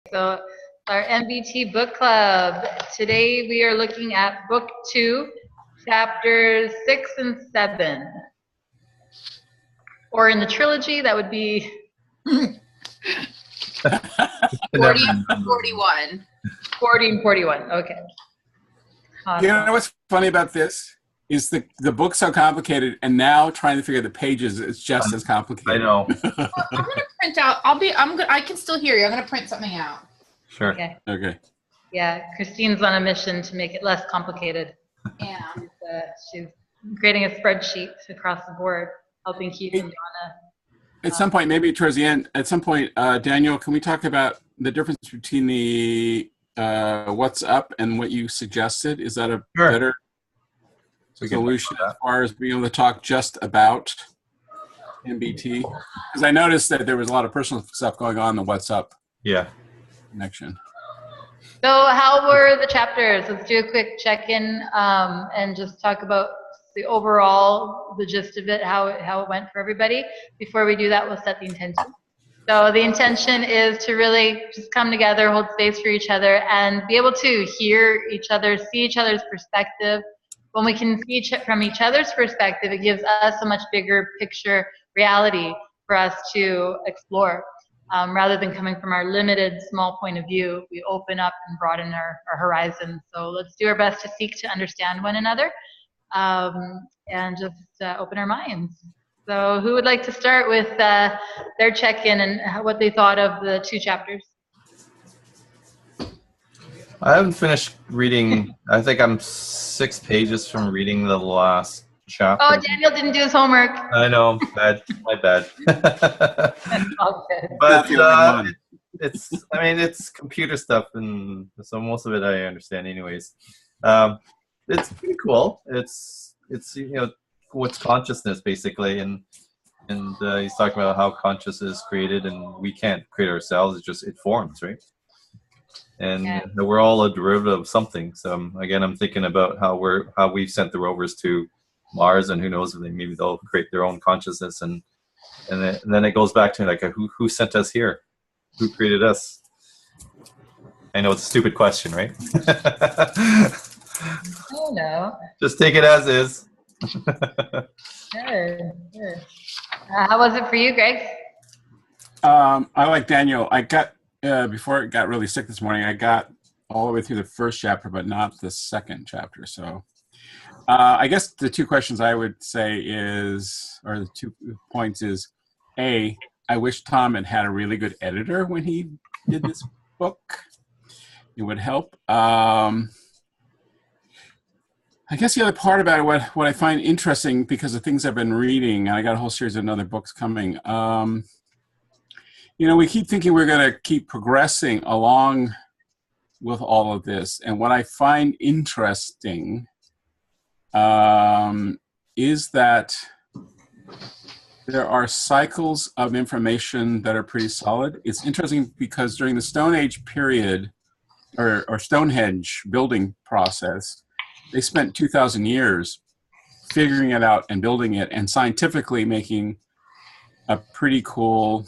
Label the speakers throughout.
Speaker 1: So our MBT Book Club. Today we are looking at Book 2, Chapters 6 and 7. Or in the Trilogy, that would be
Speaker 2: 40 and 41.
Speaker 1: 40 and 41. Okay. Awesome.
Speaker 3: You know what's funny about this? Is the book's so complicated, and now trying to figure the pages is just as complicated.
Speaker 4: I know.
Speaker 2: I'm gonna print out. I can still hear you. I'm gonna print something out.
Speaker 4: Sure.
Speaker 3: Okay.
Speaker 1: Yeah, Christine's on a mission to make it less complicated.
Speaker 2: Yeah.
Speaker 1: She's creating a spreadsheet across the board, helping Keith and Donna.
Speaker 3: At some point, maybe towards the end, Daniel, can we talk about the difference between the what's up and what you suggested? Is that a better solution as far as being able to talk just about MBT? Because I noticed that there was a lot of personal stuff going on in the what's up connection.
Speaker 1: So how were the chapters? Let's do a quick check-in and just talk about the overall, the gist of it, how it went for everybody. Before we do that, we'll set the intention. So the intention is to really just come together, hold space for each other, and be able to hear each other, see each other's perspective. When we can see from each other's perspective, it gives us a much bigger picture reality for us to explore. Rather than coming from our limited, small point of view, we open up and broaden our horizons. So let's do our best to seek to understand one another and just open our minds. So who would like to start with their check-in and what they thought of the 2 chapters?
Speaker 4: I haven't finished reading. I think I'm 6 pages from reading the last chapter.
Speaker 1: Oh, Daniel didn't do his homework.
Speaker 4: I know, my bad.
Speaker 1: All good.
Speaker 4: But it's computer stuff, and so most of it I understand anyways. It's pretty cool. It's what's consciousness basically, and he's talking about how consciousness is created, and we can't create ourselves. It forms, right? And we're all a derivative of something. So again, I'm thinking about how we've sent the rovers to Mars, and who knows, maybe they'll create their own consciousness, and then it goes back to like who sent us here, who created us. I know it's a stupid question, right?
Speaker 1: Oh no.
Speaker 4: Just take it as is.
Speaker 1: Good. How was it for you, Greg?
Speaker 3: I like Daniel. I got before it got really sick this morning, I got all the way through the first chapter, but not the second chapter. So I guess the 2 questions I would say or the 2 points is, A, I wish Tom had a really good editor when he did this book. It would help. I guess the other part about it, what I find interesting, because of things I've been reading, and I got a whole series of other books coming, we keep thinking we're going to keep progressing along with all of this. And what I find interesting is that there are cycles of information that are pretty solid. It's interesting because during the Stone Age period, or Stonehenge building process, they spent 2,000 years figuring it out and building it, and scientifically making a pretty cool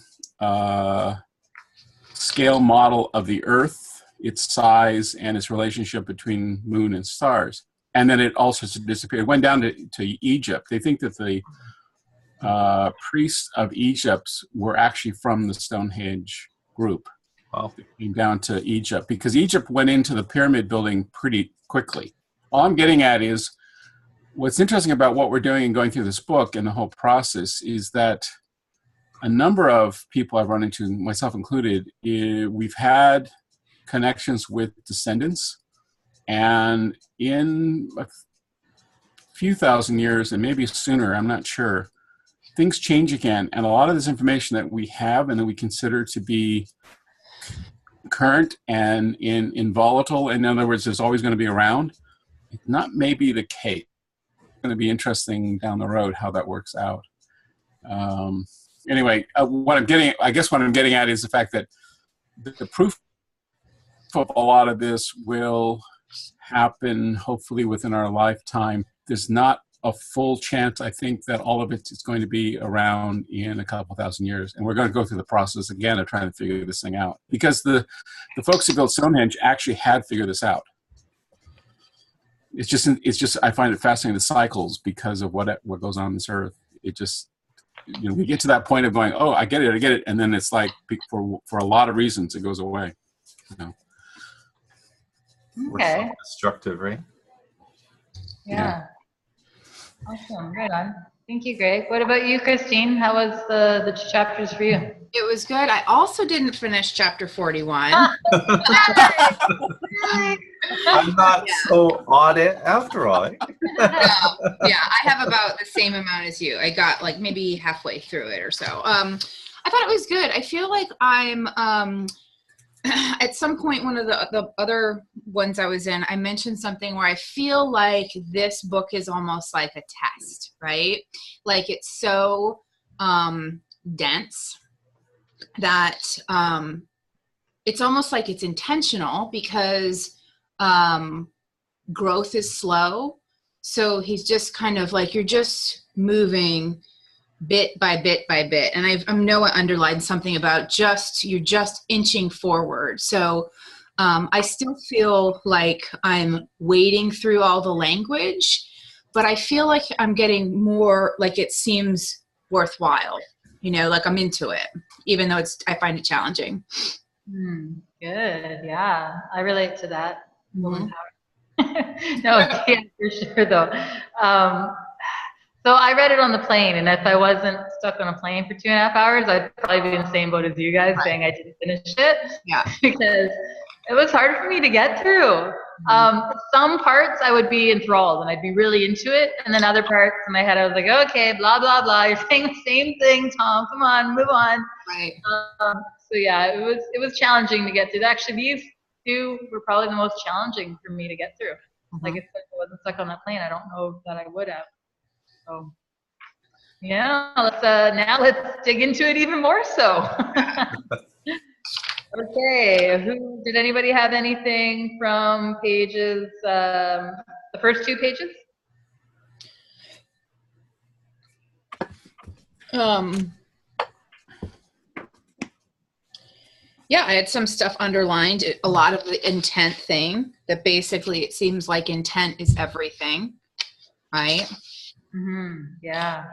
Speaker 3: scale model of the Earth, its size, and its relationship between moon and stars. And then it also disappeared. It went down to Egypt. They think that the priests of Egypt were actually from the Stonehenge group.
Speaker 4: Wow.
Speaker 3: They came down to Egypt because Egypt went into the pyramid building pretty quickly. All I'm getting at is, what's interesting about what we're doing and going through this book and the whole process is that a number of people I've run into, myself included, we've had connections with descendants, and in a few thousand years, and maybe sooner, I'm not sure, things change again, and a lot of this information that we have and that we consider to be current and volatile, in other words, there's always going to be around, not maybe the case. It's going to be interesting down the road how that works out. Anyway, what I'm getting at is the fact that the proof of a lot of this will happen hopefully within our lifetime. There's not a full chance, I think, that all of it is going to be around in a couple thousand years. And we're going to go through the process again of trying to figure this thing out. Because the folks who built Stonehenge actually had figured this out. It's just I find it fascinating, the cycles, because of what goes on this earth. It just, we get to that point of going, oh, I get it. And then it's like, for a lot of reasons, it goes away.
Speaker 1: Okay.
Speaker 4: We're self-destructive, right?
Speaker 1: Yeah. Awesome. Right on. Thank you, Greg. What about you, Christine? How was the chapters for you?
Speaker 2: It was good. I also didn't finish chapter 41.
Speaker 4: I'm not so on it after all.
Speaker 2: No, yeah, I have about the same amount as you. I got like maybe halfway through it or so. I thought it was good. I feel like I'm at some point, one of the other ones I was in, I mentioned something where I feel like this book is almost like a test, right? Like it's so dense that it's almost like it's intentional, because growth is slow. So he's just kind of like, you're just moving bit by bit by bit. And I know I underlined something about you're just inching forward. So I still feel like I'm wading through all the language, but I feel like I'm getting more, like it seems worthwhile, like I'm into it, even though I find it challenging.
Speaker 1: Good. Yeah. I relate to that.
Speaker 2: Mm-hmm.
Speaker 1: No, yeah, for sure though. So I read it on the plane, and if I wasn't stuck on a plane for 2.5 hours, I'd probably be in the same boat as you guys, saying I didn't finish it.
Speaker 2: Yeah.
Speaker 1: Because it was hard for me to get through. Some parts I would be enthralled and I'd be really into it, and then other parts in my head I was like, okay, blah blah blah. You're saying the same thing, Tom. Come on, move on.
Speaker 2: Right.
Speaker 1: So yeah, it was challenging to get through. Actually, these two were probably the most challenging for me to get through. Like if I wasn't stuck on that plane, I don't know that I would have. So yeah, let's dig into it even more so. Okay, did anybody have anything from pages, the first 2 pages?
Speaker 2: Yeah, I had some stuff underlined, a lot of the intent thing, that basically it seems like intent is everything, right?
Speaker 1: Yeah.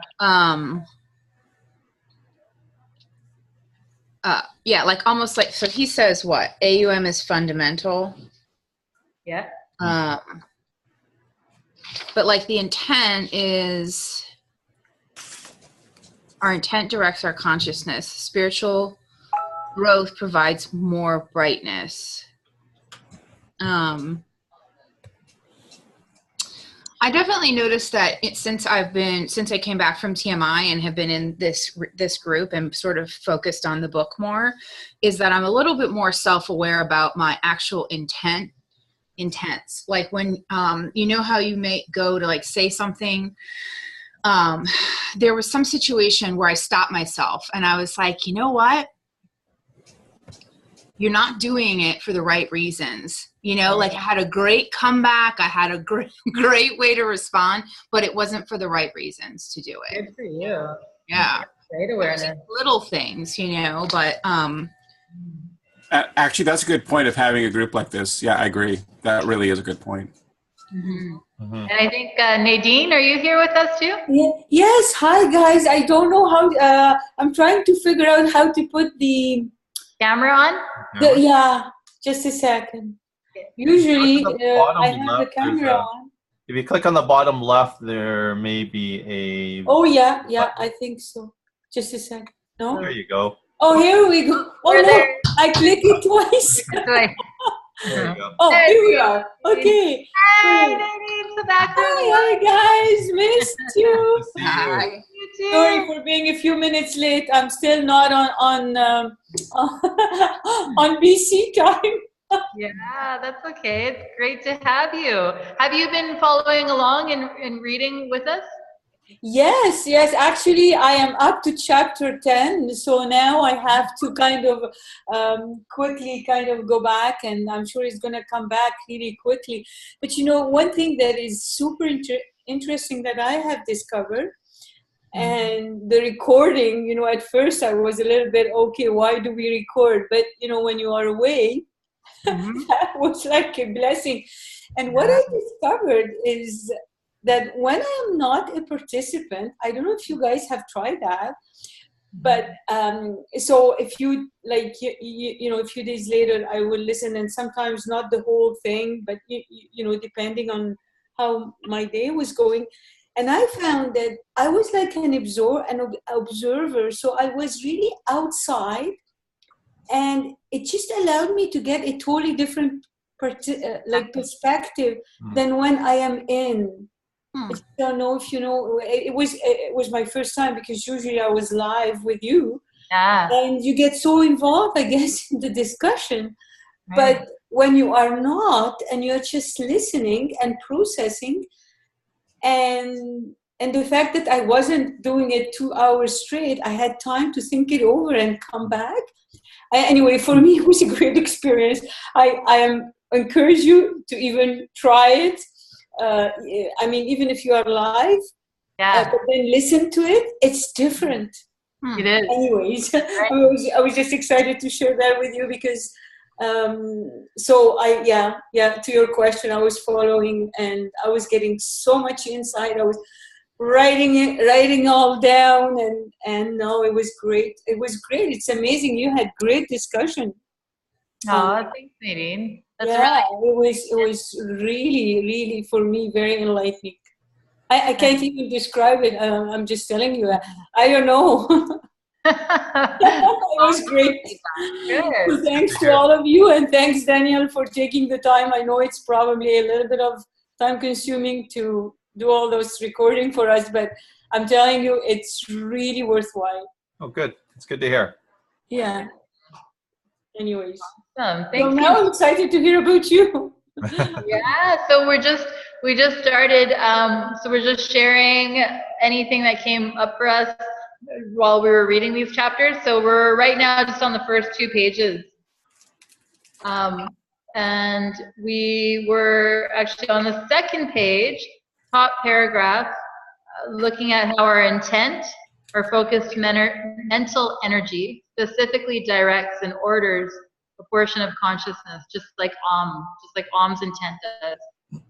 Speaker 2: Yeah, like almost like, so he says what? AUM is fundamental.
Speaker 1: Yeah.
Speaker 2: But like the intent is, our intent directs our consciousness. Spiritual growth provides more brightness. I definitely noticed that since I came back from TMI and have been in this group and sort of focused on the book more, is that I'm a little bit more self-aware about my actual intents. Like when, you know how you may go to like say something, there was some situation where I stopped myself and I was like, you know what? You're not doing it for the right reasons. Like I had a great comeback. I had a great way to respond, but it wasn't for the right reasons to do it.
Speaker 1: Good for you.
Speaker 2: Yeah.
Speaker 1: Great awareness.
Speaker 2: Little things, but
Speaker 3: actually, that's a good point of having a group like this. Yeah, I agree. That really is a good point.
Speaker 1: And I think Nadine, are you here with us too?
Speaker 5: Yeah. Yes. Hi guys. I don't know how. I'm trying to figure out how to put the
Speaker 1: camera on.
Speaker 5: Yeah. Just a second. Usually, I have the camera on.
Speaker 4: If you click on the bottom left, there may be a.
Speaker 5: Oh yeah, I think so. Just a second. No.
Speaker 4: There you go.
Speaker 5: Oh, here we go. Oh no, I clicked it twice.
Speaker 4: There you go.
Speaker 5: Oh, here we are. Okay.
Speaker 1: Hi, Nadine, the background.
Speaker 5: Hi guys, missed you.
Speaker 2: Hi.
Speaker 5: Sorry for being a few minutes late. I'm still not on BC time.
Speaker 1: Yeah, that's okay. It's great to have you. Have you been following along and reading with us?
Speaker 5: Yes. Actually, I am up to chapter 10. So now I have to kind of quickly go back, and I'm sure it's going to come back really quickly. But one thing that is super interesting that I have discovered. And the recording, you know, at first I was a little bit, okay, why do we record? But, you know, when you are away, that was like a blessing. And what I discovered is that when I am not a participant, I don't know if you guys have tried that, but so if you like, you know, a few days later, I will listen, and sometimes not the whole thing, but, you know, depending on how my day was going. And I found that I was like an observer. So I was really outside, and it just allowed me to get a totally different perspective than when I am in. I don't know if you know, it was my first time, because usually I was live with you.
Speaker 1: Yeah.
Speaker 5: And you get so involved, I guess, in the discussion.
Speaker 1: Right.
Speaker 5: But when you are not, and you're just listening and processing, and the fact that I wasn't doing it 2 hours straight, I had time to think it over and come back. Anyway, for me, it was a great experience. I encourage you to even try it. I mean, even if you are live, but then listen to it, it's different.
Speaker 1: It is.
Speaker 5: Anyways, right. I was just excited to share that with you, because so to your question, I was following, and I was getting so much insight. I was writing all down, and no, it was great. It was great. It's amazing. You had great discussion.
Speaker 1: Oh, thanks, Nadine. That's
Speaker 5: really. It was really, really, for me, very enlightening. I can't even describe it. I'm just telling you. I don't know. It was great. Good. Thanks to all of you, and thanks, Daniel, for taking the time. I know it's probably a little bit of time consuming to do all those recording for us, but I'm telling you, it's really worthwhile.
Speaker 4: Oh, good. It's good to hear.
Speaker 5: Yeah. Anyways.
Speaker 1: Awesome.
Speaker 5: So now I'm excited to hear about you.
Speaker 1: Yeah. So we just started. So we're just sharing anything that came up for us while we were reading these chapters. So we're right now just on the first 2 pages. And we were actually on the second page, top paragraph, looking at how our intent, our focused mental energy, specifically directs and orders a portion of consciousness, just like Om's intent does,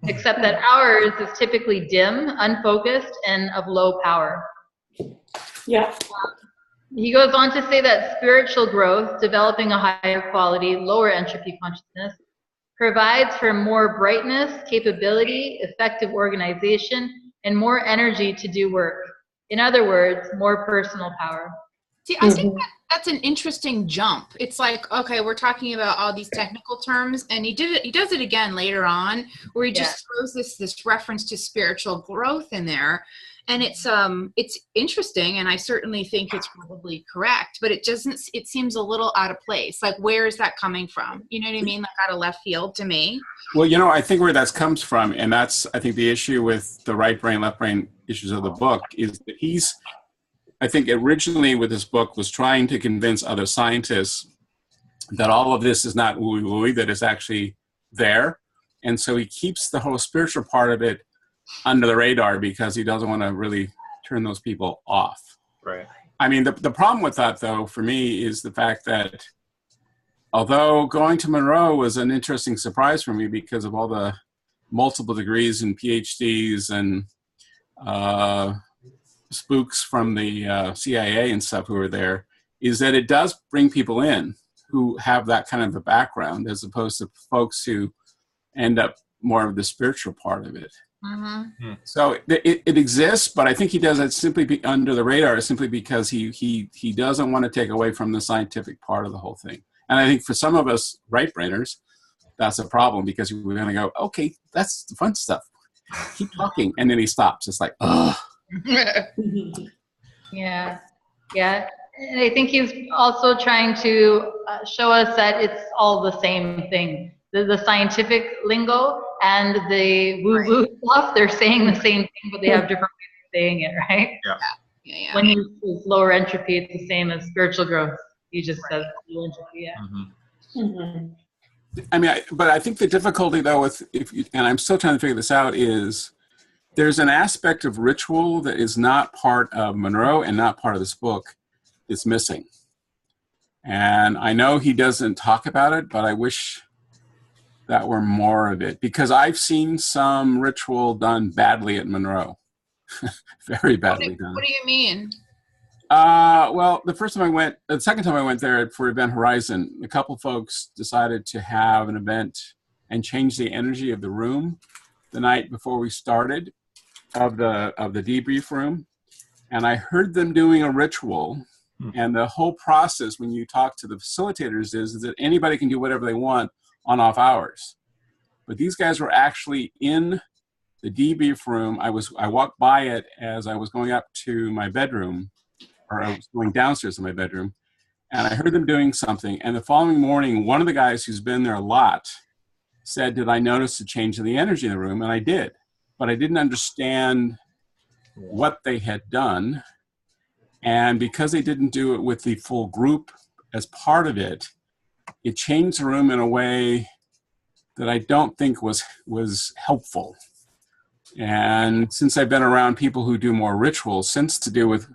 Speaker 1: except that ours is typically dim, unfocused, and of low power.
Speaker 5: Yeah.
Speaker 1: He goes on to say that spiritual growth, developing a higher quality, lower entropy consciousness, provides for more brightness, capability, effective organization, and more energy to do work. In other words, more personal power.
Speaker 2: See, I think that's an interesting jump. It's like, okay, we're talking about all these technical terms, and he does it again later on, where he just throws this reference to spiritual growth in there. And it's interesting, and I certainly think it's probably correct, but it seems a little out of place. Like, where is that coming from? You know what I mean? Like, out of left field to me.
Speaker 3: Well, you know, I think where that comes from, and that's, I think, the issue with the right brain, left brain issues of the book, is that he's, I think, originally with this book was trying to convince other scientists that all of this is not wooey-wooey, that it's actually there. And so he keeps the whole spiritual part of it under the radar because he doesn't want to really turn those people off.
Speaker 4: Right.
Speaker 3: I mean, the problem with that, though, for me, is the fact that although going to Monroe was an interesting surprise for me because of all the multiple degrees and PhDs and spooks from the CIA and stuff who are there, is that it does bring people in who have that kind of a background as opposed to folks who end up more of the spiritual part of it.
Speaker 2: Mm-hmm.
Speaker 3: So it exists, but I think he does it simply under the radar, simply because he doesn't want to take away from the scientific part of the whole thing. And I think for some of us right-brainers, that's a problem because we're going to go, okay, that's the fun stuff. Keep talking. And then he stops. It's like, ugh.
Speaker 1: Yeah. And I think he's also trying to show us that it's all the same thing. The scientific lingo and the woo-woo stuff, they're saying the same thing, but they have different ways of saying it, right?
Speaker 2: Yeah.
Speaker 1: When he says lower entropy, it's the same as spiritual growth. He just says low entropy,
Speaker 3: I mean, but I think the difficulty, though, and I'm still trying to figure this out, is there's an aspect of ritual that is not part of Monroe and not part of this book that's missing. And I know he doesn't talk about it, but I wish that were more of it, because I've seen some ritual done badly at Monroe. Very badly done.
Speaker 2: What do you mean?
Speaker 3: Well, the second time I went there for Event Horizon, a couple folks decided to have an event and change the energy of the room the night before we started, of the debrief room. And I heard them doing a ritual. And the whole process, when you talk to the facilitators, is that anybody can do whatever they want on off hours. But these guys were actually in the debrief room. I walked by it as I was going up to my bedroom, or I was going downstairs to my bedroom, and I heard them doing something. And the following morning, one of the guys who's been there a lot said, "Did I notice a change in the energy in the room?" And I did, but I didn't understand what they had done. And because they didn't do it with the full group as part of it, it changed the room in a way that I don't think was helpful. And since I've been around people who do more rituals, since to do with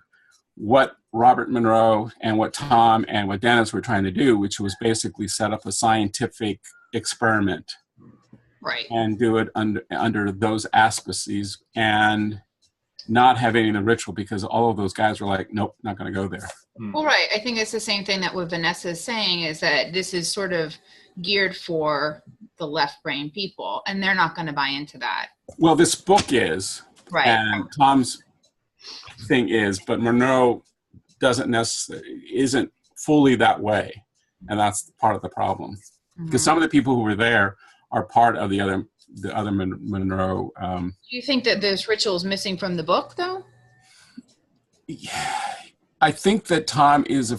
Speaker 3: what Robert Monroe and what Tom and what Dennis were trying to do, which was basically set up a scientific experiment.
Speaker 2: Right.
Speaker 3: And do it under those auspices, and not have any of the ritual, because all of those guys were like, nope, not going to go there.
Speaker 2: Well, right. I think it's the same thing that what Vanessa is saying, is that this is sort of geared for the left brain people, and they're not going to buy into that.
Speaker 3: Well, this book is,
Speaker 2: right.
Speaker 3: And Tom's thing is, but Monroe isn't fully that way. And that's part of the problem. Because some of the people who were there are part of the other Monroe.
Speaker 2: Do you think that there's rituals missing from the book, though?
Speaker 3: Yeah, I think that Tom is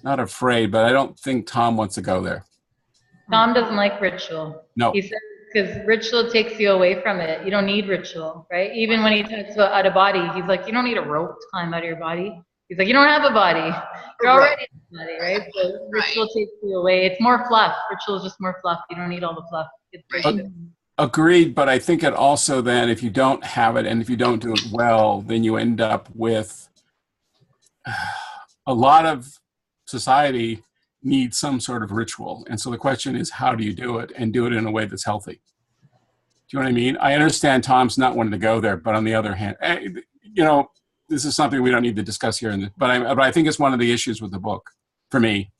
Speaker 3: not afraid, but I don't think Tom wants to go there.
Speaker 1: Tom doesn't like ritual.
Speaker 3: No.
Speaker 1: He says because ritual takes you away from it. You don't need ritual, right? Even when he talks about out of body, he's like, you don't need a rope to climb out of your body. He's like, you don't have a body. You're already in a body, right? So ritual takes you away. It's more fluff. Ritual is just more fluff. You don't need all the fluff.
Speaker 3: Agreed, but I think it also then, if you don't have it and if you don't do it well, then you end up with a lot of society needs some sort of ritual. And so the question is, how do you do it, and do it in a way that's healthy? Do you know what I mean? I understand Tom's not wanting to go there, but on the other hand, this is something we don't need to discuss here. But I think it's one of the issues with the book for me.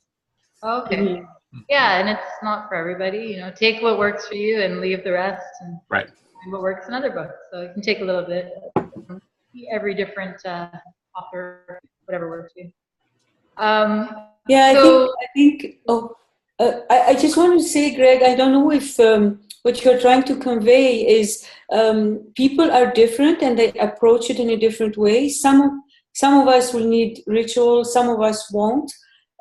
Speaker 1: Okay. Yeah, and it's not for everybody. Take what works for you and leave the rest, and
Speaker 3: right.
Speaker 1: Find what works in other books. So you can take a little bit from every different author, whatever works for you.
Speaker 5: I think. I just want to say, Greg, I don't know if what you're trying to convey is people are different and they approach it in a different way. Some of us will need rituals, some of us won't.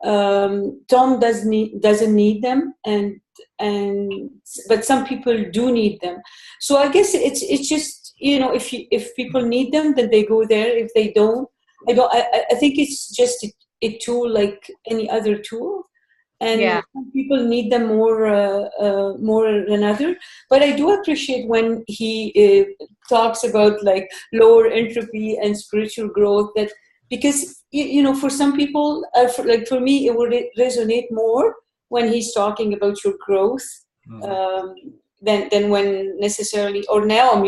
Speaker 5: Tom doesn't need them, but some people do need them. So I guess it's just, if people need them, then they go there. If they don't, I think it's just a tool like any other tool. And some people need them more than others. But I do appreciate when he talks about like lower entropy and spiritual growth, that because for some people, like for me, it would resonate more when he's talking about your growth than when necessarily. Or now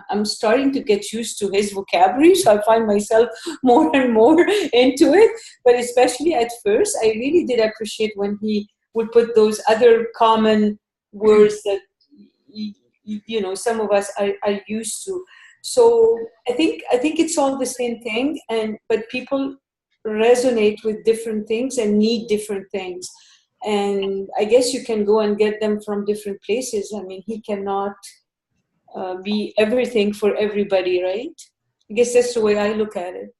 Speaker 5: I'm starting to get used to his vocabulary, so I find myself more and more into it. But especially at first, I really did appreciate when he would put those other common words that some of us are used to. So I think it's all the same thing, but people resonate with different things and need different things. And I guess you can go and get them from different places. I mean, he cannot be everything for everybody, right? I guess that's the way I look at it.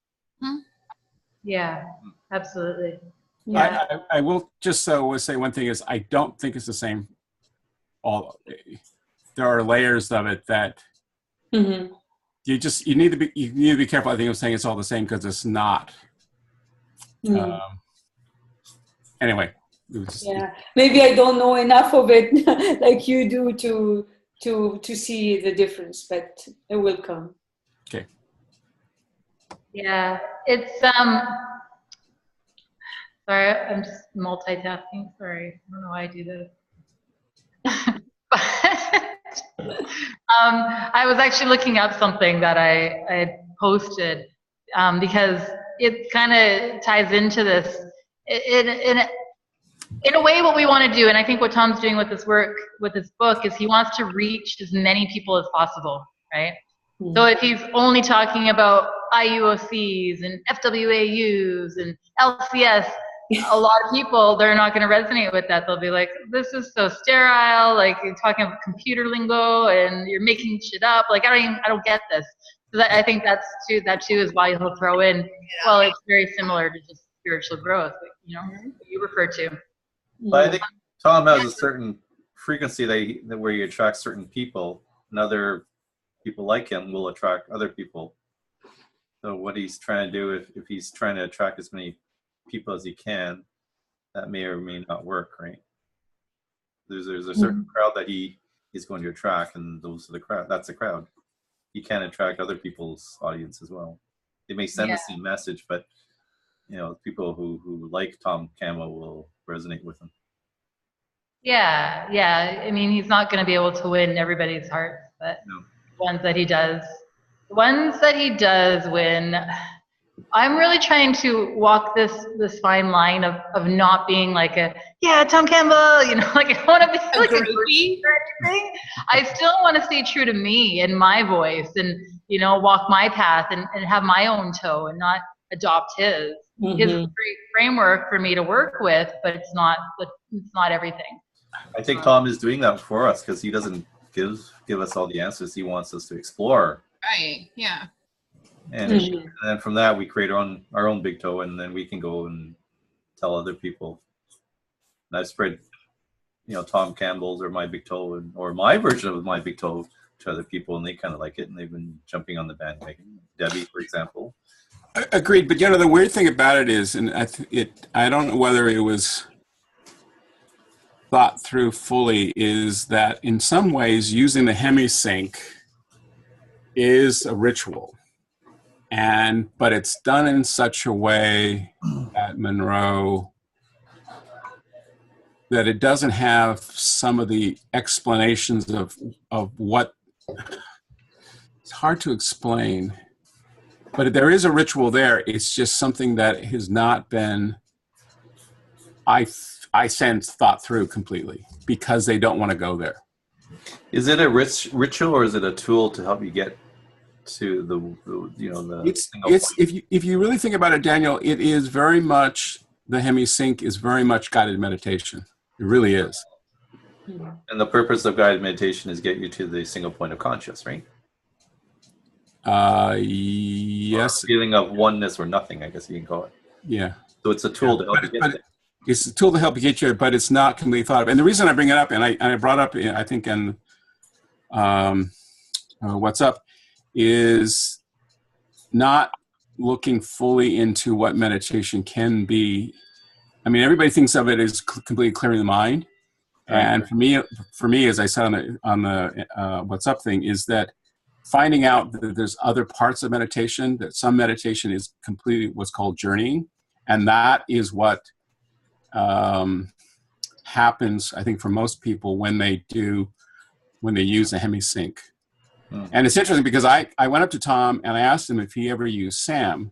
Speaker 1: Yeah, absolutely. Yeah.
Speaker 3: I will just say one thing is, I don't think it's the same. There are layers of it that you need to be careful. I think I'm saying it's all the same, because it's not. Anyway.
Speaker 5: Maybe I don't know enough of it like you do to see the difference, but it will come.
Speaker 3: Okay.
Speaker 1: Yeah, it's sorry, I'm just multitasking. Sorry, I don't know why I do this. I was actually looking up something that I had posted because it kind of ties into this in a way what we want to do, and I think what Tom's doing with this work, with this book, is he wants to reach as many people as possible, right?
Speaker 5: Mm.
Speaker 1: So if he's only talking about IUOCs and FWAUs and LCS, a lot of people, they're not going to resonate with that. They'll be like, this is so sterile, like you're talking about computer lingo and you're making shit up. Like, I don't get this. So that, I think that too is why he'll throw in, well, it's very similar to just spiritual growth, you know, what you refer to.
Speaker 4: But I think Tom has a certain frequency that where he attracts certain people, and other people like him will attract other people. So what he's trying to do, if he's trying to attract as many people as he can, that may or may not work, right? There's a certain crowd that he is going to attract, and those are the crowd. That's the crowd. He can attract other people's audience as well. They may send the same message, but you know, people who like Tom Campbell will resonate with him.
Speaker 1: Yeah. I mean, he's not going to be able to win everybody's hearts, but the ones that he does win. I'm really trying to walk this fine line of not being like Tom Campbell, you know, like I want to be like a groupie or anything. I still want to stay true to me and my voice, and you know, walk my path and have my own toe and not adopt his.
Speaker 5: Mm-hmm.
Speaker 1: His great framework for me to work with, but it's not everything.
Speaker 4: I think Tom is doing that for us because he doesn't give us all the answers. He wants us to explore.
Speaker 2: Right. Yeah.
Speaker 4: And then from that we create our own big toe, and then we can go and tell other people. And I've spread, you know, Tom Campbell's or my big toe or my version of my big toe to other people, and they kind of like it, and they've been jumping on the bandwagon. Debbie, for example.
Speaker 3: Agreed, but you know the weird thing about it is, and I don't know whether it was thought through fully, is that in some ways using the hemisync is a ritual, but it's done in such a way at Monroe that it doesn't have some of the explanations of what. It's hard to explain. But there is a ritual there. It's just something that has not been, I sense, thought through completely because they don't want to go there.
Speaker 4: Is it a ritual, or is it a tool to help you get to the
Speaker 3: It's if you really think about it, Daniel, it is very much, the hemisync is very much guided meditation. It really is.
Speaker 4: And the purpose of guided meditation is get you to the single point of conscious, right?
Speaker 3: Yes.
Speaker 4: Feeling of oneness or nothing, I guess you can call it.
Speaker 3: Yeah.
Speaker 4: So it's a tool to help you get there.
Speaker 3: It's a tool to help you get there, but it's not completely thought of. And the reason I bring it up, and I brought up, I think in What's Up, is not looking fully into what meditation can be. I mean, everybody thinks of it as completely clearing the mind. And for me, as I said on the What's Up thing, is that finding out that there's other parts of meditation, that some meditation is completely what's called journeying. And that is what happens, I think, for most people when they use a hemisync. And it's interesting because I went up to Tom and I asked him if he ever used SAM,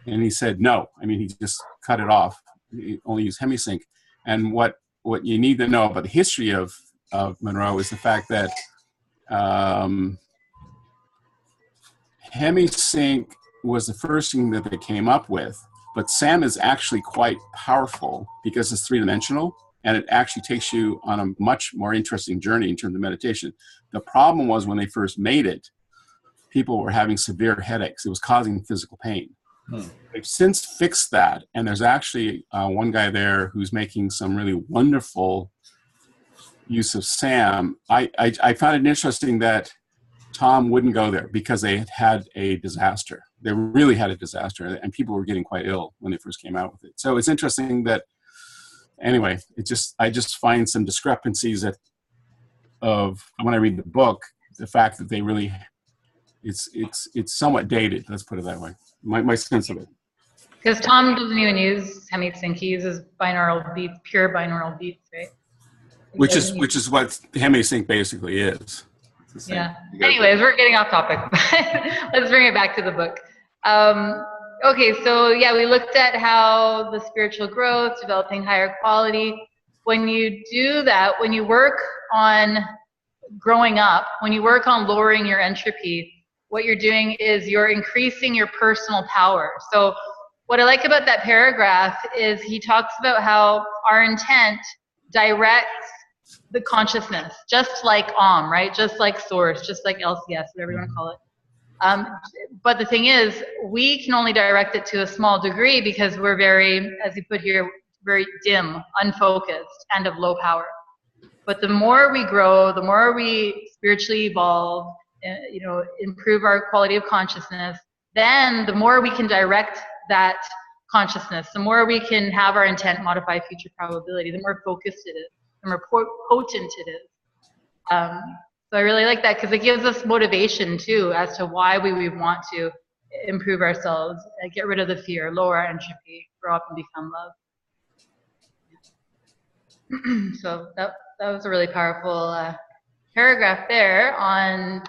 Speaker 3: and he said no. I mean, he just cut it off. He only used hemisync. And what you need to know about the history of Monroe is the fact that hemisync was the first thing that they came up with, but SAM is actually quite powerful because it's three-dimensional, and it actually takes you on a much more interesting journey in terms of meditation. The problem was when they first made it, people were having severe headaches. It was causing physical pain. They've since fixed that, and there's actually one guy there who's making some really wonderful use of SAM. I found it interesting that Tom wouldn't go there because they had a disaster. They really had a disaster, and people were getting quite ill when they first came out with it. So it's interesting that, anyway, I just find some discrepancies that when I read the book, the fact that they really, it's somewhat dated. Let's put it that way. My sense of it.
Speaker 1: Because Tom doesn't even use hemi-sync; he uses binaural beats, pure binaural beats, right?
Speaker 3: Which is what hemi-sync basically is.
Speaker 1: Yeah. Anyways, we're getting off topic. Let's bring it back to the book. Okay, so yeah, we looked at how the spiritual growth, developing higher quality. When you do that, when you work on growing up, when you work on lowering your entropy, what you're doing is you're increasing your personal power. So what I like about that paragraph is he talks about how our intent directs the consciousness, just like Om, right? Just like Source, just like LCS, whatever you want to call it. But the thing is, we can only direct it to a small degree because we're very, as you put here, very dim, unfocused, and of low power. But the more we grow, the more we spiritually evolve, improve our quality of consciousness, then the more we can direct that consciousness, the more we can have our intent modify future probability, the more focused it is, the more potent it is. So I really like that because it gives us motivation too as to why we want to improve ourselves, get rid of the fear, lower our entropy, grow up and become love. So that was a really powerful paragraph there on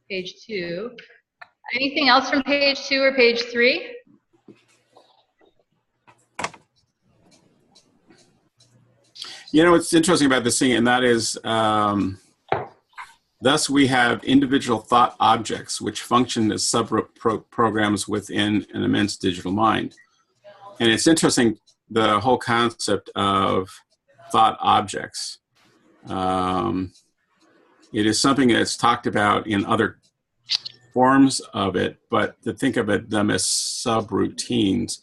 Speaker 1: page 2. Anything else from page 2 or page 3?
Speaker 3: What's interesting about this thing, and that is, thus we have individual thought objects which function as sub-programs within an immense digital mind. And it's interesting, the whole concept of thought objects. It is something that's talked about in other forms of it, but to think of them as subroutines.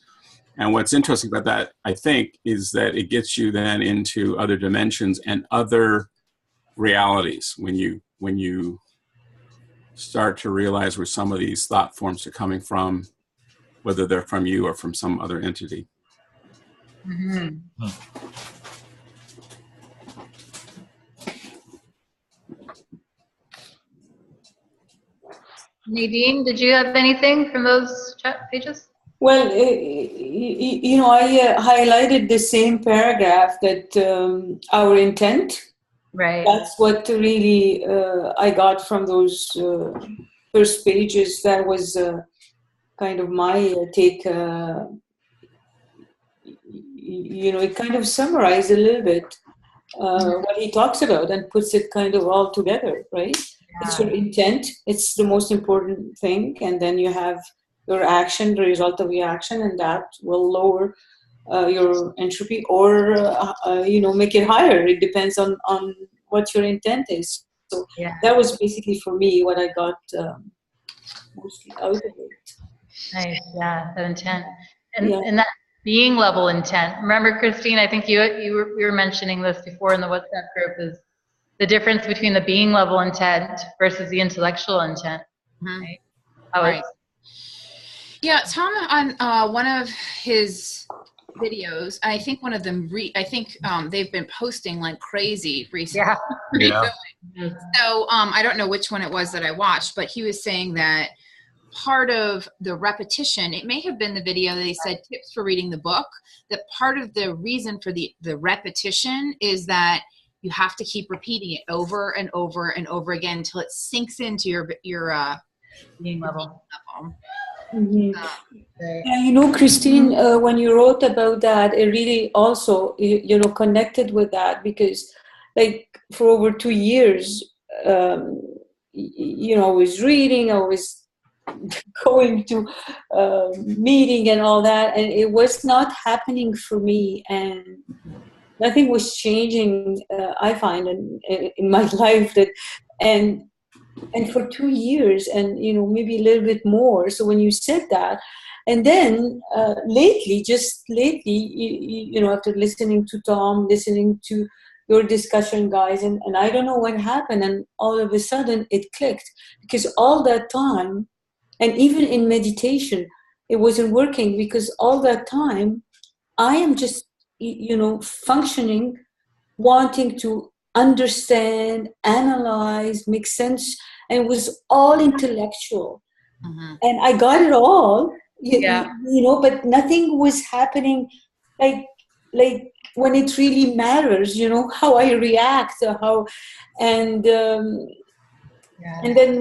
Speaker 3: And what's interesting about that, I think, is that it gets you then into other dimensions and other realities when you start to realize where some of these thought forms are coming from, whether they're from you or from some other entity.
Speaker 1: Mm-hmm. Nadine, did you have anything from those chat pages?
Speaker 5: Well, I highlighted the same paragraph that our intent.
Speaker 1: Right.
Speaker 5: That's what really I got from those first pages. That was kind of my take. It kind of summarized a little bit what he talks about and puts it kind of all together, right? Yeah. It's your intent. It's the most important thing. And then you have your action, the result of your action, and that will lower your entropy or, make it higher. It depends on what your intent is. So yeah. That was basically for me what I got mostly out of it.
Speaker 1: Nice, yeah, that intent. And that being level intent. Remember, Christine, I think you were mentioning this before in the WhatsApp group, is the difference between the being level intent versus the intellectual intent.
Speaker 2: Mm-hmm. Right? Yeah, Tom, on one of his videos, I think one of them, they've been posting like crazy recently.
Speaker 3: Yeah.
Speaker 2: So I don't know which one it was that I watched, but he was saying that part of the repetition, it may have been the video that he said tips for reading the book, that part of the reason for the repetition is that you have to keep repeating it over and over and over again until it sinks into your
Speaker 1: being level.
Speaker 5: Mm-hmm. Christine, when you wrote about that, it really also, connected with that because, like, for over 2 years, I was reading, I was going to meeting and all that, and it was not happening for me, and nothing was changing. I find in my life that, and for 2 years, and maybe a little bit more. So when you said that, and then just lately, after listening to Tom, listening to your discussion, guys, and I don't know what happened, and all of a sudden it clicked, because all that time, and even in meditation, it wasn't working, because all that time I am just functioning, wanting to understand, analyze, make sense, and it was all intellectual. And I got it all, you know, but nothing was happening like when it really matters, you know, how I react or how, and then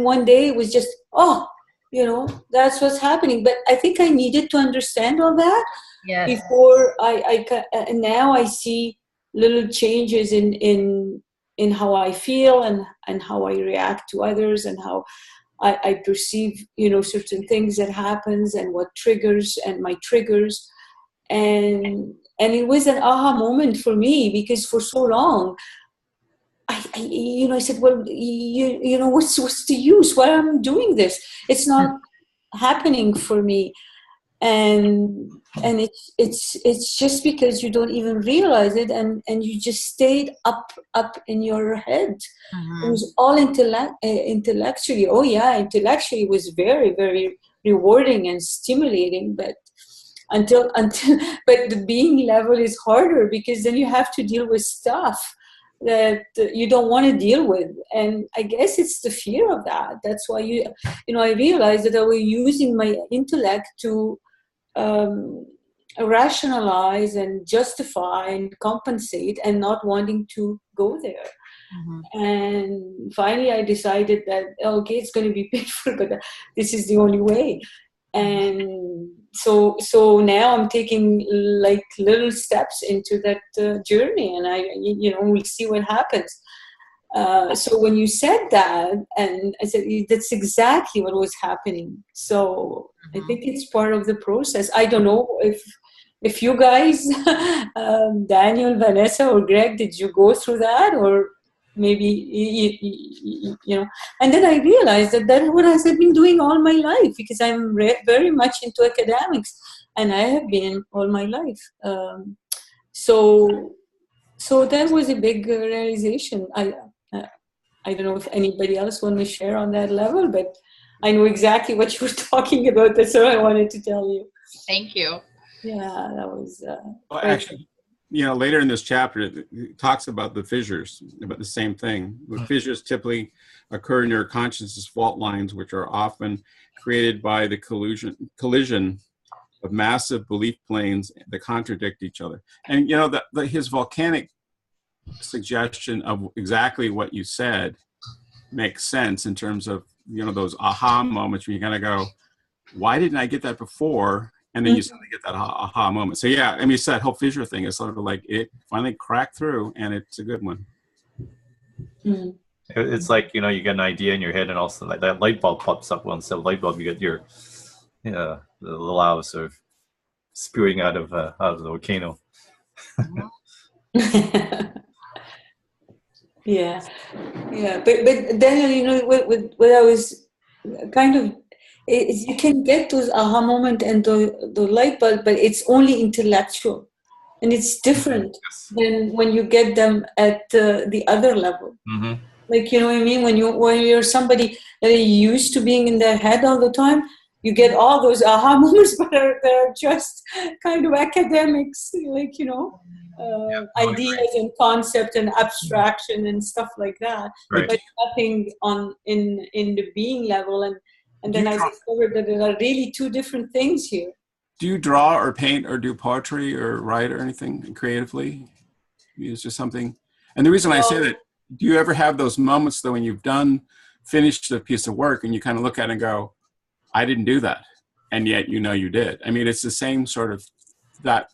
Speaker 5: one day it was just, oh, you know, that's what's happening. But I think I needed to understand all that before and now I see little changes in how I feel and how I react to others and how I perceive, you know, certain things that happens and what triggers and my triggers. And it was an aha moment for me, because for so long, I said, well, you know, what's the use? Why am I doing this? It's not happening for me. And it's just because you don't even realize it, and you just stayed up in your head. It was all intellectually. Oh yeah, intellectually it was very, very rewarding and stimulating, but until but the being level is harder, because then you have to deal with stuff that you don't want to deal with. And I guess it's the fear of that. That's why I realized that I was using my intellect to rationalize and justify and compensate, and not wanting to go there. And finally I decided that, okay, it's going to be painful, but this is the only way. And so now I'm taking like little steps into that journey, and we'll see what happens. So when you said that, and I said, that's exactly what was happening. So I think it's part of the process. I don't know if you guys, Daniel, Vanessa, or Greg, did you go through that? Or maybe, you know. And then I realized that's what I have been doing all my life, because I'm very much into academics, and I have been all my life. So that was a big realization. I don't know if anybody else want to share on that level, but I know exactly what you were talking about. That's what I wanted to tell you.
Speaker 2: Thank you.
Speaker 5: Yeah, that was.
Speaker 3: Well, actually, you know, later in this chapter, it talks about the fissures, about the same thing. The fissures typically occur near consciousness fault lines, which are often created by the collision of massive belief planes that contradict each other. And, you know, his volcanic suggestion of exactly what you said makes sense in terms of, you know, those aha moments where you kind of go, why didn't I get that before? And then you suddenly get that aha moment. So yeah, I mean, it's that whole fissure thing. It's sort of like it finally cracked through, and it's a good one.
Speaker 4: It's like, you know, you get an idea in your head, and also like that light bulb pops up. Well, instead of light bulb, you get your, the lava sort of spewing out of the volcano.
Speaker 5: Yeah. But Daniel, you know, what I was kind of, is you can get those aha moment and the light bulb, but it's only intellectual, and it's different than when you get them at the other level. Like, you know what I mean? When you're somebody that is used to being in their head all the time, you get all those aha moments, but they're just kind of academics, like, you know, ideas and concept and abstraction and stuff like that.
Speaker 4: Right.
Speaker 5: But nothing in the being level. And then I discovered that there are really two different things here.
Speaker 3: Do you draw or paint or do poetry or write or anything creatively? It's just something. And the reason I say that, do you ever have those moments though when you've finished a piece of work and you kind of look at it and go, I didn't do that, and yet you know you did? I mean, it's the same sort of that.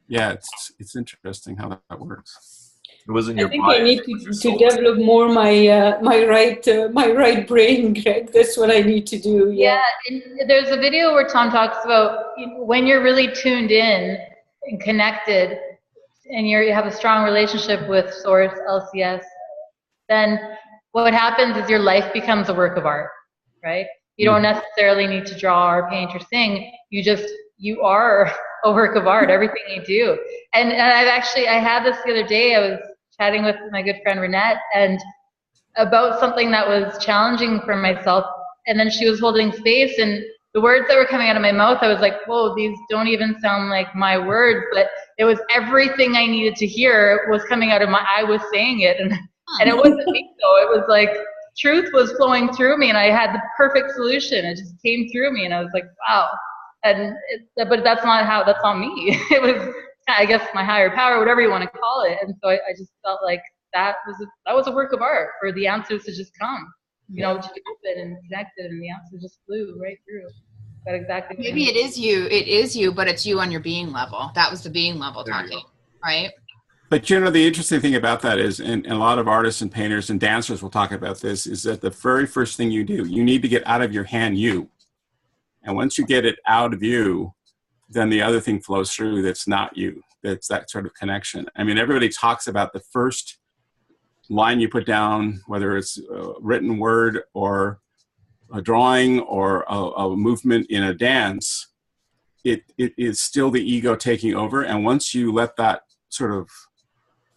Speaker 3: Yeah, it's interesting how that works.
Speaker 4: It wasn't
Speaker 5: I
Speaker 4: your
Speaker 5: think
Speaker 4: mind,
Speaker 5: I need to develop more my right brain, Greg. That's what I need to do.
Speaker 1: Yeah, and there's a video where Tom talks about when you're really tuned in and connected, and you have a strong relationship with Source, LCS, then what happens is your life becomes a work of art, right? You don't necessarily need to draw or paint or sing. You are a work of art, everything you do. And I had this the other day. I was chatting with my good friend Renette, and about something that was challenging for myself. And then she was holding space, and the words that were coming out of my mouth, I was like, whoa, these don't even sound like my words, but it was everything I needed to hear was coming out of I was saying it. And And it wasn't me though. It was like truth was flowing through me, and I had the perfect solution. It just came through me, and I was like, wow. But that's not me. It was, I guess, my higher power, whatever you want to call it. And so I just felt like that was a work of art for the answers to just come, to be open and connected, and the answer just flew right through. Got exactly.
Speaker 2: Maybe it is you, but it's you on your being level. That was the being level talking, right?
Speaker 3: But the interesting thing about that is, and a lot of artists and painters and dancers will talk about this, is that the very first thing you do, you need to get out of your hand you. And once you get it out of you, then the other thing flows through that's not you. That's that sort of connection. I mean, everybody talks about the first line you put down, whether it's a written word or a drawing or a movement in a dance, it is still the ego taking over. And once you let that sort of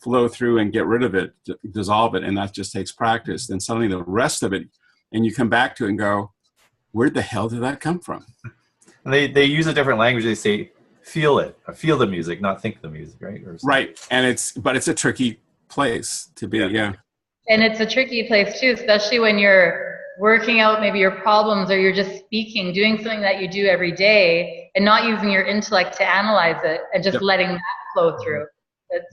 Speaker 3: flow through and get rid of it, dissolve it, and that just takes practice, then suddenly the rest of it, and you come back to it and go, where the hell did that come from?
Speaker 4: And they use a different language. They say, feel it, or feel the music, not think the music, right?
Speaker 3: Right, and it's a tricky place to be, yeah.
Speaker 1: And it's a tricky place too, especially when you're working out maybe your problems, or you're just speaking, doing something that you do every day, and not using your intellect to analyze it, and just letting that flow through. It's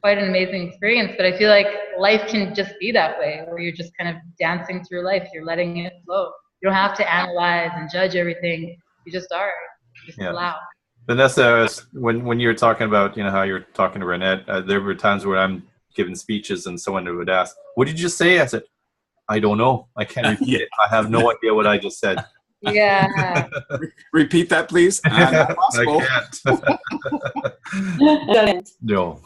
Speaker 1: quite an amazing experience, but I feel like life can just be that way, where you're just kind of dancing through life, you're letting it flow. You don't have to analyze and judge everything. You just are. Just allow.
Speaker 4: Vanessa, when you were talking about, how you're talking to Renette, there were times where I'm giving speeches and someone would ask, what did you say? I said, I don't know. I can't repeat it. I have no idea what I just said.
Speaker 1: Yeah.
Speaker 3: Repeat that, please. Not possible.
Speaker 4: I can't. No.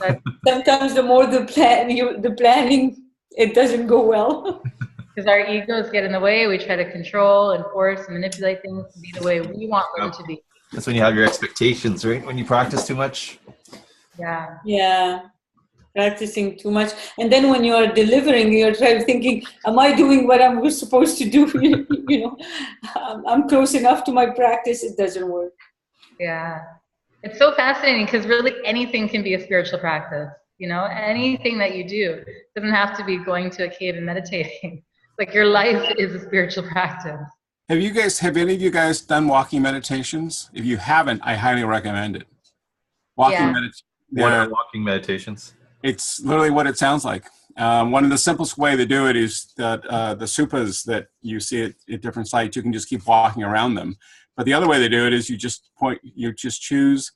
Speaker 5: Sometimes the more the planning, it doesn't go well.
Speaker 1: Because our egos get in the way. We try to control and force and manipulate things to be the way we want them to be.
Speaker 4: That's when you have your expectations, right? When you practice too much.
Speaker 1: Yeah.
Speaker 5: Yeah. Practicing too much. And then when you are delivering, you're thinking, am I doing what I'm supposed to do? I'm close enough to my practice. It doesn't work.
Speaker 1: Yeah. It's so fascinating because really anything can be a spiritual practice. Anything that you do doesn't have to be going to a cave and meditating. Like your life is a spiritual practice.
Speaker 3: Have any of you guys done walking meditations? If you haven't, I highly recommend it.
Speaker 4: What are walking meditations?
Speaker 3: It's literally what it sounds like. One of the simplest way to do it is that the supas that you see at different sites, you can just keep walking around them. But the other way to do it is you just choose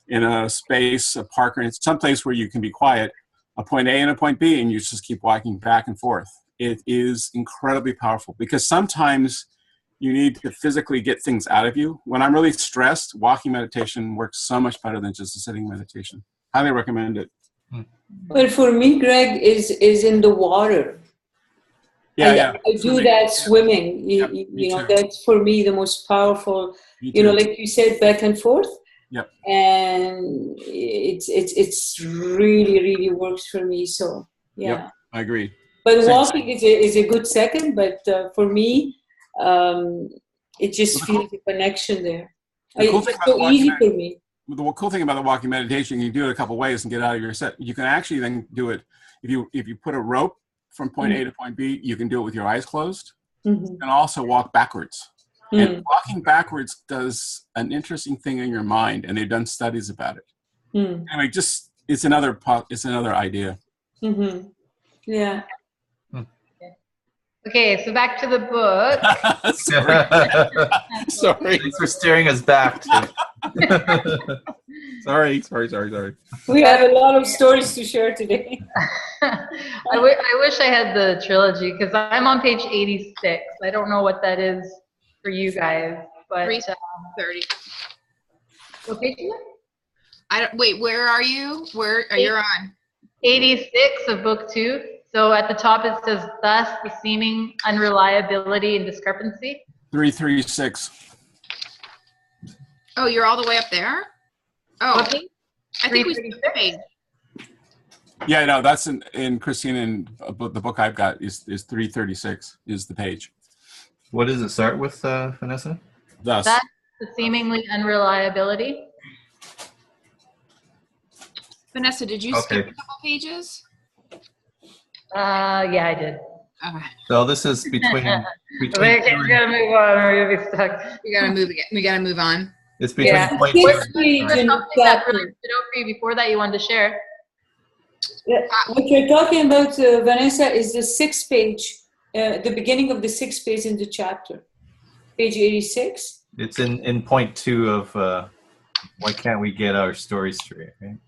Speaker 3: in a space, a park, or some place where you can be quiet, a point A and a point B, and you just keep walking back and forth. It is incredibly powerful because sometimes you need to physically get things out of you. When I'm really stressed, walking meditation works so much better than just a sitting meditation. Highly recommend it.
Speaker 5: Well, for me, Greg, is in the water. I do that swimming. That's for me the most powerful. Like you said, back and forth.
Speaker 3: Yep.
Speaker 5: And it's really, really works for me. So yeah. Yep,
Speaker 3: I agree.
Speaker 5: But walking is a good second. But for me, it just feels a connection there. It's so easy for me.
Speaker 3: The cool thing about the walking meditation, you can do it a couple ways and get out of your set. You can actually then do it if you put a rope from point A to point B. You can do it with your eyes closed, and also walk backwards. And walking backwards does an interesting thing in your mind, and they've done studies about it. Anyway, it's another idea.
Speaker 5: Yeah.
Speaker 1: Okay, so back to the book.
Speaker 3: Sorry.
Speaker 4: Thanks for steering us back. Sorry.
Speaker 5: We have a lot of stories to share today.
Speaker 1: I wish I had the trilogy because I'm on page 86. I don't know what that is for you guys, but
Speaker 2: 330.
Speaker 1: What page is it?
Speaker 2: Wait, where are you? Where are you on?
Speaker 1: 86 of book 2. So at the top it says, thus the seeming unreliability and discrepancy.
Speaker 3: 336.
Speaker 2: Oh, you're all the way up there? Oh,
Speaker 1: okay.
Speaker 2: I think we skipped the page.
Speaker 3: Yeah, no, that's in Christine, and the book I've got is 336 is the page.
Speaker 4: What does it start with, Vanessa?
Speaker 3: Thus.
Speaker 1: That's the seemingly unreliability.
Speaker 2: Vanessa, did you skip a couple pages?
Speaker 1: Yeah, I did.
Speaker 2: Okay.
Speaker 4: So this is between
Speaker 1: We gotta move on, or you'll be stuck.
Speaker 2: We gotta move on.
Speaker 4: it's between
Speaker 1: Yeah.
Speaker 4: point two
Speaker 1: What's
Speaker 4: and
Speaker 1: something
Speaker 5: in
Speaker 1: that
Speaker 5: chapter.
Speaker 1: really stood out for you before that you wanted to share?
Speaker 5: What you're talking about, Vanessa, is the 6th page, the beginning of the 6th page in the chapter, page 86.
Speaker 4: It's in point 2 of why can't we get our stories straight, right?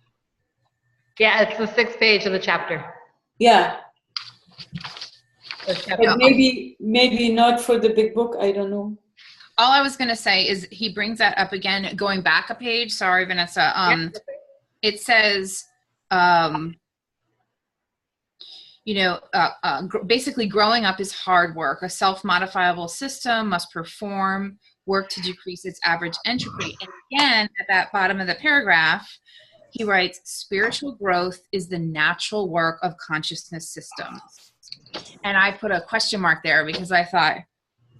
Speaker 1: Yeah, it's the 6th page of the chapter.
Speaker 5: Yeah,
Speaker 1: Or chapter.
Speaker 5: but maybe not for the big book. I don't know.
Speaker 2: All I was going to say is he brings that up again, going back a page. Sorry, Vanessa. It says, basically growing up is hard work. A self-modifiable system must perform work to decrease its average entropy. And again, at that bottom of the paragraph, he writes, spiritual growth is the natural work of consciousness systems. And I put a question mark there because I thought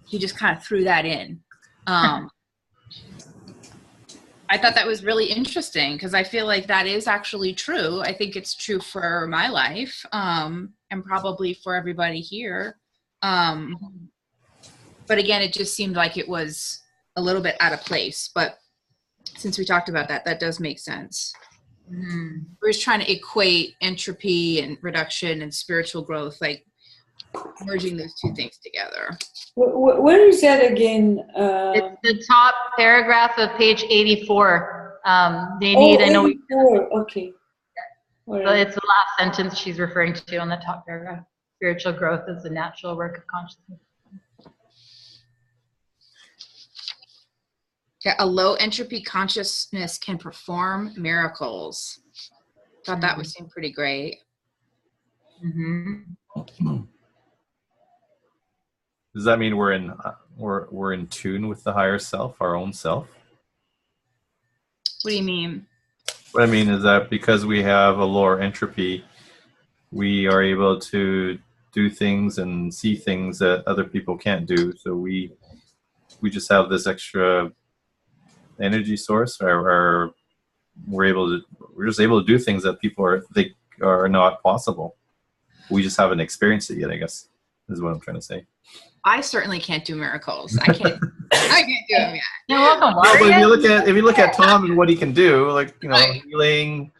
Speaker 2: he just kind of threw that in. I thought that was really interesting because I feel like that is actually true. I think it's true for my life and probably for everybody here. But again, it just seemed like it was a little bit out of place. But since we talked about that, that does make sense. We're just trying to equate entropy and reduction and spiritual growth, like merging those two things together.
Speaker 5: Where is that again?
Speaker 1: It's the top paragraph of page 84. They need, I know.
Speaker 5: 84. Okay.
Speaker 1: So it's the last sentence she's referring to on the top paragraph. Spiritual growth is the natural work of consciousness.
Speaker 2: Yeah, a low entropy consciousness can perform miracles. Thought that would seem pretty great.
Speaker 4: Does that mean we're in tune with the higher self, our own self?
Speaker 2: What do you mean?
Speaker 4: What I mean is that because we have a lower entropy, we are able to do things and see things that other people can't do. So we just have this extra energy source, or we're just able to do things that people think are not possible. We just haven't experienced it yet, I guess, is what I'm trying to say.
Speaker 2: I certainly can't do miracles. I can't do them yet.
Speaker 1: You're welcome.
Speaker 4: No, but if you look at Tom and what he can do, like healing,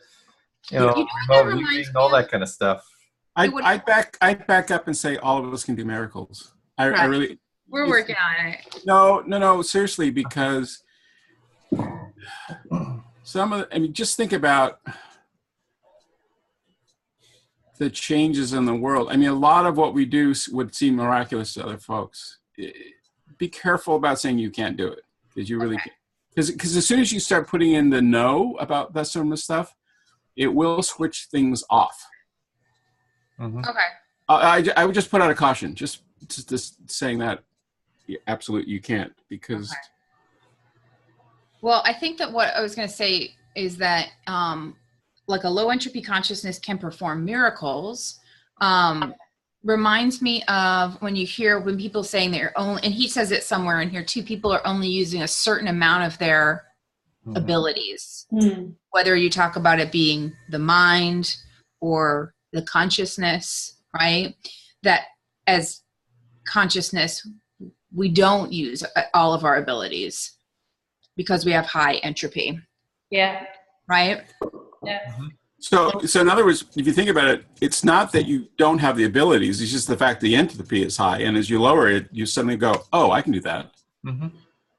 Speaker 4: remote viewing, all that kind of stuff.
Speaker 3: I back up and say all of us can do miracles. I really.
Speaker 2: We're working on it.
Speaker 3: No, seriously, because just think about the changes in the world. I mean, a lot of what we do would seem miraculous to other folks. Be careful about saying you can't do it, because you really can't. Because as soon as you start putting in the no about that sort of stuff, it will switch things off.
Speaker 2: Okay.
Speaker 3: I would just put out a caution, just saying that absolutely you can't, because.
Speaker 2: Okay. Well, I think that what I was going to say is that like a low entropy consciousness can perform miracles. Reminds me of when people saying they're only, and he says it somewhere in here too, people are only using a certain amount of their abilities. Whether you talk about it being the mind or the consciousness, right? That as consciousness, we don't use all of our abilities because we have high entropy.
Speaker 1: Yeah.
Speaker 2: Right?
Speaker 1: Yeah.
Speaker 3: So in other words, if you think about it, it's not that you don't have the abilities, it's just the fact the entropy is high. And as you lower it, you suddenly go, oh, I can do that.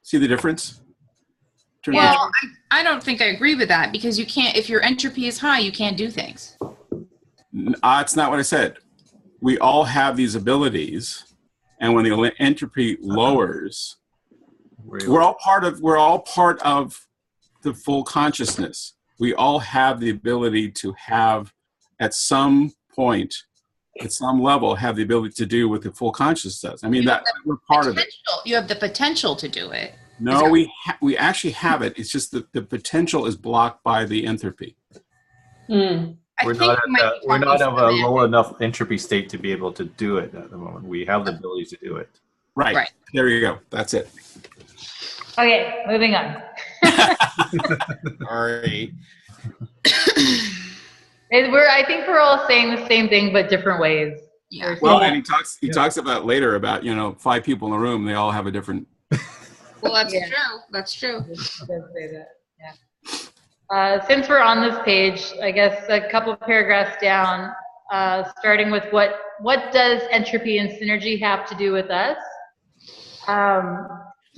Speaker 3: See the difference?
Speaker 2: Well, I don't think I agree with that, because you can't, if your entropy is high, you can't do things.
Speaker 3: That's not what I said. We all have these abilities, and when the entropy lowers, we're all part of the full consciousness. We all have the ability to have, at some point, at some level, have the ability to do what the full consciousness does. I mean, we're part of it.
Speaker 2: You have the potential to do it.
Speaker 3: No, we actually have it. It's just that the potential is blocked by the entropy.
Speaker 4: We're not of a low enough entropy state to be able to do it at the moment. We have the ability to do it.
Speaker 3: Right. There you go. That's it.
Speaker 1: Okay, moving on.
Speaker 3: All right.
Speaker 1: I think we're all saying the same thing, but different ways.
Speaker 2: Yeah.
Speaker 3: Well, and he talks about later about, 5 people in the room, they all have a different.
Speaker 2: Well, that's
Speaker 1: Yeah.
Speaker 2: true. That's true.
Speaker 1: It does say that. Yeah. Since we're on this page, I guess a couple of paragraphs down, starting with what does entropy and synergy have to do with us?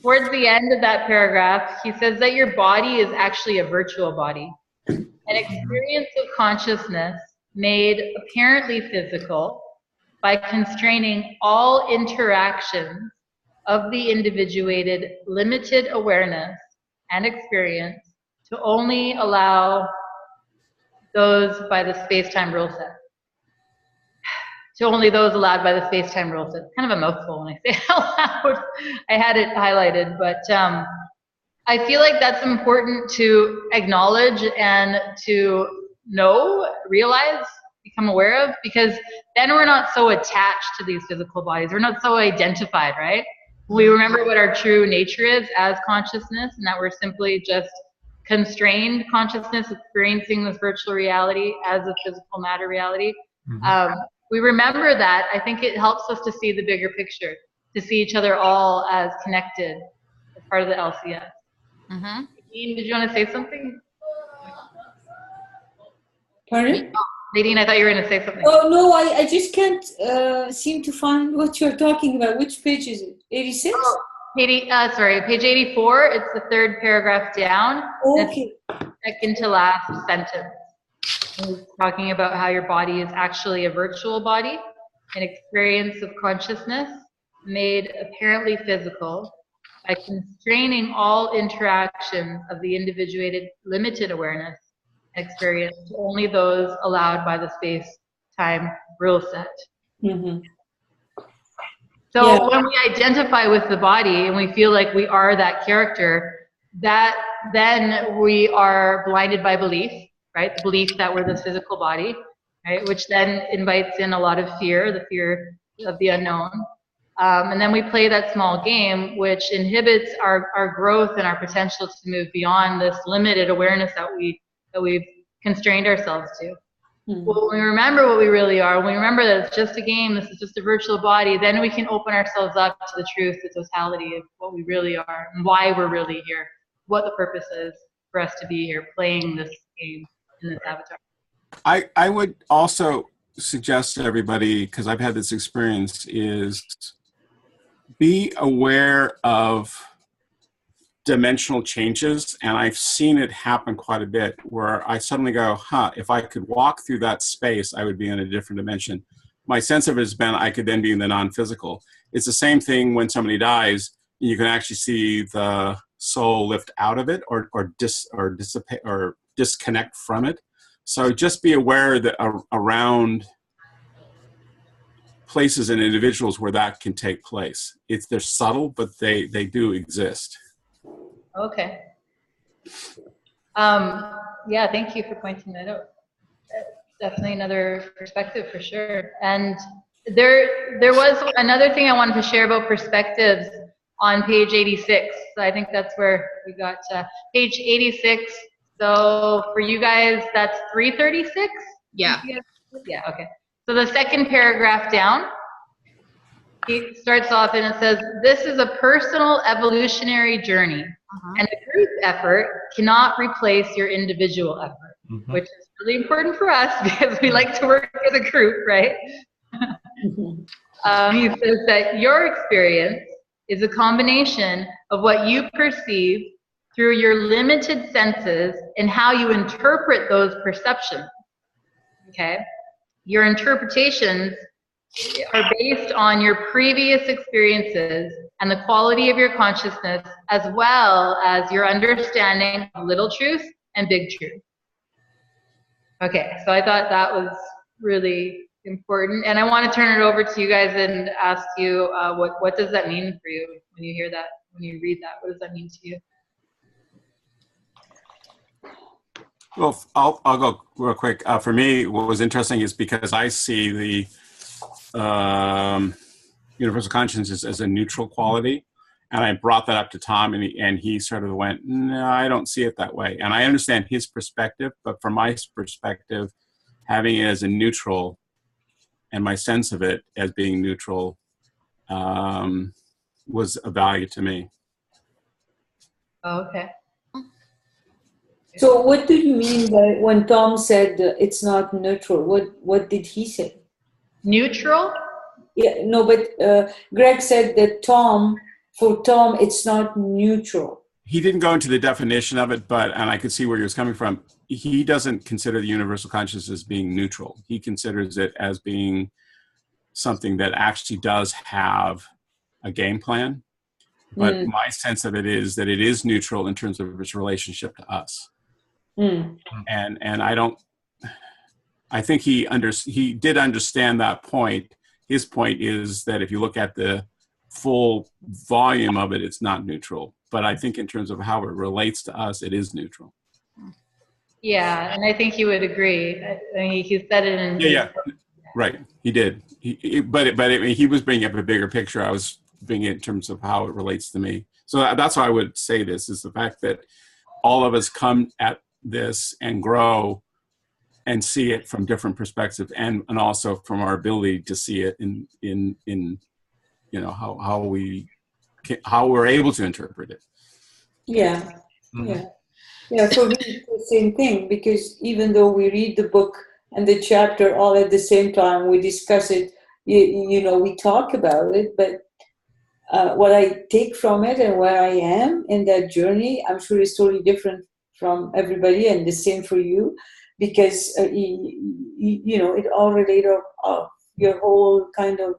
Speaker 1: Towards the end of that paragraph, he says that your body is actually a virtual body, an experience of consciousness made apparently physical by constraining all interactions of the individuated limited awareness and experience to only allow those by the space-time rule set. To only those allowed by the space-time rule set. It's kind of a mouthful when I say it out loud. I had it highlighted, but I feel like that's important to acknowledge and to know, realize, become aware of, because then we're not so attached to these physical bodies. We're not so identified, right? We remember what our true nature is as consciousness, and that we're simply just constrained consciousness experiencing this virtual reality as a physical matter reality. We remember that. I think it helps us to see the bigger picture, to see each other all as connected as part of the LCS. Nadine, did you want to say something?
Speaker 5: Pardon?
Speaker 1: Nadine, I thought you were going to say something.
Speaker 5: Oh, no, I just can't seem to find what you're talking about. Which page is it? 86?
Speaker 1: Oh, page 84. It's the third paragraph down.
Speaker 5: Okay.
Speaker 1: Second to last sentence. It's talking about how your body is actually a virtual body, an experience of consciousness made apparently physical by constraining all interactions of the individuated limited awareness experience to only those allowed by the space-time rule set. So when we identify with the body and we feel like we are that character, that then we are blinded by belief, right? The belief that we're this physical body, right? Which then invites in a lot of fear, the fear of the unknown. And then we play that small game, which inhibits our growth and our potential to move beyond this limited awareness that we've constrained ourselves to. Well, when we remember what we really are, when we remember that it's just a game, this is just a virtual body, then we can open ourselves up to the truth, the totality of what we really are and why we're really here, what the purpose is for us to be here playing this game in this avatar.
Speaker 3: I would also suggest to everybody, because I've had this experience, is be aware of dimensional changes, and I've seen it happen quite a bit where I suddenly go, if I could walk through that space, I would be in a different dimension. My sense of it has been I could then be in the non-physical. It's the same thing when somebody dies, you can actually see the soul lift out of it or dissipate or disconnect from it. So just be aware that around places and individuals where that can take place. They're subtle, but they do exist.
Speaker 1: Okay. Yeah, thank you for pointing that out. Definitely another perspective for sure. And there was another thing I wanted to share about perspectives on page 86. So I think that's where we got page 86. So for you guys, that's 336?
Speaker 2: Yeah.
Speaker 1: Yeah, okay. So the second paragraph down, he starts off and it says, this is a personal evolutionary journey, and a group effort cannot replace your individual effort, which is really important for us because we like to work as a group, right? He says that your experience is a combination of what you perceive through your limited senses and how you interpret those perceptions, okay? Your interpretations are based on your previous experiences and the quality of your consciousness, as well as your understanding of little truth and big truth. Okay, so I thought that was really important, and I want to turn it over to you guys and ask you what does that mean for you when you hear that, when you read that? What does that mean to you?
Speaker 3: Well, I'll go real quick. For me, what was interesting is because I see the universal consciousness as a neutral quality, and I brought that up to Tom, and he sort of went, no, I don't see it that way. And I understand his perspective, but from my perspective, having it as a neutral and my sense of it as being neutral was a value to me.
Speaker 1: Okay.
Speaker 5: So what do you mean by when Tom said it's not neutral? What did he say?
Speaker 1: Neutral?
Speaker 5: Yeah, no, but Greg said that for Tom, it's not neutral.
Speaker 3: He didn't go into the definition of it, and I could see where he was coming from. He doesn't consider the universal consciousness as being neutral. He considers it as being something that actually does have a game plan. But my sense of it is that it is neutral in terms of its relationship to us. And I think he did understand that point. His point is that if you look at the full volume of it, it's not neutral. But I think in terms of how it relates to us, it is neutral.
Speaker 1: Yeah, and I think he would agree. I mean, he said it in...
Speaker 3: Yeah, right. He did. But he was bringing up a bigger picture. I was bringing it in terms of how it relates to me. So that's why I would say this, is the fact that all of us come at this and grow and see it from different perspectives, and also from our ability to see it in you know, how we're able to interpret it.
Speaker 5: Yeah. For me, it's the same thing, because even though we read the book and the chapter all at the same time, we discuss it, you know, we talk about it, but what I take from it and where I am in that journey, I'm sure is totally different from everybody, and the same for you, because you know, it all relates of your whole kind of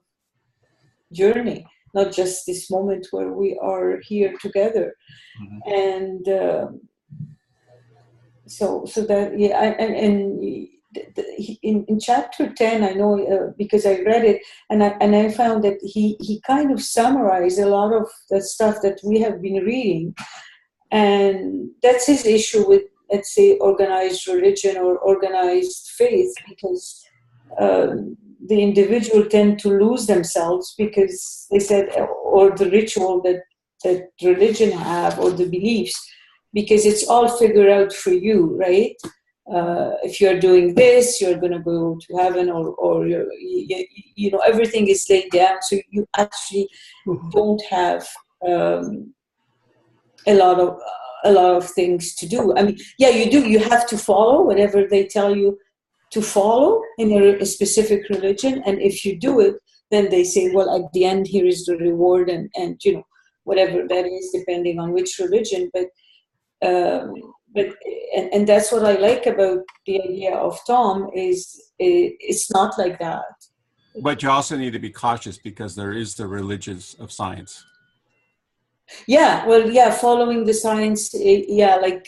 Speaker 5: journey, not just this moment where we are here together. And so that, yeah, and in chapter 10, I know because I read it, and I found that he kind of summarized a lot of the stuff that we have been reading, and that's his issue with, let's say, organized religion or organized faith, because the individual tend to lose themselves, because they said, or the ritual that religion have, or the beliefs, because it's all figured out for you, right? If you're doing this, you're going to go to heaven, or you know, everything is laid down, so you actually don't have a lot of things to do. I mean, yeah, you do. You have to follow whatever they tell you to follow in a specific religion, and if you do it, then they say, well, at the end, here is the reward, and you know, whatever that is, depending on which religion. But that's what I like about the idea of Tom, is it's not like that.
Speaker 3: But you also need to be cautious, because there is the religions of science.
Speaker 5: Yeah, well, yeah, following the science, yeah, like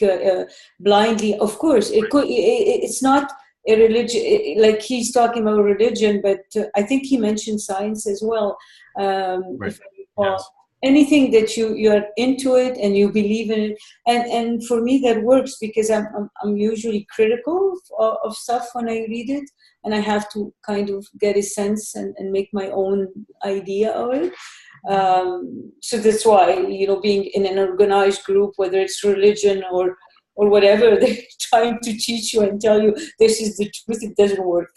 Speaker 5: blindly, of course. It's not a religion, like he's talking about religion, but I think he mentioned science as well.
Speaker 3: Right.
Speaker 5: If I recall. Anything that you're into it and you believe in it, and for me that works, because I'm usually critical of stuff when I read it, and I have to kind of get a sense and make my own idea of it. So that's why, you know, being in an organized group, whether it's religion or whatever, they're trying to teach you and tell you this is the truth, it doesn't work.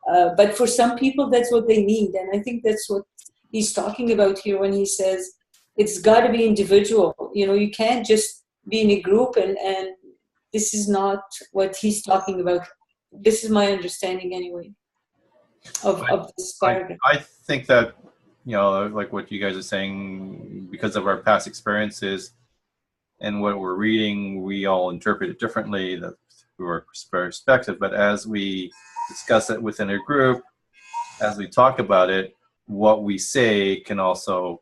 Speaker 5: But for some people, that's what they need, and I think that's what he's talking about here when he says it's got to be individual. You know, you can't just be in a group, and this is not what he's talking about. This is my understanding anyway of this paragraph.
Speaker 4: I think that, you know, like what you guys are saying, because of our past experiences and what we're reading, we all interpret it differently, that through our perspective. But as we discuss it within a group, as we talk about it, what we say can also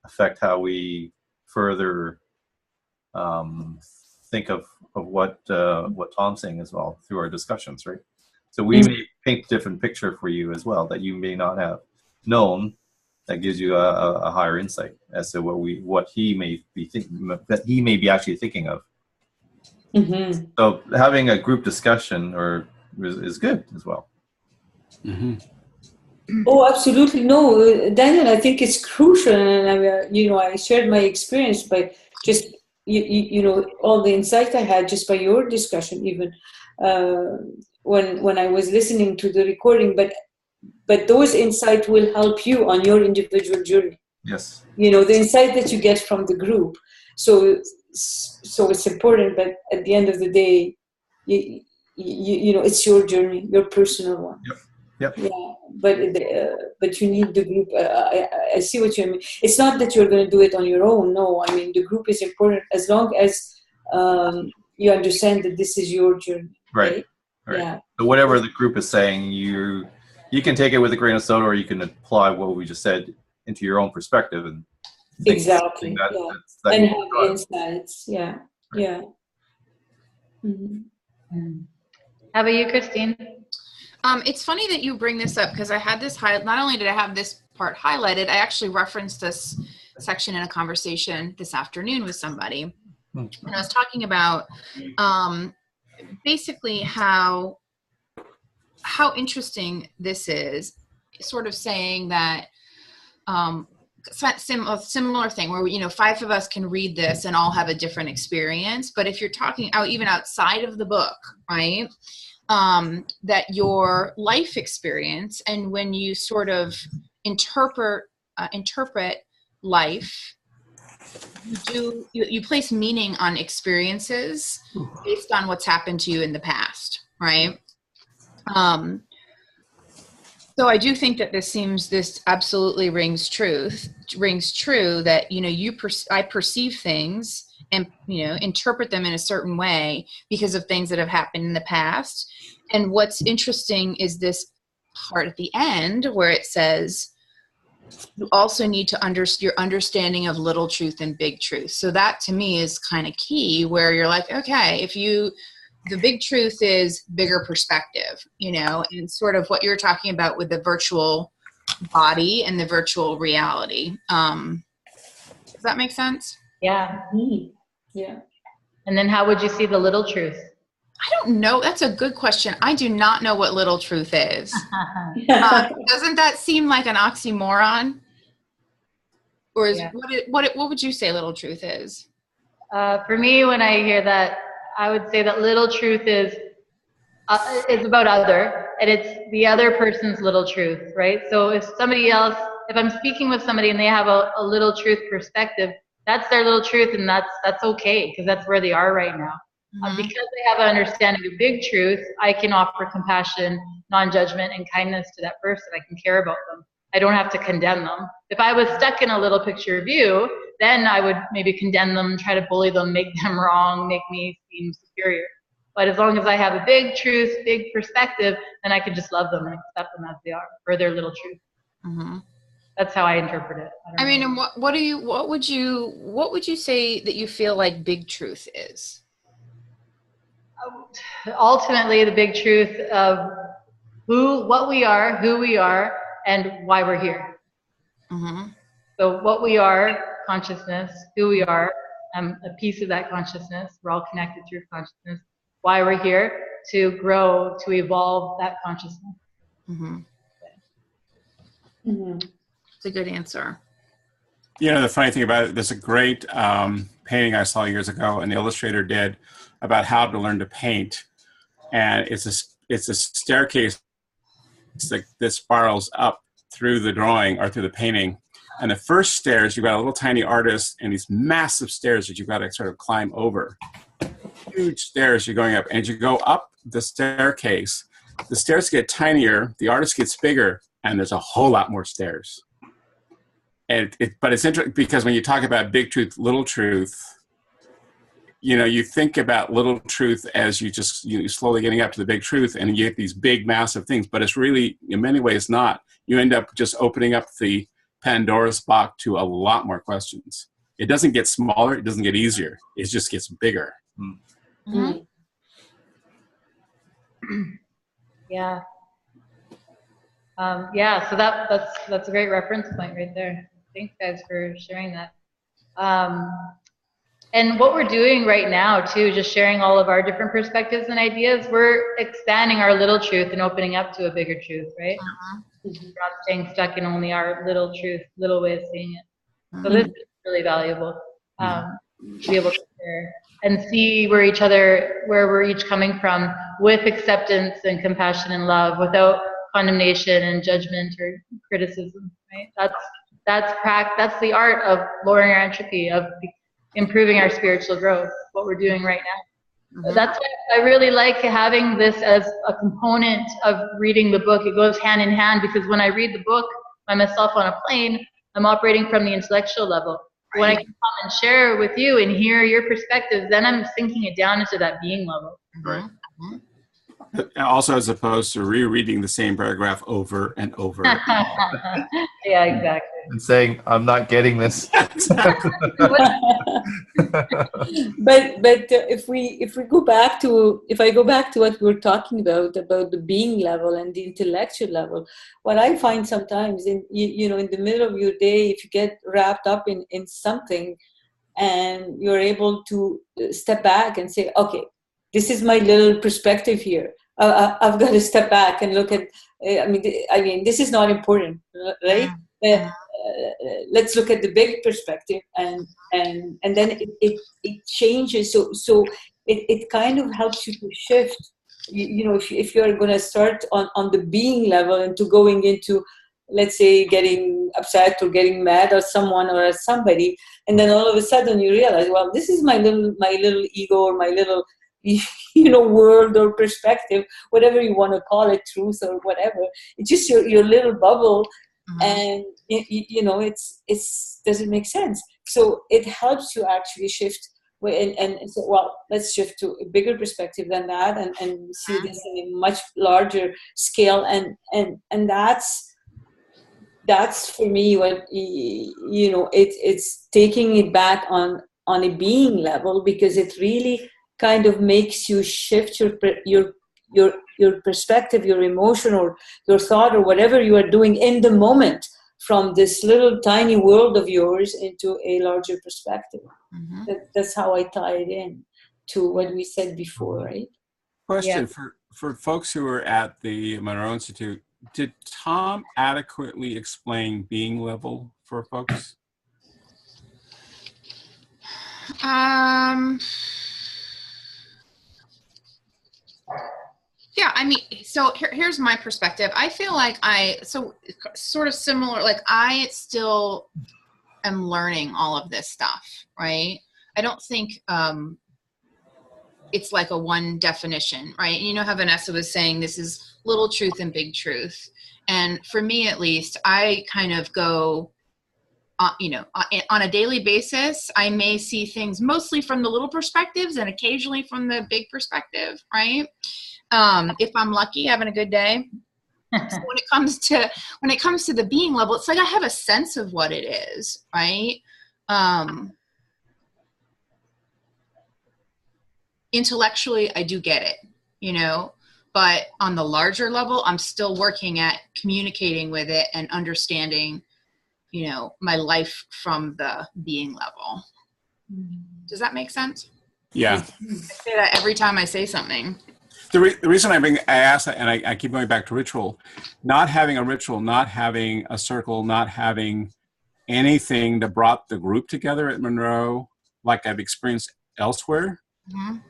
Speaker 4: affect how we further think of what Tom's saying as well through our discussions, right? So we may paint a different picture for you as well that you may not have known, that gives you a higher insight as to what he may be thinking, that he may be actually thinking of. Mm-hmm. So having a group discussion is good as well. Mm-hmm.
Speaker 5: Oh, absolutely. No, Daniel, I think it's crucial. And you know, I shared my experience by just, you know, all the insight I had just by your discussion even. when I was listening to the recording, but those insights will help you on your individual journey.
Speaker 4: Yes.
Speaker 5: You know, the insight that you get from the group. So it's important, but at the end of the day, you know, it's your journey, your personal one.
Speaker 4: Yep.
Speaker 5: Yeah, but you need the group. I see what you mean. It's not that you're going to do it on your own. No, I mean the group is important as long as you understand that this is your journey.
Speaker 4: Right.
Speaker 5: Yeah.
Speaker 4: So whatever the group is saying, you can take it with a grain of salt, or you can apply what we just said into your own perspective and
Speaker 5: exactly.
Speaker 4: that
Speaker 5: and have insights. Yeah.
Speaker 4: Right.
Speaker 5: Yeah. Mm-hmm.
Speaker 1: How about you, Christine?
Speaker 2: It's funny that you bring this up because I had this not only did I have this part highlighted, I actually referenced this section in a conversation this afternoon with somebody. And I was talking about basically how interesting this is, sort of saying that a similar thing where, you know, 5 of us can read this and all have a different experience. But if you're talking out even outside of the book, right, that your life experience, and when you sort of interpret life, you place meaning on experiences based on what's happened to you in the past, right? So I do think that this absolutely rings true that, you know, I perceive things and, you know, interpret them in a certain way because of things that have happened in the past. And what's interesting is this part at the end where it says, you also need to your understanding of little truth and big truth. So that to me is kind of key, where you're like, okay, the big truth is bigger perspective, you know, and sort of what you're talking about with the virtual body and the virtual reality. Does that make sense?
Speaker 1: Yeah.
Speaker 5: Yeah.
Speaker 1: And then how would you see the little truth?
Speaker 2: I don't know. That's a good question. I do not know what little truth is. Doesn't that seem like an oxymoron? Or is what would you say little truth is?
Speaker 1: For me, when I hear that, I would say that little truth is about other, and it's the other person's little truth, right? So if I'm speaking with somebody and they have a little truth perspective, that's their little truth, and that's okay, because that's where they are right now. Because they have an understanding of big truth, I can offer compassion, non-judgment, and kindness to that person. I can care about them. I don't have to condemn them. If I was stuck in a little picture view, then I would maybe condemn them, try to bully them, make them wrong, make me seem superior. But as long as I have a big truth, big perspective, then I can just love them and accept them as they are, for their little truth.
Speaker 2: Mm-hmm.
Speaker 1: That's how I interpret it.
Speaker 2: I mean, and what would you say that you feel like big truth is?
Speaker 1: Ultimately, the big truth of what we are, who we are, and why we're here.
Speaker 2: Mm-hmm.
Speaker 1: So what we are, consciousness, who we are, a piece of that consciousness. We're all connected through consciousness. Why we're here, to grow, to evolve that consciousness.
Speaker 2: Mm-hmm.
Speaker 5: Mm-hmm.
Speaker 2: It's a good answer.
Speaker 3: You know, the funny thing about it, there's a great painting I saw years ago, an illustrator did, about how to learn to paint. And it's a staircase that spirals up through the drawing or through the painting. And the first stairs, you've got a little tiny artist and these massive stairs that you've got to sort of climb over. Huge stairs you're going up. And as you go up the staircase, the stairs get tinier, the artist gets bigger, and there's a whole lot more stairs. And but it's interesting because when you talk about big truth, little truth, you know, you think about little truth as you slowly getting up to the big truth, and you get these big, massive things. But it's really, in many ways, not. You end up just opening up the Pandora's box to a lot more questions. It doesn't get smaller. It doesn't get easier. It just gets bigger.
Speaker 2: Mm-hmm.
Speaker 1: Yeah. So that's a great reference point right there. Thanks, guys, for sharing that. And what we're doing right now, too, just sharing all of our different perspectives and ideas, we're expanding our little truth and opening up to a bigger truth, right? We're not staying stuck in only our little truth, little way of seeing it. So this is really valuable to be able to share. and see where we're each coming from, with acceptance and compassion and love, without condemnation and judgment or criticism, right? That's the art of lowering our entropy, of improving our spiritual growth, what we're doing right now.
Speaker 2: Mm-hmm.
Speaker 1: That's why I really like having this as a component of reading the book. It goes hand in hand, because when I read the book by myself on a plane, I'm operating from the intellectual level.
Speaker 2: Right.
Speaker 1: When I can come and share with you and hear your perspectives, then I'm sinking it down into that being level.
Speaker 3: Right. Also, as opposed to rereading the same paragraph over and over.
Speaker 1: Yeah, exactly.
Speaker 4: And saying, I'm not getting this.
Speaker 5: But if I go back to what we're talking about the being level and the intellectual level, what I find sometimes in the middle of your day, if you get wrapped up in something, and you're able to step back and say, okay, this is my little perspective here. I've got to step back and look at. I mean, this is not important, right? Let's look at the big perspective, and then it changes. So it kind of helps you to shift. If you're going to start on the being level into going into, let's say, getting upset or getting mad at someone or at somebody, and then all of a sudden you realize, well, this is my little ego, or my little world or perspective, whatever you want to call it, truth or whatever. It's just your little bubble. And it's doesn't make sense. So it helps you actually shift and say, well, let's shift to a bigger perspective than that, and see this in a much larger scale, and that's for me what it's taking it back on a being level, because it really kind of makes you shift your perspective, your emotion, or your thought, or whatever you are doing in the moment, from this little tiny world of yours into a larger perspective. Mm-hmm. That's how I tie it in to what we said before, right?
Speaker 3: Question for folks who are at the Monroe Institute, did Tom adequately explain being level for folks?
Speaker 2: Yeah, I mean, so here's my perspective. I feel like sort of similar, like I still am learning all of this stuff, right? I don't think it's like a one definition, right? You know how Vanessa was saying this is little truth and big truth. And for me, at least, I kind of go, on a daily basis, I may see things mostly from the little perspectives and occasionally from the big perspective, right? If I'm lucky, having a good day. So when it comes to the being level, it's like I have a sense of what it is, right? Intellectually, I do get it, but on the larger level, I'm still working at communicating with it and understanding, my life from the being level. Does that make sense?
Speaker 3: Yeah.
Speaker 2: I say that every time I say something.
Speaker 3: The reason I ask that, and I keep going back to ritual, not having a ritual, not having a circle, not having anything that brought the group together at Monroe, like I've experienced elsewhere,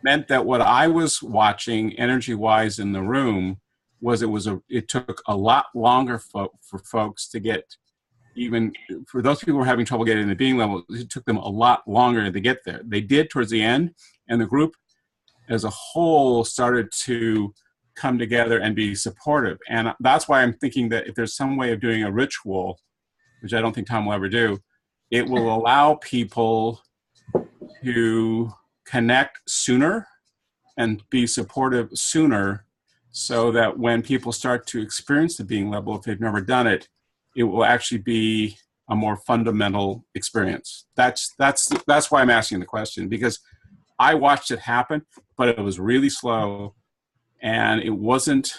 Speaker 3: meant that what I was watching energy-wise in the room was it took a lot longer for folks to get, even for those people who were having trouble getting to the being level, it took them a lot longer to get there. They did towards the end, and the group as a whole started to come together and be supportive. And that's why I'm thinking that if there's some way of doing a ritual, which I don't think Tom will ever do, it will allow people to connect sooner and be supportive sooner, so that when people start to experience the being level, if they've never done it, it will actually be a more fundamental experience. That's why I'm asking the question, because I watched it happen, but it was really slow, and it wasn't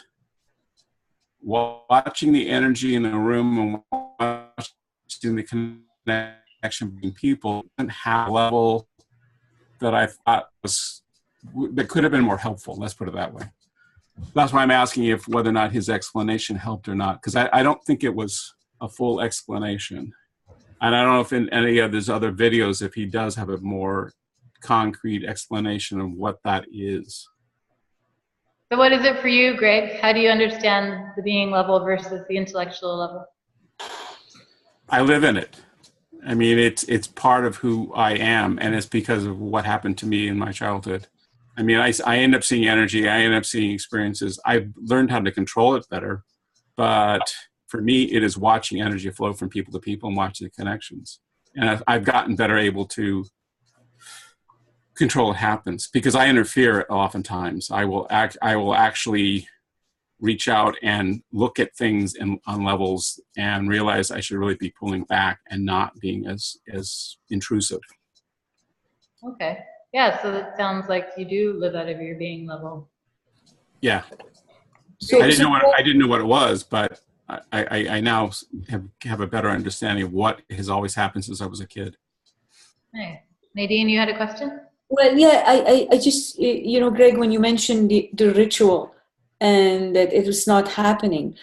Speaker 3: watching the energy in the room and watching the connection between people didn't have a level that I thought that could have been more helpful. Let's put it that way. That's why I'm asking if whether or not his explanation helped or not, because I don't think it was a full explanation. And I don't know if in any of his other videos, if he does have a more concrete explanation of what that is.
Speaker 1: So what is it for you, Greg? How do you understand the being level versus the intellectual level?
Speaker 3: I live in it. I mean, it's part of who I am, and it's because of what happened to me in my childhood. I mean, I end up seeing energy. I end up seeing experiences. I've learned how to control it better, but for me, it is watching energy flow from people to people and watching the connections. And I've gotten better able to control what happens because I interfere oftentimes. I will actually reach out and look at things on levels and realize I should really be pulling back and not being as intrusive.
Speaker 1: Okay. Yeah, so it sounds like you do live out of your being level.
Speaker 3: Yeah.
Speaker 5: So,
Speaker 3: I didn't know what it was, but I now have a better understanding of what has always happened since I was a kid.
Speaker 1: Nice. Nadine, you had a question?
Speaker 5: well, yeah, I just, Greg, when you mentioned the ritual and that it was not happening.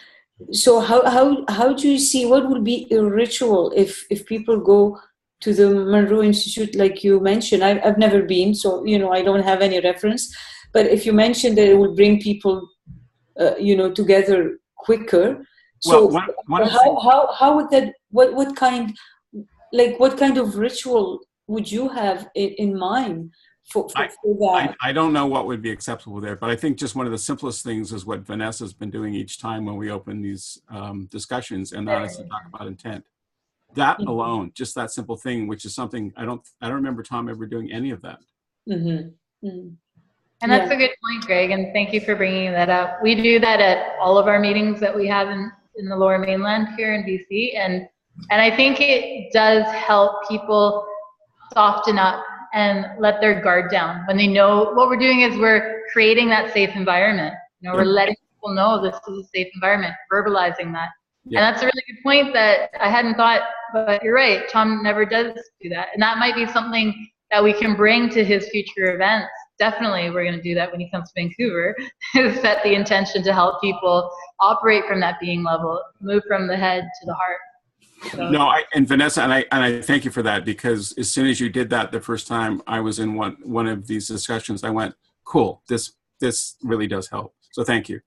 Speaker 5: So how do you see what would be a ritual if people go to the Monroe Institute like you mentioned? I've never been, so I don't have any reference. But if you mentioned that it would bring people, together quicker. So
Speaker 3: well,
Speaker 5: how would that? What kind of ritual would you have in mind for that?
Speaker 3: I don't know what would be acceptable there, but I think just one of the simplest things is what Vanessa's been doing each time when we open these discussions, and that is to talk about intent. That alone, just that simple thing, which is something I don't remember Tom ever doing any of that.
Speaker 5: Mm-hmm. Mm-hmm.
Speaker 1: And that's a good point, Greg, and thank you for bringing that up. We do that at all of our meetings that we have in the Lower Mainland here in BC, and I think it does help people soften up and let their guard down when they know what we're doing is we're creating that safe environment. We're letting people know this is a safe environment, verbalizing that. And that's a really good point that I hadn't thought, but you're right, Tom never does do that. And that might be something that we can bring to his future events. Definitely we're going to do that when he comes to Vancouver, is set the intention to help people operate from that being level, move from the head to the heart. So.
Speaker 3: No, and Vanessa, and I thank you for that, because as soon as you did that the first time I was in one of these discussions, I went, cool, this really does help. So thank you.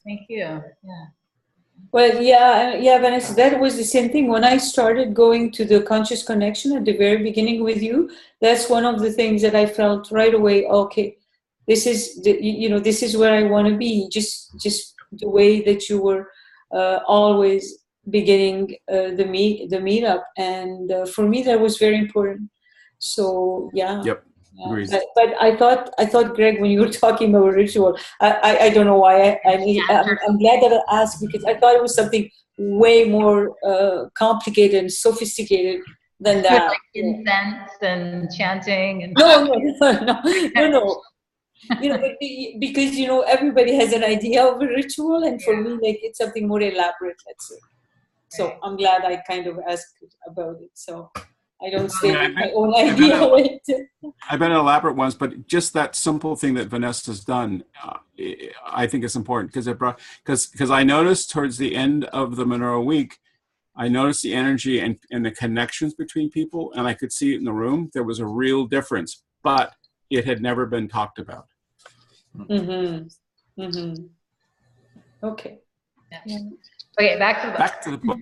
Speaker 1: Thank you. Yeah.
Speaker 5: Well, yeah, Vanessa, that was the same thing. When I started going to the conscious connection at the very beginning with you, that's one of the things that I felt right away. Okay, this is this is where I want to be. Just the way that you were always beginning the meetup, and for me that was very important. So yeah.
Speaker 3: Yep.
Speaker 5: But I thought, Greg, when you were talking about ritual, I don't know why I'm glad that I asked, because I thought it was something way more complicated and sophisticated than that.
Speaker 1: With like incense and chanting and
Speaker 5: No. Because everybody has an idea of a ritual, and for me, like, it's something more elaborate, let's say. So I'm glad I kind of asked about it. So I don't stay with my own idea.
Speaker 3: I've been in elaborate ones, but just that simple thing that Vanessa's done, I think is important, because I noticed towards the end of the Monroe week, I noticed the energy and the connections between people, and I could see it in the room. There was a real difference, but it had never been talked about.
Speaker 5: Mm-hmm. Mm-hmm. Okay.
Speaker 1: Yeah. Okay, back to the book.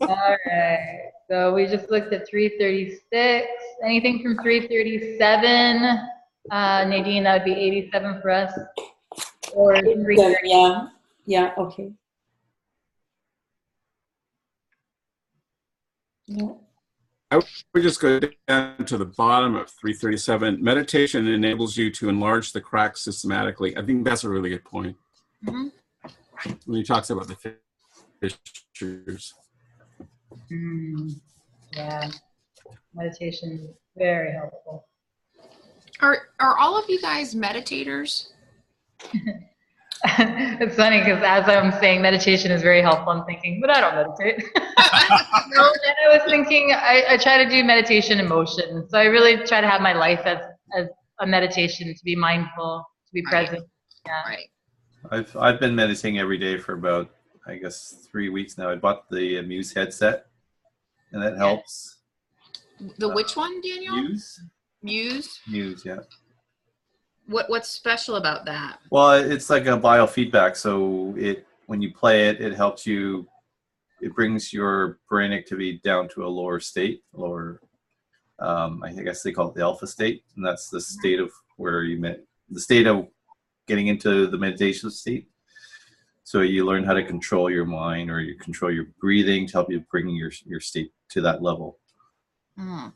Speaker 1: All right. So we just looked at 336. Anything from 337? Nadine, that would be 87 for us. Or 330.
Speaker 5: Yeah. Okay. Yeah.
Speaker 3: I would just go down to the bottom of 337. Meditation enables you to enlarge the cracks systematically. I think that's a really good point.
Speaker 1: Mm-hmm.
Speaker 3: When he talks about the fissures.
Speaker 1: Yeah, meditation is very helpful.
Speaker 2: Are all of you guys meditators?
Speaker 1: It's funny because as I'm saying meditation is very helpful, I'm thinking, but I don't meditate. No, then I was thinking I try to do meditation in motion. So I really try to have my life as a meditation, to be mindful, to be present. Yeah.
Speaker 2: Right.
Speaker 4: I've been meditating every day for about, I guess, 3 weeks now. I bought the Muse headset, and that helps.
Speaker 2: The which one, Daniel?
Speaker 4: Muse.
Speaker 2: Muse?
Speaker 4: Muse, yeah.
Speaker 2: What's special about that?
Speaker 4: Well, it's like a biofeedback. So when you play it, it helps you. It brings your brain activity down to a lower state, I guess they call it the alpha state, and that's the state of where the state of getting into the meditation state. So you learn how to control your mind, or you control your breathing to help you bring your state to that level.
Speaker 2: Mm.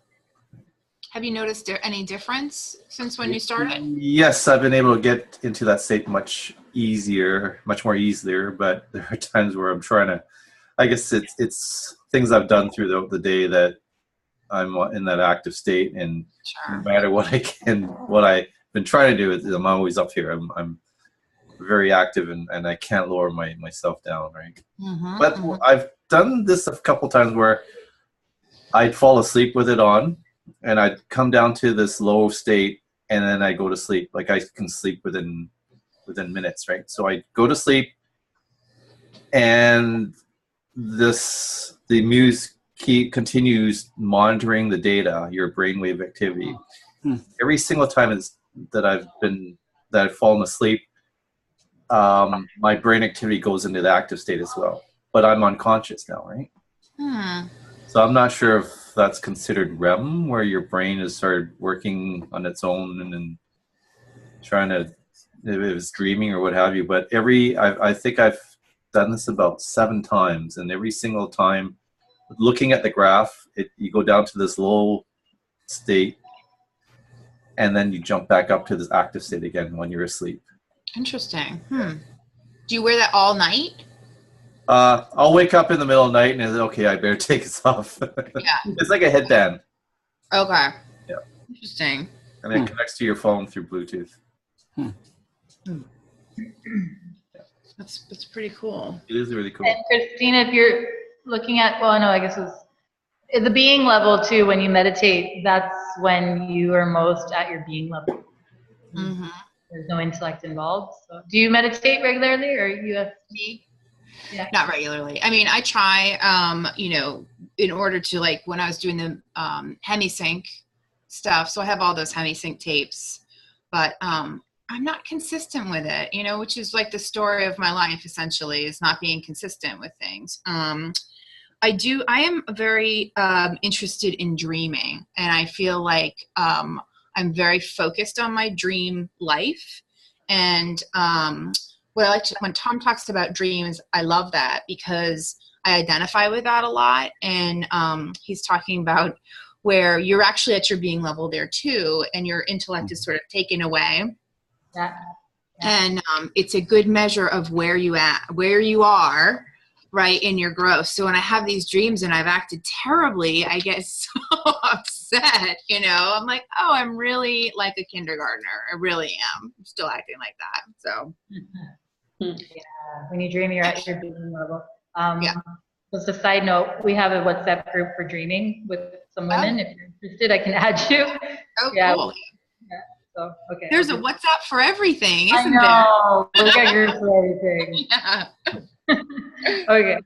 Speaker 2: Have you noticed any difference since when you started?
Speaker 4: Yes, I've been able to get into that state much more easier, but there are times where I'm trying to, I guess it's things I've done through the day that I'm in that active state, and
Speaker 2: Sure.
Speaker 4: no matter what I've been trying to do, I'm always up here. I'm very active, and I can't lower myself down, right?
Speaker 2: Mm-hmm,
Speaker 4: But I've done this a couple times where I'd fall asleep with it on, and I'd come down to this low state, and then I go to sleep. Like I can sleep within minutes, right? So I go to sleep, and the Muse continues monitoring the data, your brainwave activity. Every single time that I've fallen asleep, my brain activity goes into the active state as well. But I'm unconscious now, right? So I'm not sure if that's considered REM, where your brain has started working on its own and trying to, if it was dreaming or what have you. But I think I've done this about 7 times, and every single time, looking at the graph, you go down to this low state, and then you jump back up to this active state again when you're asleep.
Speaker 2: Interesting. Do you wear that all night?
Speaker 4: I'll wake up in the middle of the night and okay, I better take this off.
Speaker 2: Yeah.
Speaker 4: It's like a headband.
Speaker 2: Okay.
Speaker 4: Yeah.
Speaker 2: Interesting.
Speaker 4: And it connects to your phone through Bluetooth.
Speaker 2: That's pretty cool.
Speaker 4: It is really cool.
Speaker 1: And Christine, if you're looking at, well, no, I guess it's the being level too. When you meditate, that's when you are most at your being level.
Speaker 2: Mm-hmm.
Speaker 1: There's no intellect involved. So, do you meditate regularly, or you have
Speaker 2: Me?
Speaker 1: Yeah.
Speaker 2: Not regularly. I mean, I try, in order to, like, when I was doing the hemisync stuff, so I have all those hemisync tapes, but I'm not consistent with it, which is like the story of my life, essentially, is not being consistent with things. I am very interested in dreaming, and I feel like I'm very focused on my dream life. And what I like when Tom talks about dreams, I love that because I identify with that a lot. And he's talking about where you're actually at your being level there too, and your intellect is sort of taken away.
Speaker 1: Yeah.
Speaker 2: And it's a good measure of where you are, right, in your growth. So when I have these dreams and I've acted terribly, I get so upset, I'm like, oh, I'm really like a kindergartner. I really am. I'm still acting like that. So
Speaker 1: yeah, when you dream, you're at your being level.
Speaker 2: Yeah.
Speaker 1: Just a side note, we have a WhatsApp group for dreaming with some women. If you're interested, I can add you.
Speaker 2: Oh,
Speaker 1: Yeah.
Speaker 2: cool.
Speaker 1: Yeah. So, okay.
Speaker 2: There's a WhatsApp for everything, isn't there?
Speaker 1: I know. We got groups for everything.
Speaker 2: Yeah.
Speaker 1: Okay.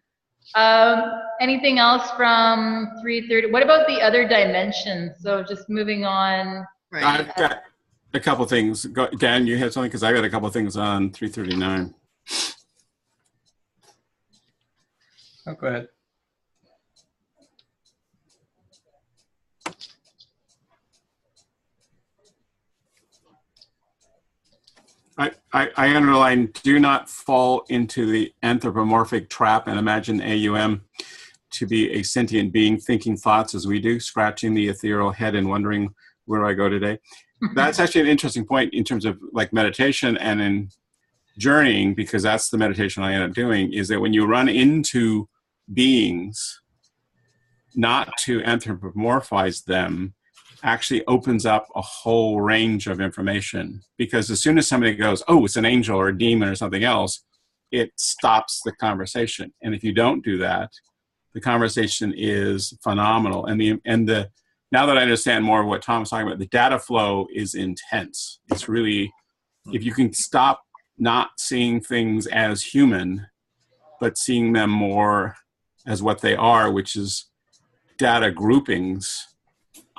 Speaker 1: Anything else from 330? What about the other dimensions? So just moving on.
Speaker 2: Right.
Speaker 3: I've got a couple things. Dan, you had something? Because I got a couple things on 339.
Speaker 4: Oh, go ahead.
Speaker 3: I underline, do not fall into the anthropomorphic trap and imagine AUM to be a sentient being thinking thoughts as we do, scratching the ethereal head and wondering, where do I go today? That's actually an interesting point in terms of like meditation and in journeying, because that's the meditation I end up doing, is that when you run into beings, not to anthropomorphize them actually opens up a whole range of information. Because as soon as somebody goes, oh, it's an angel or a demon or something else, it stops the conversation. And if you don't do that, the conversation is phenomenal. And the now that I understand more of what Tom was talking about, the data flow is intense. It's really, if you can stop not seeing things as human, but seeing them more as what they are, which is data groupings,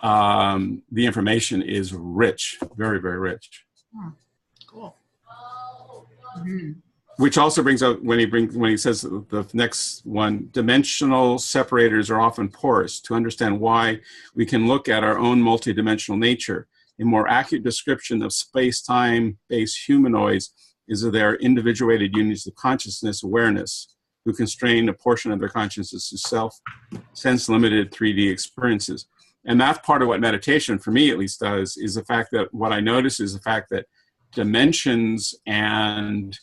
Speaker 3: the information is rich, very, very rich.
Speaker 2: Cool.
Speaker 1: Mm-hmm.
Speaker 3: Which also brings up when he says the next one, dimensional separators are often porous. To understand why, we can look at our own multidimensional nature. A more accurate description of space-time-based humanoids is that they are individuated units of consciousness awareness who constrain a portion of their consciousness to sense-limited 3D experiences. And that's part of what meditation, for me at least, does, is the fact that what I notice is the fact that dimensions and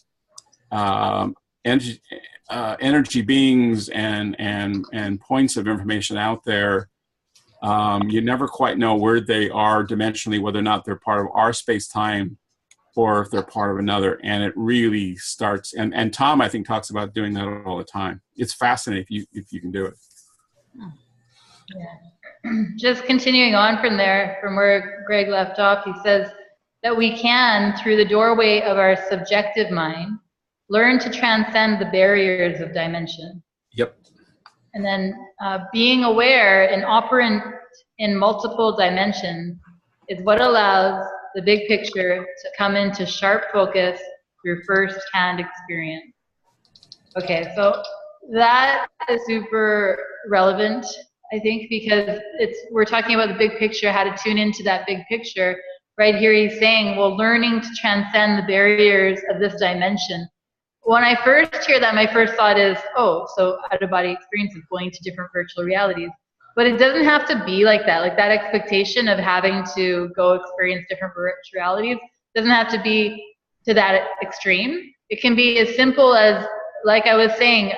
Speaker 3: energy beings and points of information out there, you never quite know where they are dimensionally, whether or not they're part of our space-time or if they're part of another. And it really starts, and Tom, I think, talks about doing that all the time. It's fascinating if you can do it.
Speaker 1: Yeah. Just continuing on from there, from where Greg left off, he says that we can, through the doorway of our subjective mind, learn to transcend the barriers of dimension.
Speaker 3: Yep.
Speaker 1: And then being aware and operant in multiple dimensions is what allows the big picture to come into sharp focus through first-hand experience. Okay, so that is super relevant, I think, because we're talking about the big picture, how to tune into that big picture. Right here he's saying, well, learning to transcend the barriers of this dimension. When I first hear that, my first thought is, oh, so out-of-body experience is going to different virtual realities. But it doesn't have to be like that. Like that expectation of having to go experience different virtual realities doesn't have to be to that extreme. It can be as simple as, like I was saying,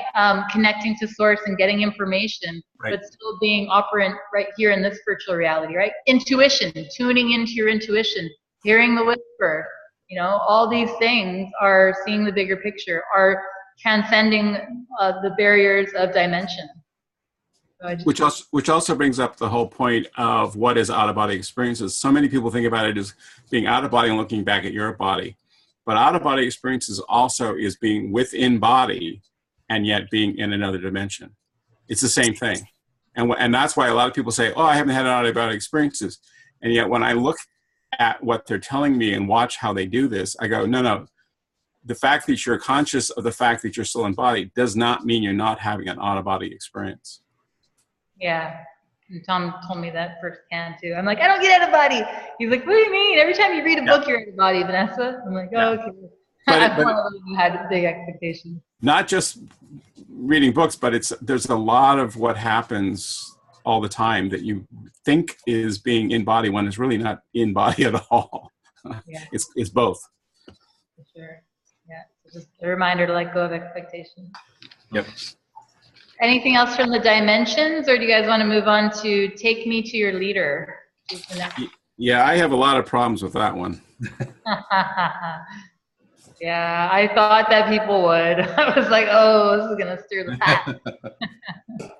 Speaker 1: connecting to source and getting information, right, but still being operant right here in this virtual reality, right? Intuition, tuning into your intuition, hearing the whisper. You know, all these things are seeing the bigger picture, are transcending the barriers of dimension. So
Speaker 3: which also brings up the whole point of what is out-of-body experiences. So many people think about it as being out of body and looking back at your body. But out-of-body experiences also is being within body and yet being in another dimension. It's the same thing. And that's why a lot of people say, oh, I haven't had out-of-body experiences. And yet when I look at what they're telling me and watch how they do this, I go, no. The fact that you're conscious of the fact that you're still in body does not mean you're not having an out-of-body experience.
Speaker 1: Yeah. And Tom told me that firsthand too. I'm like, I don't get out of body. He's like, what do you mean? Every time you read a book, you're out of body, Vanessa. I'm like, oh, okay. I had big expectations.
Speaker 3: Not just reading books, but there's a lot of what happens all the time that you think is being in body when it's really not in body at all.
Speaker 1: Yeah.
Speaker 3: It's both.
Speaker 1: For sure. Yeah. So just a reminder to let go of expectations.
Speaker 3: Yep.
Speaker 1: Anything else from the dimensions, or do you guys want to move on to Take Me to Your Leader?
Speaker 3: Yeah, I have a lot of problems with that one.
Speaker 1: Yeah, I thought that people would. I was like, oh, this is going to stir the pot.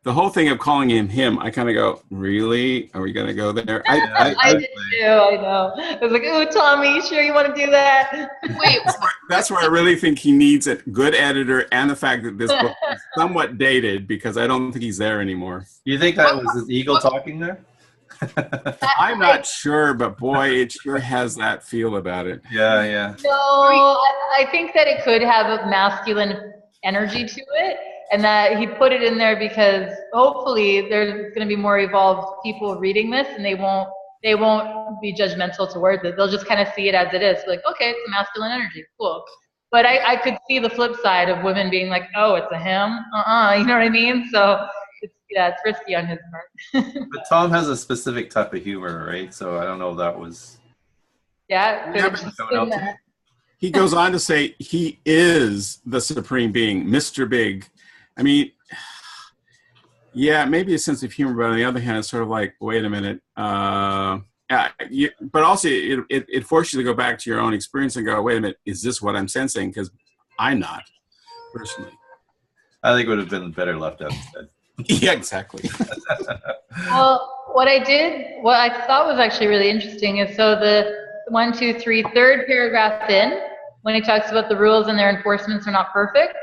Speaker 3: The whole thing of calling him, I kind of go, really? Are we going to go there?
Speaker 1: I did too, I know. I was like, oh, Tommy, you sure you want to do that?
Speaker 2: Wait.
Speaker 3: That's where I really think he needs a good editor, and the fact that this book is somewhat dated, because I don't think he's there anymore.
Speaker 4: You think that was his ego talking there?
Speaker 3: I'm not sure, but boy, it sure has that feel about it.
Speaker 4: Yeah.
Speaker 1: No, I think that it could have a masculine energy to it. And that he put it in there because hopefully there's going to be more evolved people reading this, and they won't be judgmental towards it. They'll just kind of see it as it is. Like, okay, it's a masculine energy, cool. But I could see the flip side of women being like, oh, it's a him, you know what I mean? So it's risky on his part.
Speaker 4: But Tom has a specific type of humor, right? So I don't know if that was.
Speaker 3: He goes on to say he is the supreme being, Mr. Big. I mean, yeah, maybe a sense of humor, but on the other hand, it's sort of like, wait a minute. But also, it forces you to go back to your own experience and go, wait a minute, is this what I'm sensing? Because I'm not, personally.
Speaker 4: I think it would have been better left out instead.
Speaker 3: Yeah, exactly.
Speaker 1: Well, what I thought was actually really interesting is, so the 1, 2, 3, third paragraph in, when he talks about the rules and their enforcements are not perfect,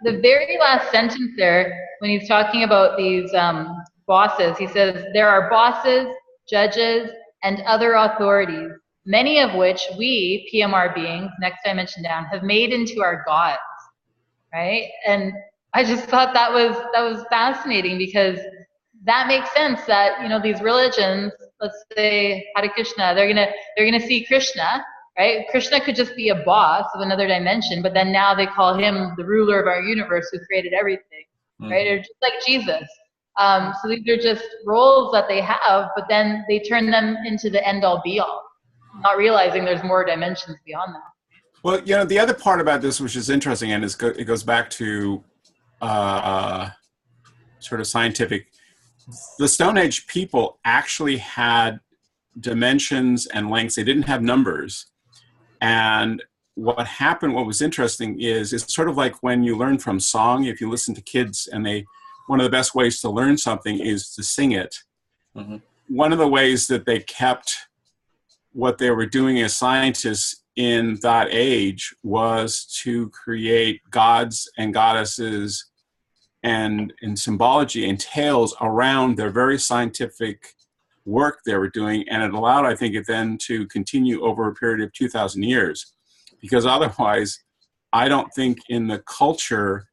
Speaker 1: the very last sentence there, when he's talking about these bosses. He says, there are bosses, judges, and other authorities, many of which we, PMR beings, next dimension down, have made into our gods, right? And I just thought that was fascinating, because that makes sense that, you know, these religions, let's say Hare Krishna, they're gonna see Krishna, right? Krishna could just be a boss of another dimension, but then now they call him the ruler of our universe who created everything, right? Or just like Jesus. So these are just roles that they have, but then they turn them into the end-all be-all, not realizing there's more dimensions beyond that.
Speaker 3: Well, you know, the other part about this, which is interesting, and it goes back to sort of scientific, the Stone Age people actually had dimensions and lengths. They didn't have numbers. And what happened, what was interesting is, it's sort of like when you learn from song. If you listen to kids and one of the best ways to learn something is to sing it. One of the ways that they kept what they were doing as scientists in that age was to create gods and goddesses and symbology and tales around their very scientific work they were doing. And it allowed, I think, it then to continue over a period of 2,000 years. Because otherwise, I don't think in the culture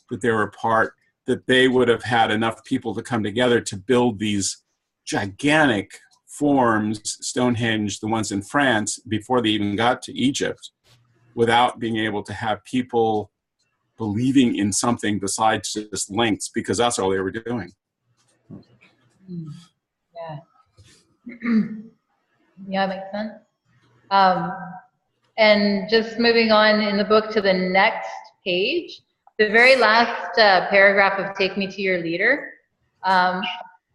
Speaker 3: that they were part, that they would have had enough people to come together to build these gigantic forms, Stonehenge, the ones in France, before they even got to Egypt, without being able to have people believing in something besides just lengths, because that's all they were doing.
Speaker 1: Yeah. Yeah, makes sense. And just moving on in the book to the next page, the very last paragraph of "Take Me to Your Leader,"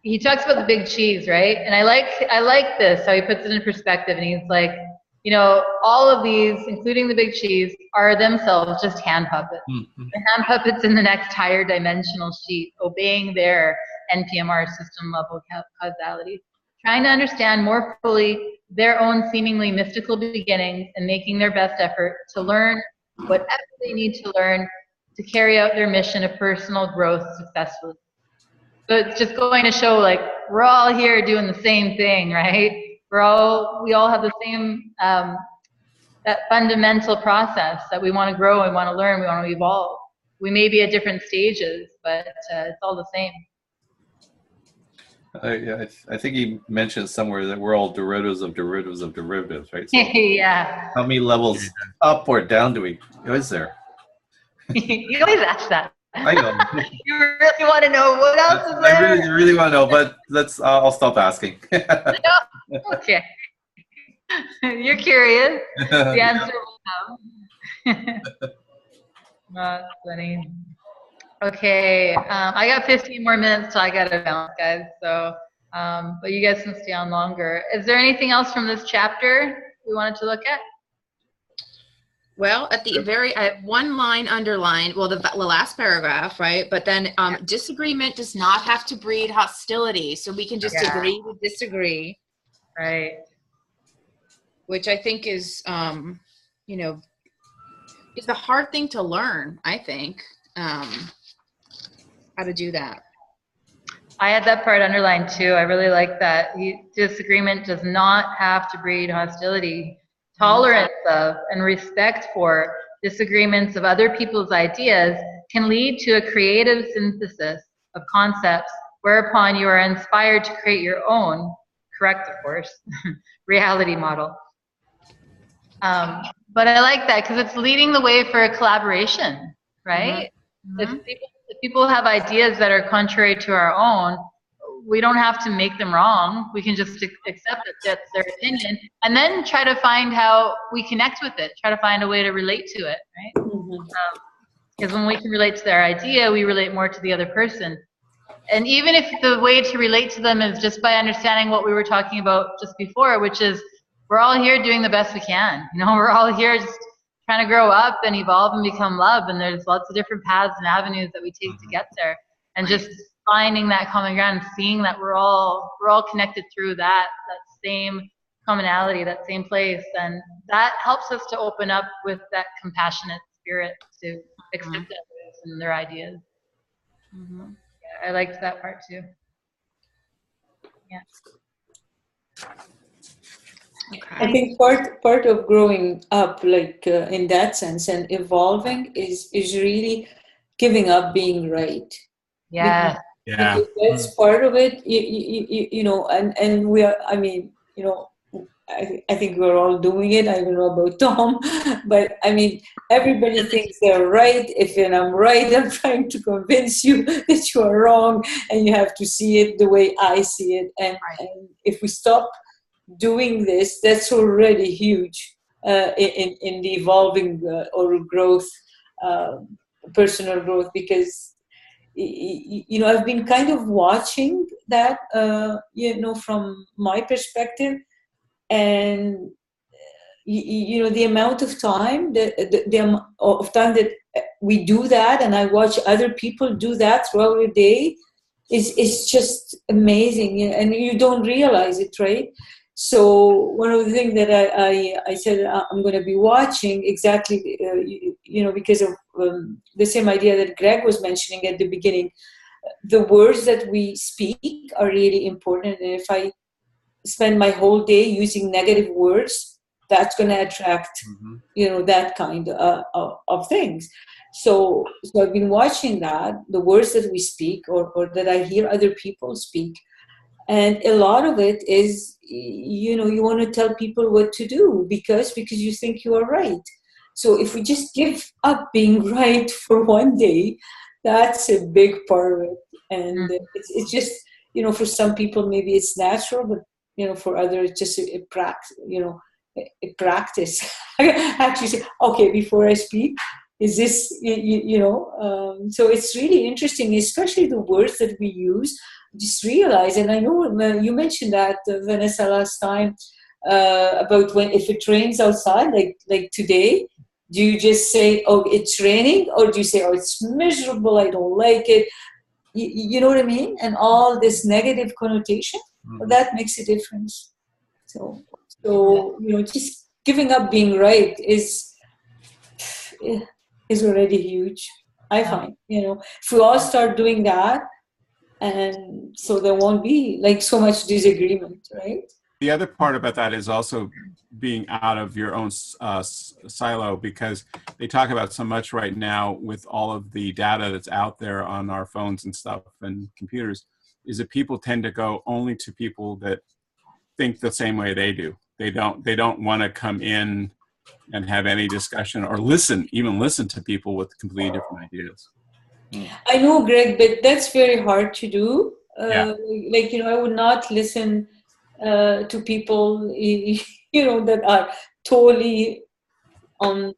Speaker 1: he talks about the big cheese, right? And I like this, how he puts it in perspective. And he's like, you know, all of these, including the big cheese, are themselves just hand puppets. The hand puppets in the next higher dimensional sheet, obeying their NPMR system level causality, trying to understand more fully their own seemingly mystical beginnings and making their best effort to learn whatever they need to learn to carry out their mission of personal growth successfully. So it's just going to show, like, we're all here doing the same thing, right? We all have the same that fundamental process that we want to grow, we want to learn, we want to evolve. We may be at different stages, but it's all the same.
Speaker 4: I think he mentioned somewhere that we're all derivatives of derivatives of derivatives, right? So
Speaker 1: Yeah.
Speaker 4: how many levels up or down is there?
Speaker 1: You always ask that.
Speaker 4: I know.
Speaker 1: You really want to know what else is there?
Speaker 4: I really want to know, but I'll stop asking.
Speaker 1: No? Okay. You're curious. The answer will come. That's funny. Okay, I got 15 more minutes till I gotta bounce, guys. So, but you guys can stay on longer. Is there anything else from this chapter we wanted to look at?
Speaker 2: Well, at the very, I have one line underlined, well, the last paragraph, right? But then disagreement does not have to breed hostility. So we can just agree to disagree.
Speaker 1: Right.
Speaker 2: Which I think is, you know, is the hard thing to learn, I think, how to do that.
Speaker 1: I had that part underlined too. I really like that. Disagreement does not have to breed hostility. Tolerance of and respect for disagreements of other people's ideas can lead to a creative synthesis of concepts, whereupon you are inspired to create your own, correct, of course, reality model. But I like that because it's leading the way for a collaboration, right? If people have ideas that are contrary to our own, we don't have to make them wrong. We can just accept that that's their opinion and then try to find how we connect with it, try to find a way to relate to it, right? Because when we can relate to their idea, we relate more to the other person. And even if the way to relate to them is just by understanding what we were talking about just before, which is we're all here doing the best we can. You know, we're all here just trying to grow up and evolve and become love. And there's lots of different paths and avenues that we take to get there. And just finding that common ground, seeing that we're all connected through that same commonality, that same place, and that helps us to open up with that compassionate spirit to accept others and their ideas. Yeah, I liked that part too.
Speaker 5: I think part of growing up, like in that sense, and evolving is really giving up being right.
Speaker 1: Yeah.
Speaker 5: Because that's part of it, you know, and we are, I mean, you know, I think we're all doing it. I don't know about Tom, but I mean, everybody thinks they're right. If I'm right, I'm trying to convince you that you are wrong, and you have to see it the way I see it. And if we stop doing this, that's already huge in the evolving or growth, personal growth, because you know, I've been kind of watching that, you know, from my perspective, and you know, the amount of time the amount of time that we do that, and I watch other people do that throughout the day, is just amazing, and you don't realize it, right? So one of the things that I said I'm going to be watching exactly, you know, because of the same idea that Greg was mentioning at the beginning, the words that we speak are really important. And if I spend my whole day using negative words, that's going to attract, you know, that kind of things. So I've been watching that, the words that we speak or that I hear other people speak. And a lot of it is, you know, you want to tell people what to do because you think you are right. So if we just give up being right for one day, that's a big part of it. And it's just, you know, for some people maybe it's natural, but you know, for others it's just a practice. You know, a practice. Actually, say, okay, before I speak, is this you know? So it's really interesting, especially the words that we use. Just realize, and I know you mentioned that, Vanessa, last time about when if it rains outside, like today, do you just say, oh, it's raining, or do you say, oh, it's miserable, I don't like it? You know what I mean? And all this negative connotation, well, that makes a difference. So you know, just giving up being right is already huge, I find. You know, if we all start doing that, and so there won't be like so much disagreement, right?
Speaker 3: The other part about that is also being out of your own silo, because they talk about so much right now with all of the data that's out there on our phones and stuff and computers, is that people tend to go only to people that think the same way they do. They don't want to come in and have any discussion or even listen to people with completely different ideas.
Speaker 5: I know, Greg, but that's very hard to do. Like, you know, I would not listen to people, you know, that are totally on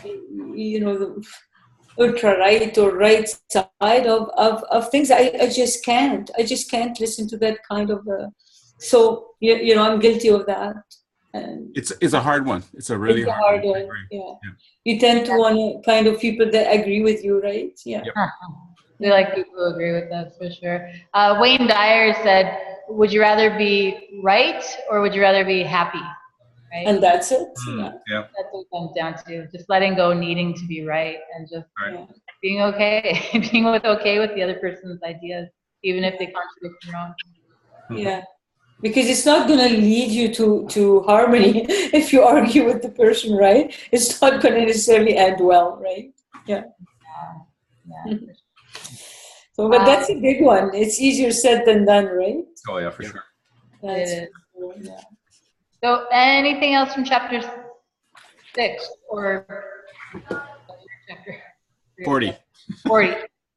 Speaker 5: you know, the ultra right or right side of things. I just can't. I just can't listen to that kind of. So you know, I'm guilty of that. And
Speaker 3: it's a hard one. It's a really hard one.
Speaker 5: Yeah. You tend to want to kind of people that agree with you, right? Yeah.
Speaker 3: Yep.
Speaker 1: We like people who agree with us for sure. Wayne Dyer said, "Would you rather be right or would you rather be happy?" Right.
Speaker 5: And that's it.
Speaker 4: Yeah.
Speaker 1: That's what it comes down to. Just letting go, needing to be right, and just being okay, being okay with the other person's ideas, even if they contradict your own.
Speaker 5: Yeah. Because it's not going to lead you to harmony if you argue with the person, right? It's not going to necessarily end well, right? Yeah. So, but that's a big one. It's easier said than done, right?
Speaker 4: Oh yeah, for sure.
Speaker 1: It is. So, anything else from chapter 6 or chapter
Speaker 3: 40?
Speaker 1: 40.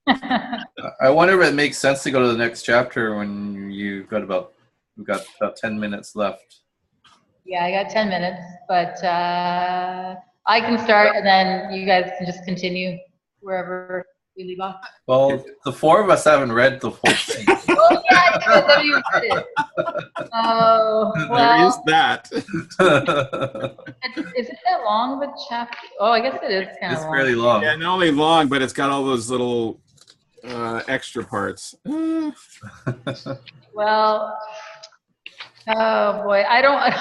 Speaker 4: I wonder if it makes sense to go to the next chapter when we've got about 10 minutes left.
Speaker 1: Yeah, I got 10 minutes, but I can start and then you guys can just continue wherever we leave off.
Speaker 4: Well, the four of us haven't read the whole thing.
Speaker 1: Oh, yeah, you read it. Oh, well.
Speaker 3: There is that.
Speaker 1: Is it that long of a chapter? Oh, I guess it is kind of
Speaker 4: It's
Speaker 1: long.
Speaker 4: fairly long.
Speaker 3: Yeah, not only long, but it's got all those little extra parts.
Speaker 1: Well, oh boy, I don't want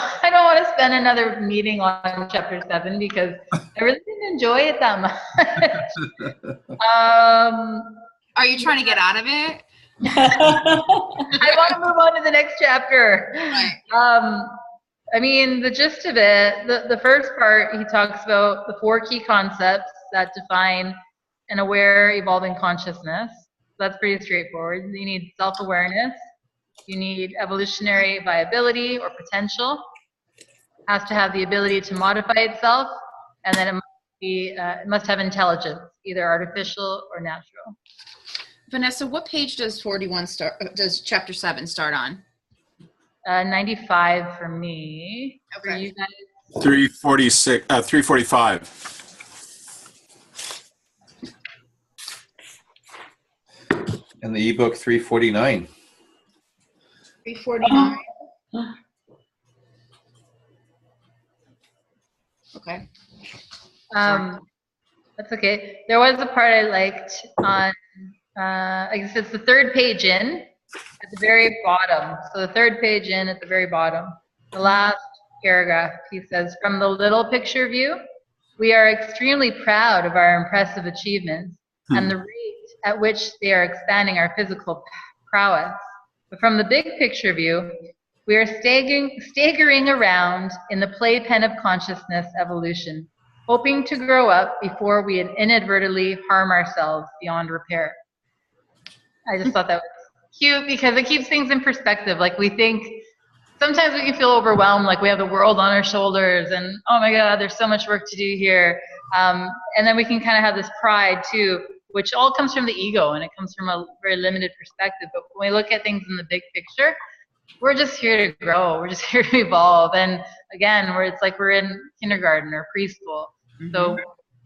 Speaker 1: to spend another meeting on chapter 7 because I really didn't enjoy it that much.
Speaker 2: Are you trying to get out of it?
Speaker 1: I want to move on to the next chapter.
Speaker 2: Right.
Speaker 1: I mean, the gist of it, the first part, he talks about the 4 key concepts that define an aware, evolving consciousness. That's pretty straightforward. You need self-awareness. You need evolutionary viability or potential. It has to have the ability to modify itself, and then it must have intelligence, either artificial or natural.
Speaker 2: Vanessa, what page does does chapter 7 start on?
Speaker 1: 95 for me.
Speaker 2: Okay.
Speaker 1: For you guys?
Speaker 3: 346, 345.
Speaker 4: And the ebook 349.
Speaker 2: 349. Okay.
Speaker 1: That's okay. There was a part I liked on, I guess it's the 3rd page in, at the very bottom. So the 3rd page in at the very bottom, the last paragraph, he says, from the little picture view, we are extremely proud of our impressive achievements and the rate at which they are expanding our physical prowess. But from the big picture view, we are staggering around in the playpen of consciousness evolution, hoping to grow up before we inadvertently harm ourselves beyond repair. I just thought that was cute because it keeps things in perspective. Like, we think, sometimes we can feel overwhelmed, like we have the world on our shoulders and, oh my God, there's so much work to do here. And then we can kind of have this pride too, which all comes from the ego, and it comes from a very limited perspective. But when we look at things in the big picture, we're just here to grow. We're just here to evolve. And again, it's like we're in kindergarten or preschool. Mm-hmm. So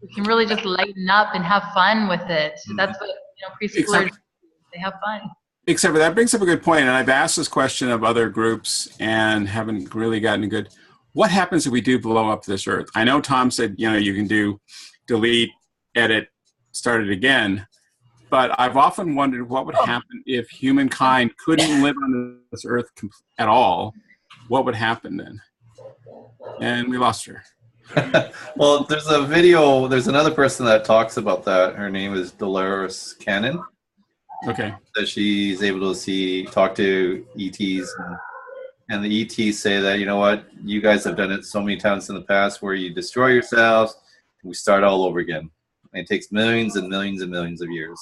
Speaker 1: we can really just lighten up and have fun with it. Mm-hmm. That's what, preschoolers, they have fun.
Speaker 3: Except for that brings up a good point, and I've asked this question of other groups and haven't really gotten a good, what happens if we do blow up this earth? I know Tom said, you can do delete, edit, start it again, but I've often wondered what would happen if humankind couldn't live on this earth at all. What would happen then? And we lost her.
Speaker 4: Well, there's a video, there's another person that talks about that. Her name is Dolores Cannon.
Speaker 3: Okay.
Speaker 4: That she's able to talk to ETs, and the ETs say that, you know what, you guys have done it so many times in the past where you destroy yourselves, and we start all over again. And it takes millions and millions and millions of years.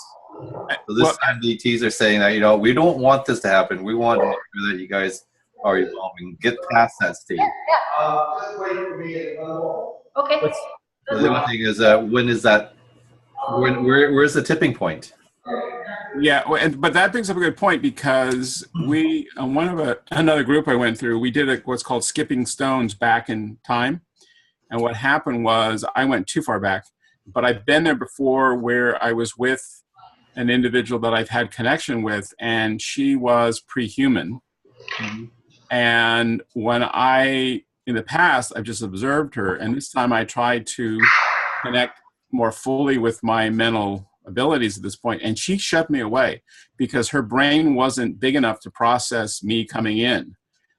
Speaker 4: So this time the ETs are saying that, we don't want this to happen. We want to make sure that you guys are evolving. Get past that stage.
Speaker 1: Just wait for me. Okay.
Speaker 4: The other thing is, when is that? Where's the tipping point?
Speaker 3: Yeah, but that brings up a good point, because we, another group I went through, we did what's called skipping stones back in time. And what happened was I went too far back, but I've been there before where I was with an individual that I've had connection with, and she was pre-human. Mm-hmm. And in the past, I've just observed her, and this time I tried to connect more fully with my mental abilities at this point, and she shut me away because her brain wasn't big enough to process me coming in.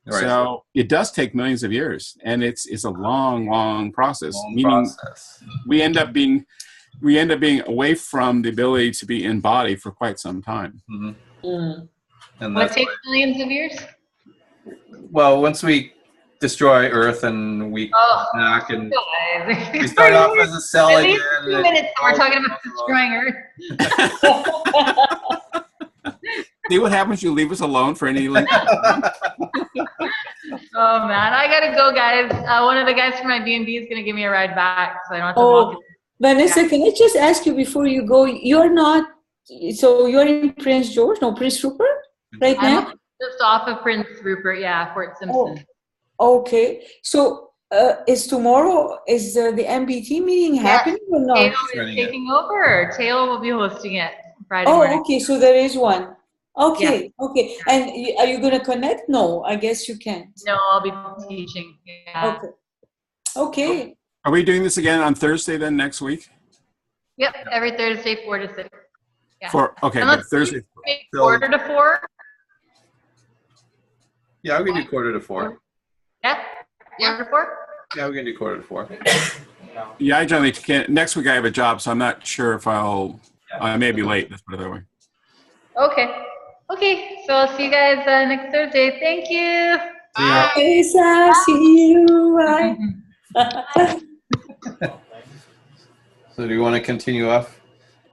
Speaker 3: Right. So it does take millions of years, and it's a long process. We end up being away from the ability to be in body for quite some time.
Speaker 4: Mm-hmm.
Speaker 1: Mm. And what takes millions of years?
Speaker 4: Well, once we destroy Earth and we come back and we start off as a cell
Speaker 1: at
Speaker 4: again.
Speaker 1: Least 2 minutes we're talking about destroying Earth.
Speaker 3: See what happens? You leave us alone for any length.
Speaker 1: Oh man, I gotta go, guys. One of the guys from my B&B is gonna give me a ride back, so I don't have to walk.
Speaker 5: Vanessa, can I just ask you before you go? You're in Prince George, Prince Rupert, right now?
Speaker 1: I'm just off of Prince Rupert, Fort Simpson.
Speaker 5: Oh, okay, so is tomorrow the MBT meeting happening or not?
Speaker 1: Taylor is taking over. Taylor will be hosting it Friday morning.
Speaker 5: Okay, so there is one. Okay, okay. And are you going to connect? No, I guess you can't.
Speaker 1: No, I'll be teaching. Yeah.
Speaker 5: Okay.
Speaker 3: Are we doing this again on Thursday then next week?
Speaker 1: Yep, every Thursday, 4 to 6. Yeah.
Speaker 3: But Thursday.
Speaker 1: Quarter to 4.
Speaker 4: Yeah, we can do quarter to 4.
Speaker 1: Yeah, quarter to 4.
Speaker 4: Yeah, we can do quarter to 4.
Speaker 3: Yeah, I generally can't. Next week I have a job, so I'm not sure if I may be late. Let's put it that way.
Speaker 1: Okay. Okay, so I'll see you guys next Thursday. Thank you.
Speaker 2: Bye.
Speaker 5: Lisa, see you. Bye.
Speaker 4: So do you want to continue off?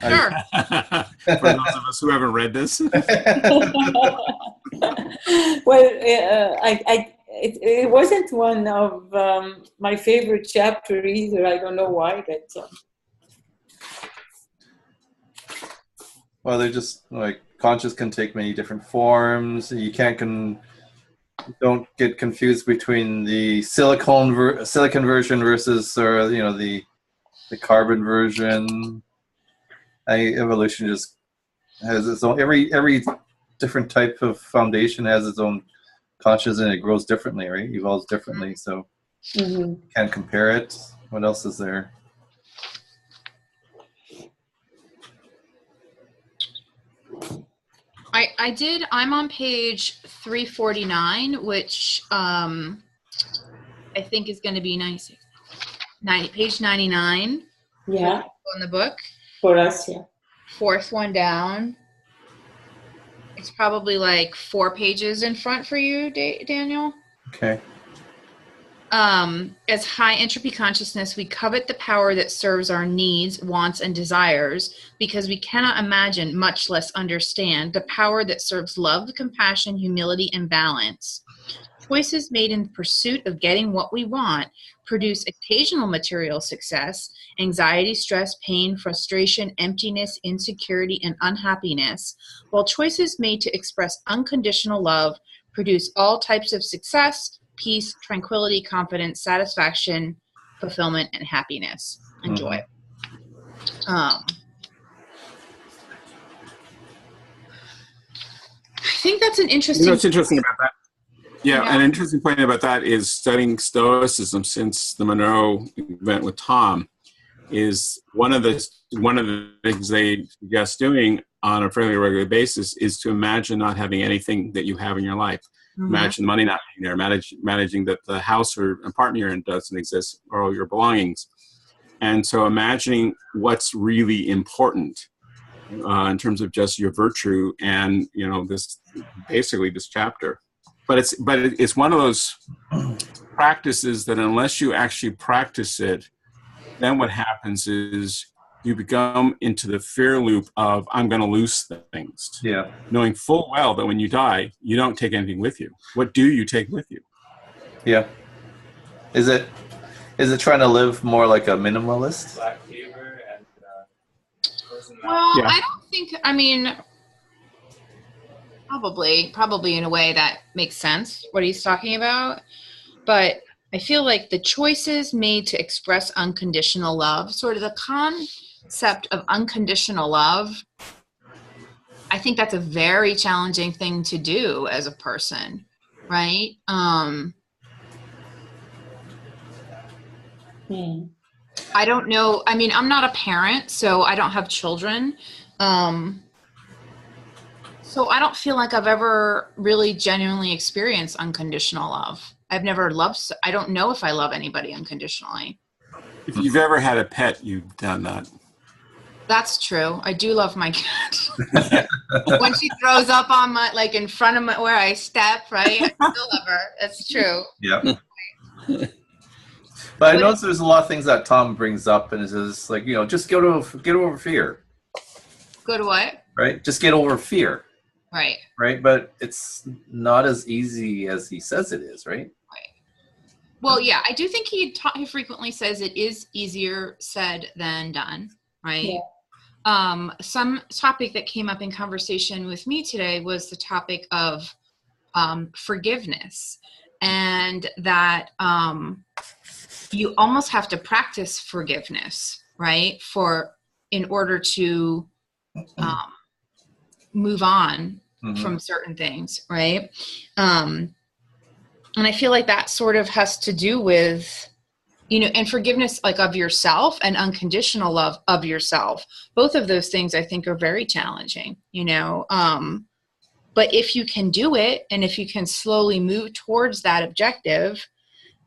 Speaker 2: Sure.
Speaker 3: For those of us who haven't read this.
Speaker 5: Well, it wasn't one of my favorite chapter either. I don't know why, but
Speaker 4: Well, they're just like conscious can take many different forms. You don't get confused between the silicon version versus, or the carbon version. Evolution just has its own. Every different type of foundation has its own consciousness, and it grows differently, right? Evolves differently, so you can't compare it. What else is there?
Speaker 2: I'm on page 349, which I think is going to be nice. Page 99.
Speaker 5: yeah,
Speaker 2: In the book.
Speaker 5: for us, yeah.
Speaker 2: Fourth one down. It's probably like 4 pages in front for you, Daniel.
Speaker 4: Okay.
Speaker 2: As high entropy consciousness, we covet the power that serves our needs, wants, and desires because we cannot imagine, much less understand, the power that serves love, compassion, humility, and balance. Choices made in pursuit of getting what we want produce occasional material success, anxiety, stress, pain, frustration, emptiness, insecurity, and unhappiness, while choices made to express unconditional love produce all types of success, peace, tranquility, confidence, satisfaction, fulfillment, and happiness and joy. I think that's an interesting.
Speaker 3: What's interesting about that? Yeah, an interesting point about that is studying Stoicism since the Monroe event with Tom. Is one of the things they suggest doing on a fairly regular basis is to imagine not having anything that you have in your life. Imagine money not being there. Managing that the house or apartment you're in doesn't exist, or all your belongings. And so imagining what's really important in terms of just your virtue and, this chapter. But it's one of those practices that unless you actually practice it, then what happens is you become into the fear loop of I'm going to lose things.
Speaker 4: Yeah.
Speaker 3: Knowing full well that when you die, you don't take anything with you. What do you take with you?
Speaker 4: Yeah. Is it trying to live more like a minimalist?
Speaker 2: Well,
Speaker 3: Yeah.
Speaker 2: I don't think. I mean, probably in a way that makes sense what he's talking about, but I feel like the choices made to express unconditional love, sort of the concept of unconditional love, I think that's a very challenging thing to do as a person, right? I don't know. I mean, I'm not a parent, so I don't have children. So I don't feel like I've ever really genuinely experienced unconditional love. I've never loved. I don't know if I love anybody unconditionally.
Speaker 3: If you've ever had a pet, you've done that.
Speaker 2: That's true. I do love my cat. When she throws up on in front of where I step, right? I still love her. That's true.
Speaker 4: Yeah. But I noticed there's a lot of things that Tom brings up, and it says just get over fear.
Speaker 2: Go to what?
Speaker 4: Right. Just get over fear.
Speaker 2: Right.
Speaker 4: Right. But it's not as easy as he says it is. Right.
Speaker 2: Well, yeah, I do think he frequently says it is easier said than done, right? Yeah. Some topic that came up in conversation with me today was the topic of forgiveness, and that you almost have to practice forgiveness, right? In order to move on from certain things, right? And I feel like that sort of has to do with, and forgiveness of yourself and unconditional love of yourself. Both of those things I think are very challenging, but if you can do it, and if you can slowly move towards that objective,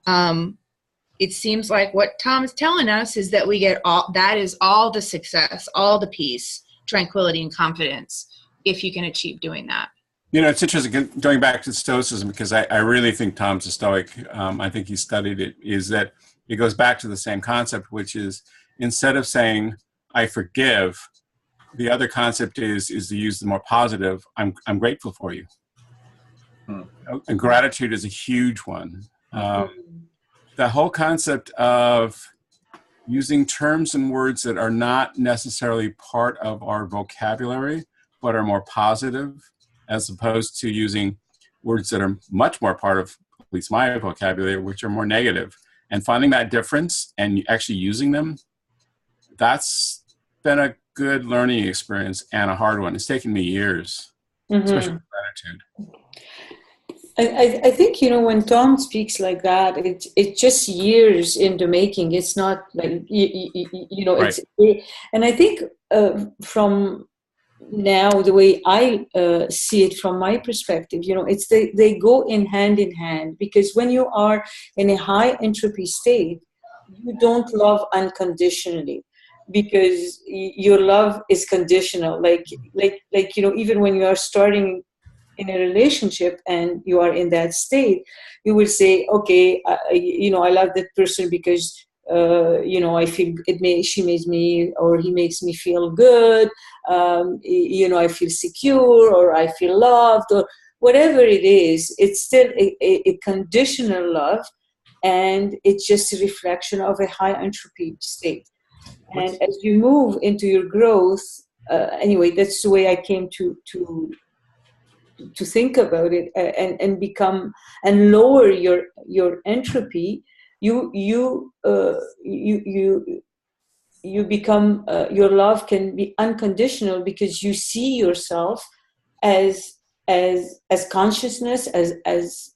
Speaker 2: it seems like what Tom's telling us is that we get that is all the success, all the peace, tranquility, and confidence if you can achieve doing that.
Speaker 3: You know, it's interesting going back to Stoicism, because I really think Tom's a Stoic. I think he studied it, is that it goes back to the same concept, which is instead of saying, I forgive, the other concept is to use the more positive, I'm grateful for you. And gratitude is a huge one. The whole concept of using terms and words that are not necessarily part of our vocabulary, but are more positive, as opposed to using words that are much more part of, at least my vocabulary, which are more negative. And finding that difference and actually using them, that's been a good learning experience and a hard one. It's taken me years, especially with gratitude.
Speaker 5: I think, you know, when Tom speaks like that, it's just years in the making. It's not like, you know,
Speaker 3: Right.
Speaker 5: And I think from now, the way I see it from my perspective, you know, it's they go in hand, because when you are in a high entropy state, you don't love unconditionally, because your love is conditional. Like, you know, even when you are starting in a relationship and you are in that state, you will say, okay, you know, I love that person because you know, I feel she makes me, or he makes me feel good. You know, I feel secure, or I feel loved, or whatever it is. It's still a conditional love, and it's just a reflection of a high entropy state. And as you move into your growth, anyway, that's the way I came to think about it, and become and lower your entropy. You become, your love can be unconditional, because you see yourself as consciousness, as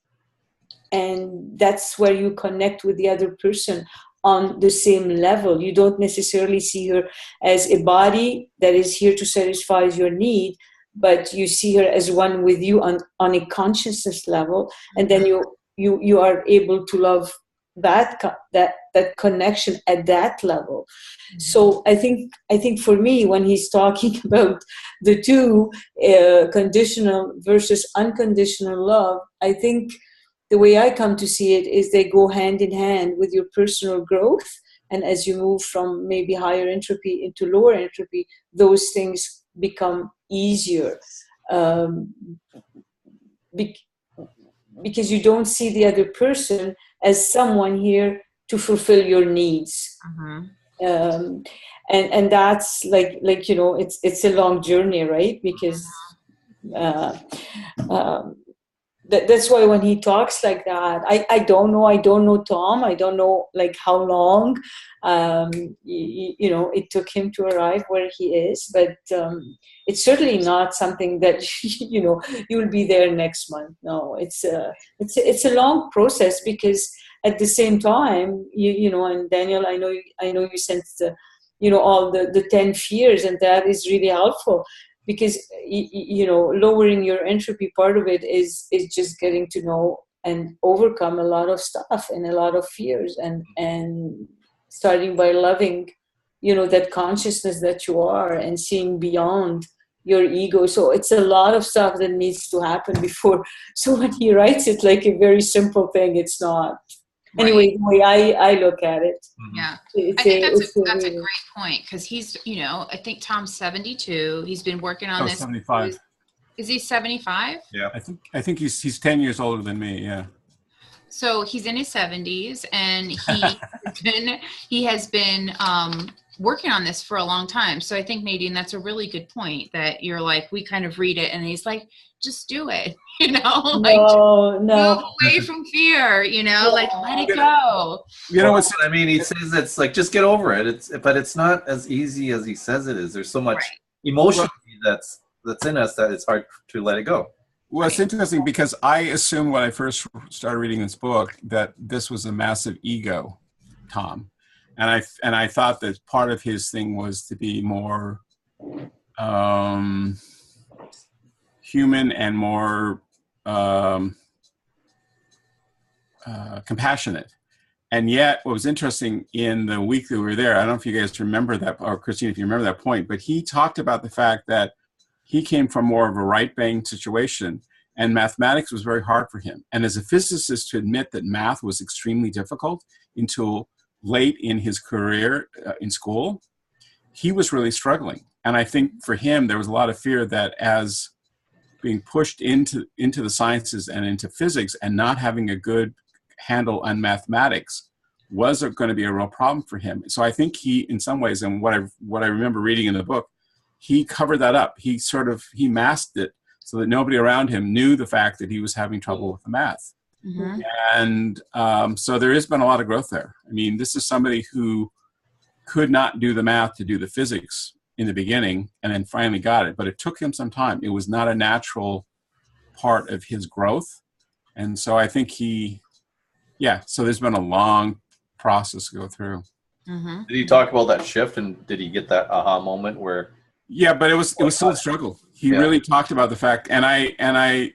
Speaker 5: and that's where you connect with the other person on the same level. You don't necessarily see her as a body that is here to satisfy your need, but you see her as one with you on a consciousness level, and then you are able to love that connection at that level. So I think for me, when he's talking about the two, conditional versus unconditional love, I think the way I come to see it is they go hand in hand with your personal growth. And as you move from maybe higher entropy into lower entropy, those things become easier, because you don't see the other person as someone here to fulfill your needs. And that's like you know, it's a long journey, right? Because that's why when he talks like that, I don't know Tom. I don't know like how long you know it took him to arrive where he is, but it's certainly not something that you know you will be there next month. No, it's a long process, because at the same time, you know, and Daniel, I know you sent you know, all the 10 fears, and that is really helpful. Because you know, lowering your entropy, part of it is just getting to know and overcome a lot of stuff and a lot of fears, and starting by loving, you know, that consciousness that you are, and seeing beyond your ego. So it's a lot of stuff that needs to happen before. So when he writes it like a very simple thing, it's not. Right. Anyway, the way I look at it.
Speaker 2: Yeah. I think that's a great point, because he's, you know, I think Tom's 72. He's been working on this.
Speaker 3: 75.
Speaker 2: Is he 75?
Speaker 3: Yeah. I think he's 10 years older than me, yeah.
Speaker 2: So he's in his 70s, and he has been working on this for a long time. So I think, Nadine, that's a really good point, that you're like, we kind of read it and he's like, just do it, you know, like move away from fear, you know, like let it go.
Speaker 4: You know what I mean? He says it's like, just get over it. But it's not as easy as he says it is. There's so much emotion that's in us that it's hard to let it go.
Speaker 3: Well, it's interesting, because I assumed when I first started reading this book that this was a massive ego, Tom. And I thought that part of his thing was to be more human and more compassionate. And yet, what was interesting in the week that we were there, I don't know if you guys remember that, or Christine, if you remember that point, but he talked about the fact that he came from more of a right-brain situation, and mathematics was very hard for him. And as a physicist, to admit that math was extremely difficult until late in his career in school, he was really struggling. And I think for him, there was a lot of fear that as being pushed into the sciences and into physics and not having a good handle on mathematics was going to be a real problem for him. So I think he, in some ways, and what I remember reading in the book, he covered that up. He masked it so that nobody around him knew the fact that he was having trouble with the math.
Speaker 2: Mm-hmm.
Speaker 3: And so there has been a lot of growth there. I mean, this is somebody who could not do the math to do the physics in the beginning and then finally got it, but it took him some time. It was not a natural part of his growth. And so I think so there's been a long process to go through.
Speaker 2: Mm-hmm.
Speaker 4: Did he talk about that shift, and did he get that aha moment where?
Speaker 3: Yeah, but it was still a struggle. He really talked about the fact, and I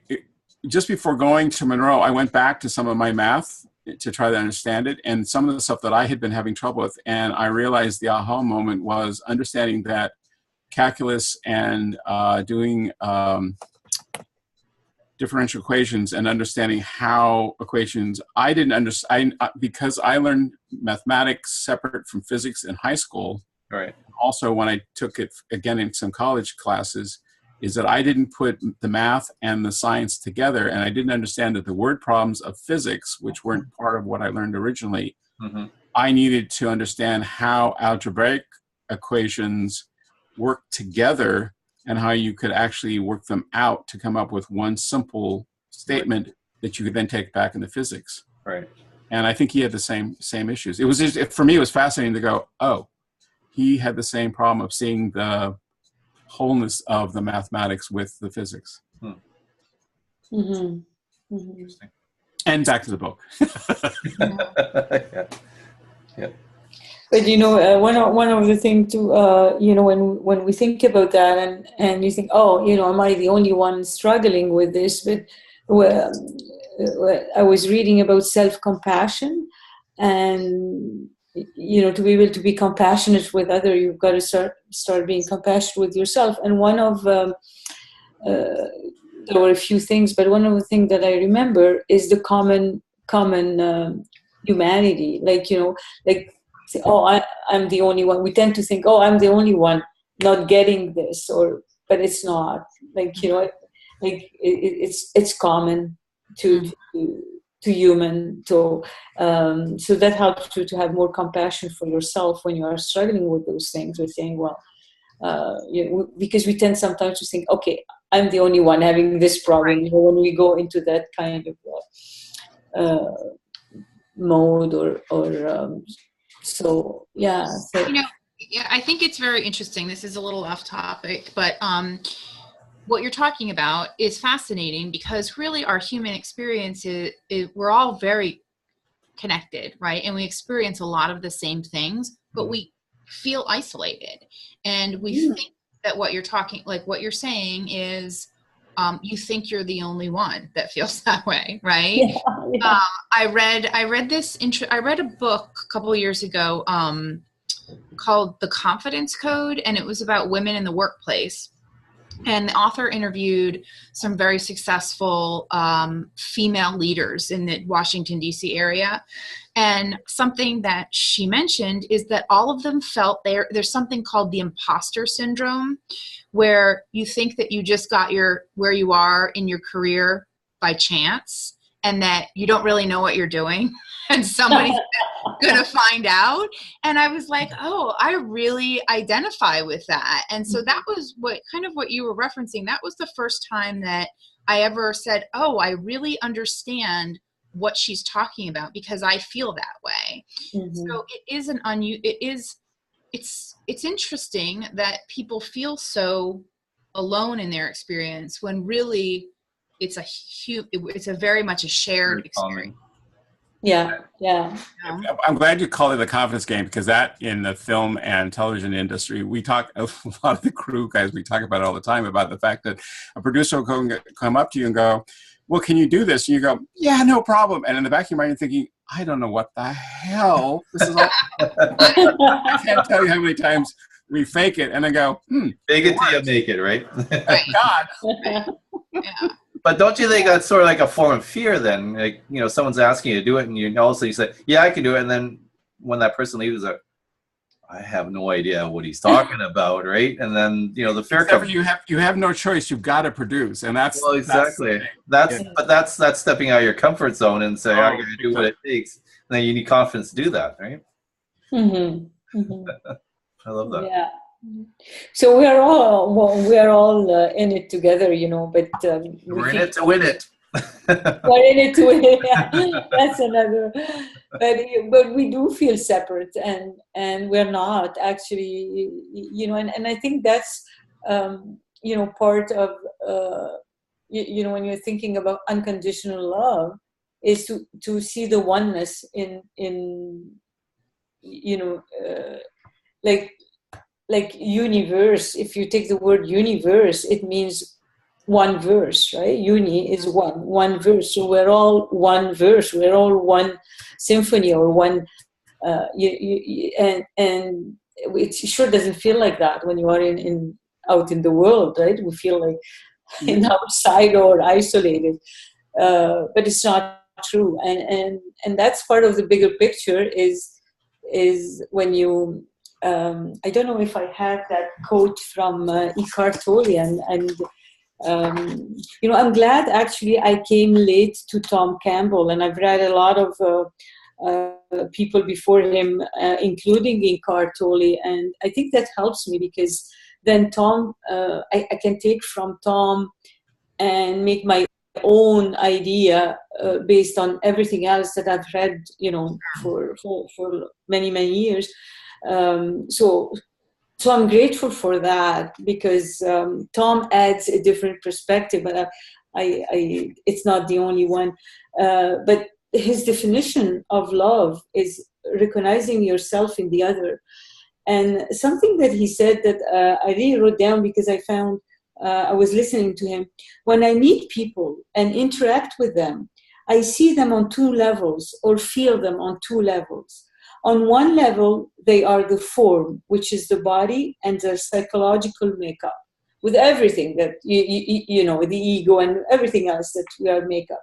Speaker 3: just before going to Monroe, I went back to some of my math to try to understand it, and some of the stuff that I had been having trouble with, and I realized the aha moment was understanding that calculus and doing differential equations and understanding how equations, I didn't understand, because I learned mathematics separate from physics in high school.
Speaker 4: Right.
Speaker 3: Also, when I took it again in some college classes, is that I didn't put the math and the science together, and I didn't understand that the word problems of physics, which weren't part of what I learned originally, I needed to understand how algebraic equations work together and how you could actually work them out to come up with one simple statement that you could then take back into physics.
Speaker 4: Right.
Speaker 3: And I think he had the same issues. It was just, for me, it was fascinating to go, oh, he had the same problem of seeing the wholeness of the mathematics with the physics.
Speaker 4: Interesting.
Speaker 3: And back to the book.
Speaker 4: Yeah.
Speaker 5: But one of the things to when we think about that and you think, oh, am I the only one struggling with this? But I was reading about self-compassion, and to be able to be compassionate with other, you've got to start being compassionate with yourself. And one of there were a few things, but one of the things that I remember is the common humanity. I'm the only one. We tend to think, oh, I'm the only one not getting this, but it's not. It's common to human. So that helps you to have more compassion for yourself when you are struggling with those things. We're saying, well, because we tend sometimes to think, okay, I'm the only one having this problem. When we go into that kind of mode or so yeah. So,
Speaker 2: I think it's very interesting. This is a little off topic, but what you're talking about is fascinating, because really our human experience we're all very connected, right? And we experience a lot of the same things, but we feel isolated. And we think that what you're saying is you think you're the only one that feels that way, right? Yeah. I read a book a couple of years ago called The Confidence Code, and it was about women in the workplace. And the author interviewed some very successful female leaders in the Washington, D.C. area. And something that she mentioned is that all of them felt there's something called the imposter syndrome, where you think that you just got where you are in your career by chance, and that you don't really know what you're doing, and somebody's gonna find out. And I was like, oh, I really identify with that. And so that was what you were referencing. That was the first time that I ever said, oh, I really understand what she's talking about, because I feel that way. So it is it's interesting that people feel so alone in their experience, when really it's a very much a shared experience.
Speaker 5: Yeah.
Speaker 3: I'm glad you call it the confidence game, because that, in the film and television industry, we talk, a lot of the crew guys, we talk about it all the time, about the fact that a producer will come up to you and go, well, can you do this? And you go, yeah, no problem. And in the back of your mind, you're thinking, I don't know what the hell this is all. I can't tell you how many times we fake it and then go,
Speaker 4: Fake it till you make it, right?
Speaker 2: Right.
Speaker 3: God.
Speaker 2: Yeah.
Speaker 4: But don't you think that's sort of like a form of fear then? Like, you know, someone's asking you to do it and you also you say, yeah, I can do it. And then when that person leaves, like, I have no idea what he's talking about, right? And then, you know, the fear
Speaker 3: Except
Speaker 4: comes.
Speaker 3: you have no choice. You've got to produce. And that's,
Speaker 4: Well, exactly.
Speaker 3: Yeah.
Speaker 4: But that's stepping out of your comfort zone and say, I
Speaker 3: Oh,
Speaker 4: got to do what it takes. And then you need confidence to do that, right?
Speaker 5: Mm-hmm. Mm-hmm.
Speaker 4: I love that.
Speaker 5: Yeah. So we are all in it together, you know. But
Speaker 4: We're in it to win it.
Speaker 5: we're in it to win it. Yeah, that's another. But we do feel separate, and we're not actually, you know. And I think that's you know, part of you know, when you're thinking about unconditional love, is to see the oneness in you know, like universe. If you take the word universe, it means one verse, right? Uni is one verse. So we're all one verse. We're all one symphony or one. And it sure doesn't feel like that when you are in out in the world, right? We feel like in outside or isolated, but it's not true. And that's part of the bigger picture. Is when you. I don't know if I have that quote from Eckhart Tolle, and you know, I'm glad actually I came late to Tom Campbell, and I've read a lot of people before him, including Eckhart Tolle, and I think that helps me because then Tom, I can take from Tom and make my own idea based on everything else that I've read, you know, for many years. So I'm grateful for that because Tom adds a different perspective, but it's not the only one. But his definition of love is recognizing yourself in the other. And something that he said that I really wrote down because I found I was listening to him. When I meet people and interact with them, I see them on two levels or feel them on two levels. On one level, they are the form, which is the body and their psychological makeup, with everything that, you know, the ego and everything else that we are makeup.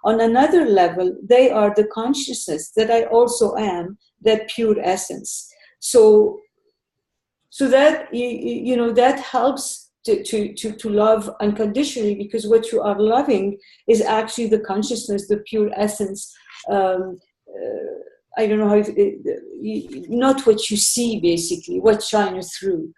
Speaker 5: On another level, they are the consciousness that I also am, that pure essence. So that, you know, that helps to love unconditionally, because what you are loving is actually the consciousness, the pure essence. I don't know how not what you see, basically, what shines through.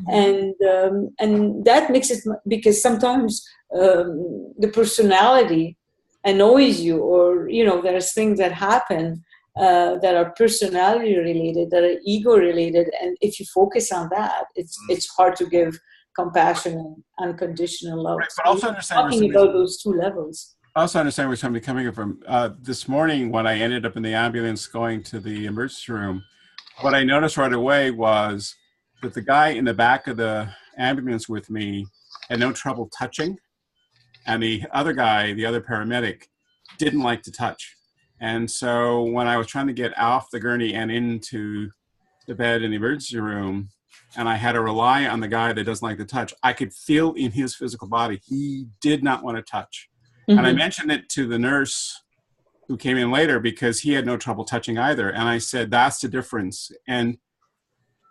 Speaker 5: Mm-hmm. And that makes it, because sometimes the personality annoys you, or, you know, there's things that happen that are personality related, that are ego related, and if you focus on that, it's hard to give compassion and unconditional love.
Speaker 3: Right, but also understand
Speaker 5: talking about those two levels.
Speaker 3: I also understand where somebody's coming from. This morning, when I ended up in the ambulance going to the emergency room, what I noticed right away was that the guy in the back of the ambulance with me had no trouble touching, and the other guy, the other paramedic, didn't like to touch. And so when I was trying to get off the gurney and into the bed in the emergency room, and I had to rely on the guy that doesn't like to touch, I could feel in his physical body, he did not want to touch. Mm-hmm. And I mentioned it to the nurse who came in later because he had no trouble touching either. And I said, that's the difference. And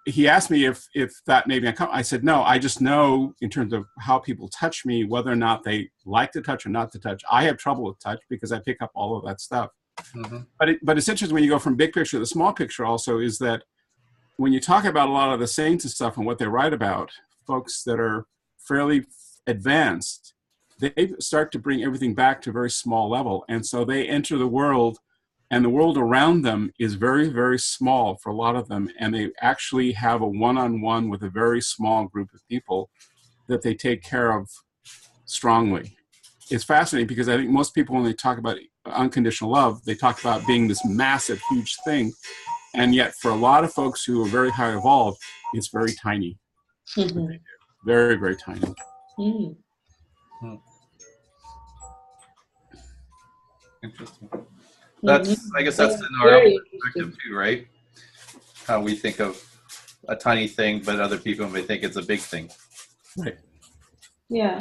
Speaker 3: he asked me if that made me uncomfortable. I said, no, I just know in terms of how people touch me, whether or not they like to touch or not to touch. I have trouble with touch because I pick up all of that stuff. Mm-hmm. But it's interesting when you go from big picture to the small picture also, is that when you talk about a lot of the saints and stuff and what they write about, folks that are fairly advanced, they start to bring everything back to a very small level. And so they enter the world, and the world around them is very, very small for a lot of them. And they actually have a one-on-one with a very small group of people that they take care of strongly. It's fascinating because I think most people, when they talk about unconditional love, they talk about being this massive, huge thing. And yet for a lot of folks who are very high evolved, it's very tiny. Mm-hmm. Very, very tiny. Mm-hmm.
Speaker 4: Interesting. That's, I guess that's in our own perspective too, right? How we think of a tiny thing, but other people may think it's a big thing.
Speaker 3: Right.
Speaker 5: Yeah.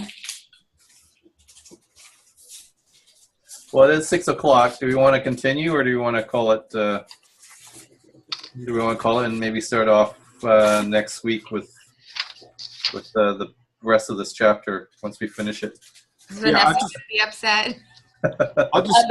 Speaker 4: Well, it is 6 o'clock. Do we want to continue, or do we want to call it? Do we want to call it and maybe start off next week with the rest of this chapter once we finish it?
Speaker 2: Vanessa would be upset.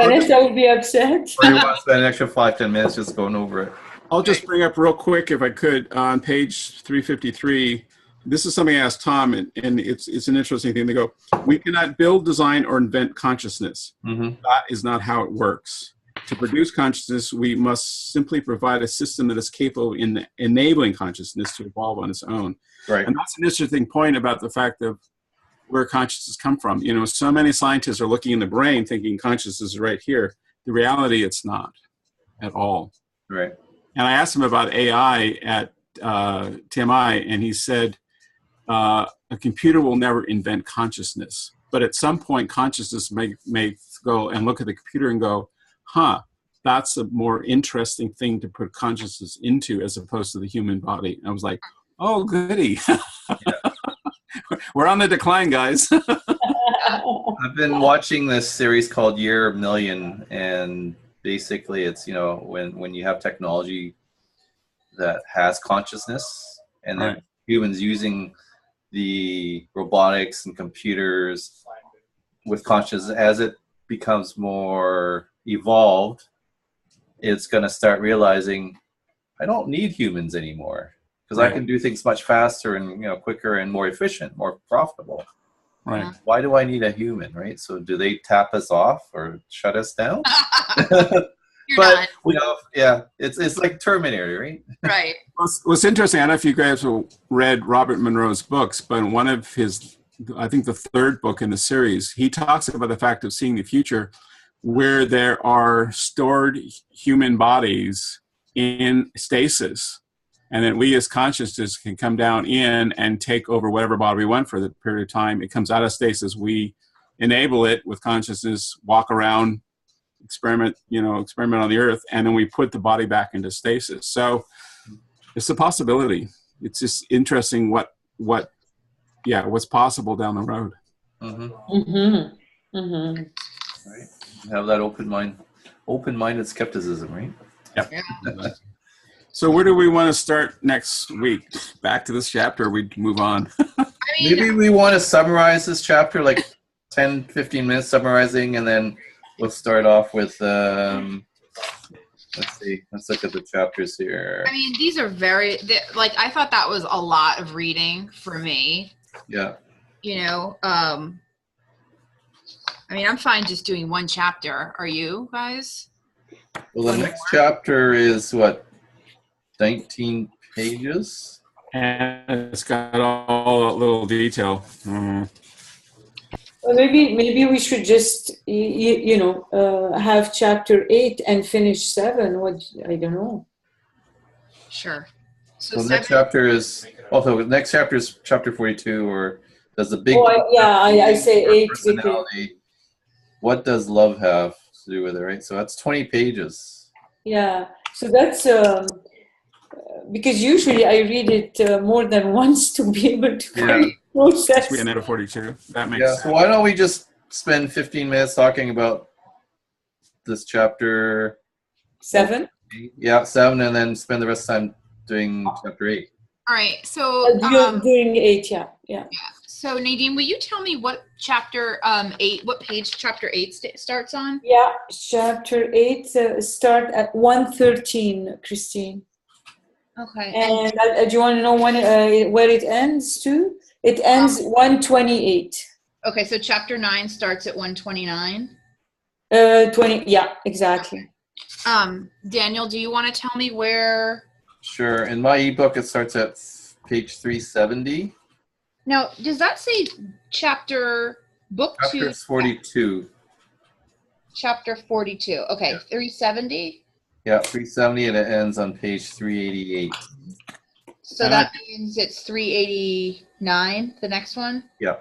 Speaker 5: Vanessa would be upset.
Speaker 4: Or do you want to spend an extra 5-10 minutes just going over it?
Speaker 3: I'll just bring up real quick, if I could, on page 353. This is something I asked Tom, and it's an interesting thing. They go, we cannot build, design, or invent consciousness.
Speaker 4: Mm-hmm.
Speaker 3: That is not how it works. To produce consciousness, we must simply provide a system that is capable in enabling consciousness to evolve on its own.
Speaker 4: Right.
Speaker 3: And that's an interesting point about the fact of where consciousness come from. You know, so many scientists are looking in the brain thinking consciousness is right here. The reality, it's not at all.
Speaker 4: Right.
Speaker 3: And I asked him about AI at TMI, and he said, a computer will never invent consciousness. But at some point, consciousness may go and look at the computer and go, huh, that's a more interesting thing to put consciousness into as opposed to the human body. And I was like, oh, goody. We're on the decline, guys.
Speaker 4: I've been watching this series called Year of Million, and basically it's, you know, when you have technology that has consciousness, and then humans using the robotics and computers with consciousness, as it becomes more evolved, it's going to start realizing, I don't need humans anymore, because I can do things much faster and, you know, quicker and more efficient, more profitable.
Speaker 3: Right.
Speaker 4: Why do I need a human, right? So do they tap us off or shut us down? But you know, yeah, it's like Terminator, right?
Speaker 2: Right.
Speaker 3: What's interesting, I don't know if you guys read Robert Monroe's books, but in one of his, I think the third book in the series, he talks about the fact of seeing the future where there are stored human bodies in stasis, and then we as consciousness can come down in and take over whatever body we want for the period of time. It comes out of stasis. We enable it with consciousness, walk around, experiment on the earth, and then we put the body back into stasis. So it's a possibility. It's just interesting what's possible down the road.
Speaker 4: Mm-hmm.
Speaker 5: Mm-hmm. Mm-hmm.
Speaker 4: Right. Have that open-minded skepticism, right?
Speaker 3: Yep. Yeah. So where do we want to start next week? Back to this chapter, we move on.
Speaker 4: Maybe we want to summarize this chapter, like 10, 15 minutes summarizing, and then we'll start off with, let's see, let's look at the chapters here.
Speaker 2: I mean, these are I thought that was a lot of reading for me.
Speaker 4: Yeah.
Speaker 2: You know, I mean, I'm fine just doing one chapter. Are you guys?
Speaker 4: Well, the next chapter is what, 19 pages?
Speaker 3: And it's got all that little detail. Mm-hmm.
Speaker 5: Well, maybe we should just have chapter 8 and finish 7. What, I don't know.
Speaker 2: Sure.
Speaker 4: So the next chapter is chapter 42, or does the big?
Speaker 5: I say 8.
Speaker 4: Personality. What does love have to do with it, right? So that's 20 pages.
Speaker 5: Yeah. So that's because usually I read it more than once to be able to process.
Speaker 3: We end at 42. That makes sense.
Speaker 4: So why don't we just spend 15 minutes talking about this chapter
Speaker 5: 7?
Speaker 4: Yeah, 7, and then spend the rest of the time doing chapter 8.
Speaker 2: All right. So
Speaker 5: doing 8, yeah.
Speaker 2: So Nadine, will you tell me what chapter 8, what page chapter 8 starts on?
Speaker 5: Yeah, chapter 8 start at 113, Christine.
Speaker 2: Okay.
Speaker 5: And do you want to know where it ends to? It ends 128.
Speaker 2: Okay, so chapter 9 starts at 129.
Speaker 5: 20. Yeah, exactly.
Speaker 2: Daniel, do you want to tell me where?
Speaker 4: Sure. In my ebook, it starts at page 370.
Speaker 2: Now, does that say book 2?
Speaker 4: Chapter 42.
Speaker 2: Chapter 42. Okay, yeah. 370.
Speaker 4: Yeah, 370, and it ends on page 388.
Speaker 2: So that means it's 389, the next one?
Speaker 4: Yeah.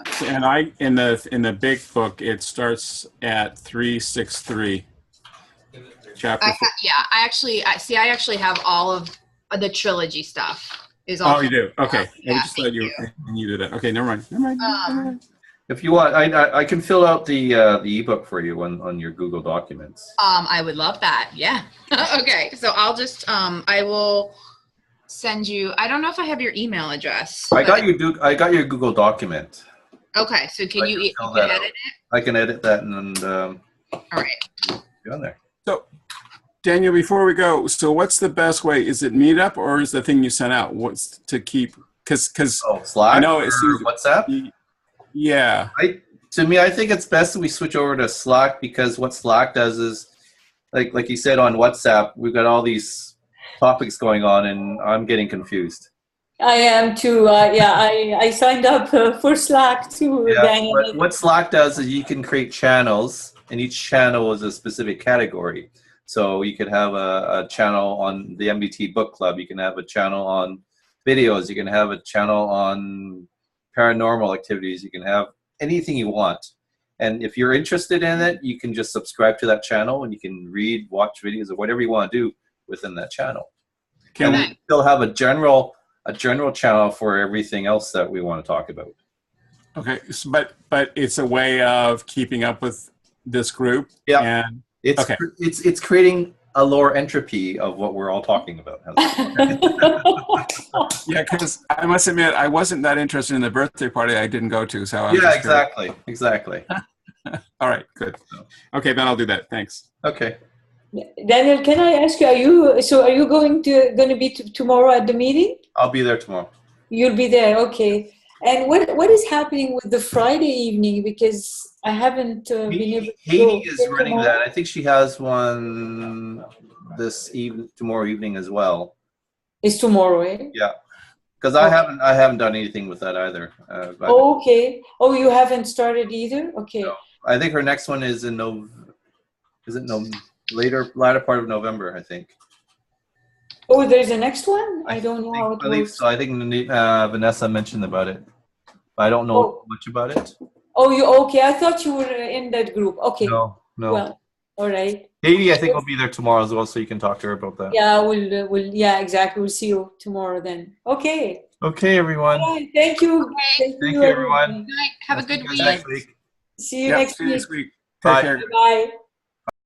Speaker 3: Okay. And in the big book, it starts at 363. Chapter.
Speaker 2: I actually have all of the trilogy stuff is all.
Speaker 3: Oh, you do? Okay.
Speaker 2: Yeah,
Speaker 3: I just thought you did that. Okay, never mind. Never mind.
Speaker 4: If you want, I can fill out the ebook for you on your Google Documents.
Speaker 2: I would love that. Yeah. Okay. So I'll just I will send you. I don't know if I have your email address.
Speaker 4: I got your Google document.
Speaker 2: Okay. So can you edit it?
Speaker 4: I can edit that and
Speaker 2: all right.
Speaker 4: be on there.
Speaker 3: So, Daniel, before we go, so what's the best way? Is it Meetup or is the thing you sent out? What's to keep? Because
Speaker 4: Slack.
Speaker 3: I know it seems
Speaker 4: WhatsApp.
Speaker 3: Yeah.
Speaker 4: To me, I think it's best that we switch over to Slack, because what Slack does is, like you said on WhatsApp, we've got all these topics going on, and I'm getting confused.
Speaker 5: I am too. I signed up for Slack too.
Speaker 4: Yeah. What Slack does is you can create channels, and each channel is a specific category. So you could have a channel on the MBT Book Club. You can have a channel on videos. You can have a channel on paranormal activities. You can have anything you want, and if you're interested in it, you can just subscribe to that channel, and you can read, watch videos, or whatever you want to do within that channel.
Speaker 3: Can
Speaker 4: we still have a general channel for everything else that we want to talk about?
Speaker 3: Okay, so, but it's a way of keeping up with this group.
Speaker 4: Yeah,
Speaker 3: and
Speaker 4: it's creating a lower entropy of what we're all talking about.
Speaker 3: Yeah, because I must admit, I wasn't that interested in the birthday party I didn't go to. So
Speaker 4: Exactly.
Speaker 3: All right, good. Okay, then I'll do that. Thanks.
Speaker 4: Okay.
Speaker 5: Daniel, can I ask you? Are you going to be tomorrow at the meeting?
Speaker 4: I'll be there tomorrow.
Speaker 5: You'll be there, okay. And what is happening with the Friday evening? Because I haven't been able to
Speaker 4: Haiti is running that. I think she has one tomorrow evening as well.
Speaker 5: It's tomorrow, eh?
Speaker 4: Yeah, because I haven't done anything with that either.
Speaker 5: Okay. Oh, you haven't started either. Okay.
Speaker 4: No. I think her next one is in latter part of November, I think.
Speaker 5: Oh, there's a next one? I don't know how it works.
Speaker 4: So I think Vanessa mentioned about it. I don't know much about it.
Speaker 5: Oh, okay. I thought you were in that group. Okay.
Speaker 4: No.
Speaker 5: Well, all right.
Speaker 4: Katie, I think will be there tomorrow as well, so you can talk to her about that.
Speaker 5: Yeah, yeah, exactly. We'll see you tomorrow then. Okay.
Speaker 4: Okay, everyone.
Speaker 5: All right. Thank you.
Speaker 2: Okay.
Speaker 4: Thank you, everyone.
Speaker 2: Good night. Have a good week.
Speaker 4: Next week.
Speaker 5: See you next week.
Speaker 3: Take
Speaker 4: Bye.
Speaker 3: care.
Speaker 5: Bye.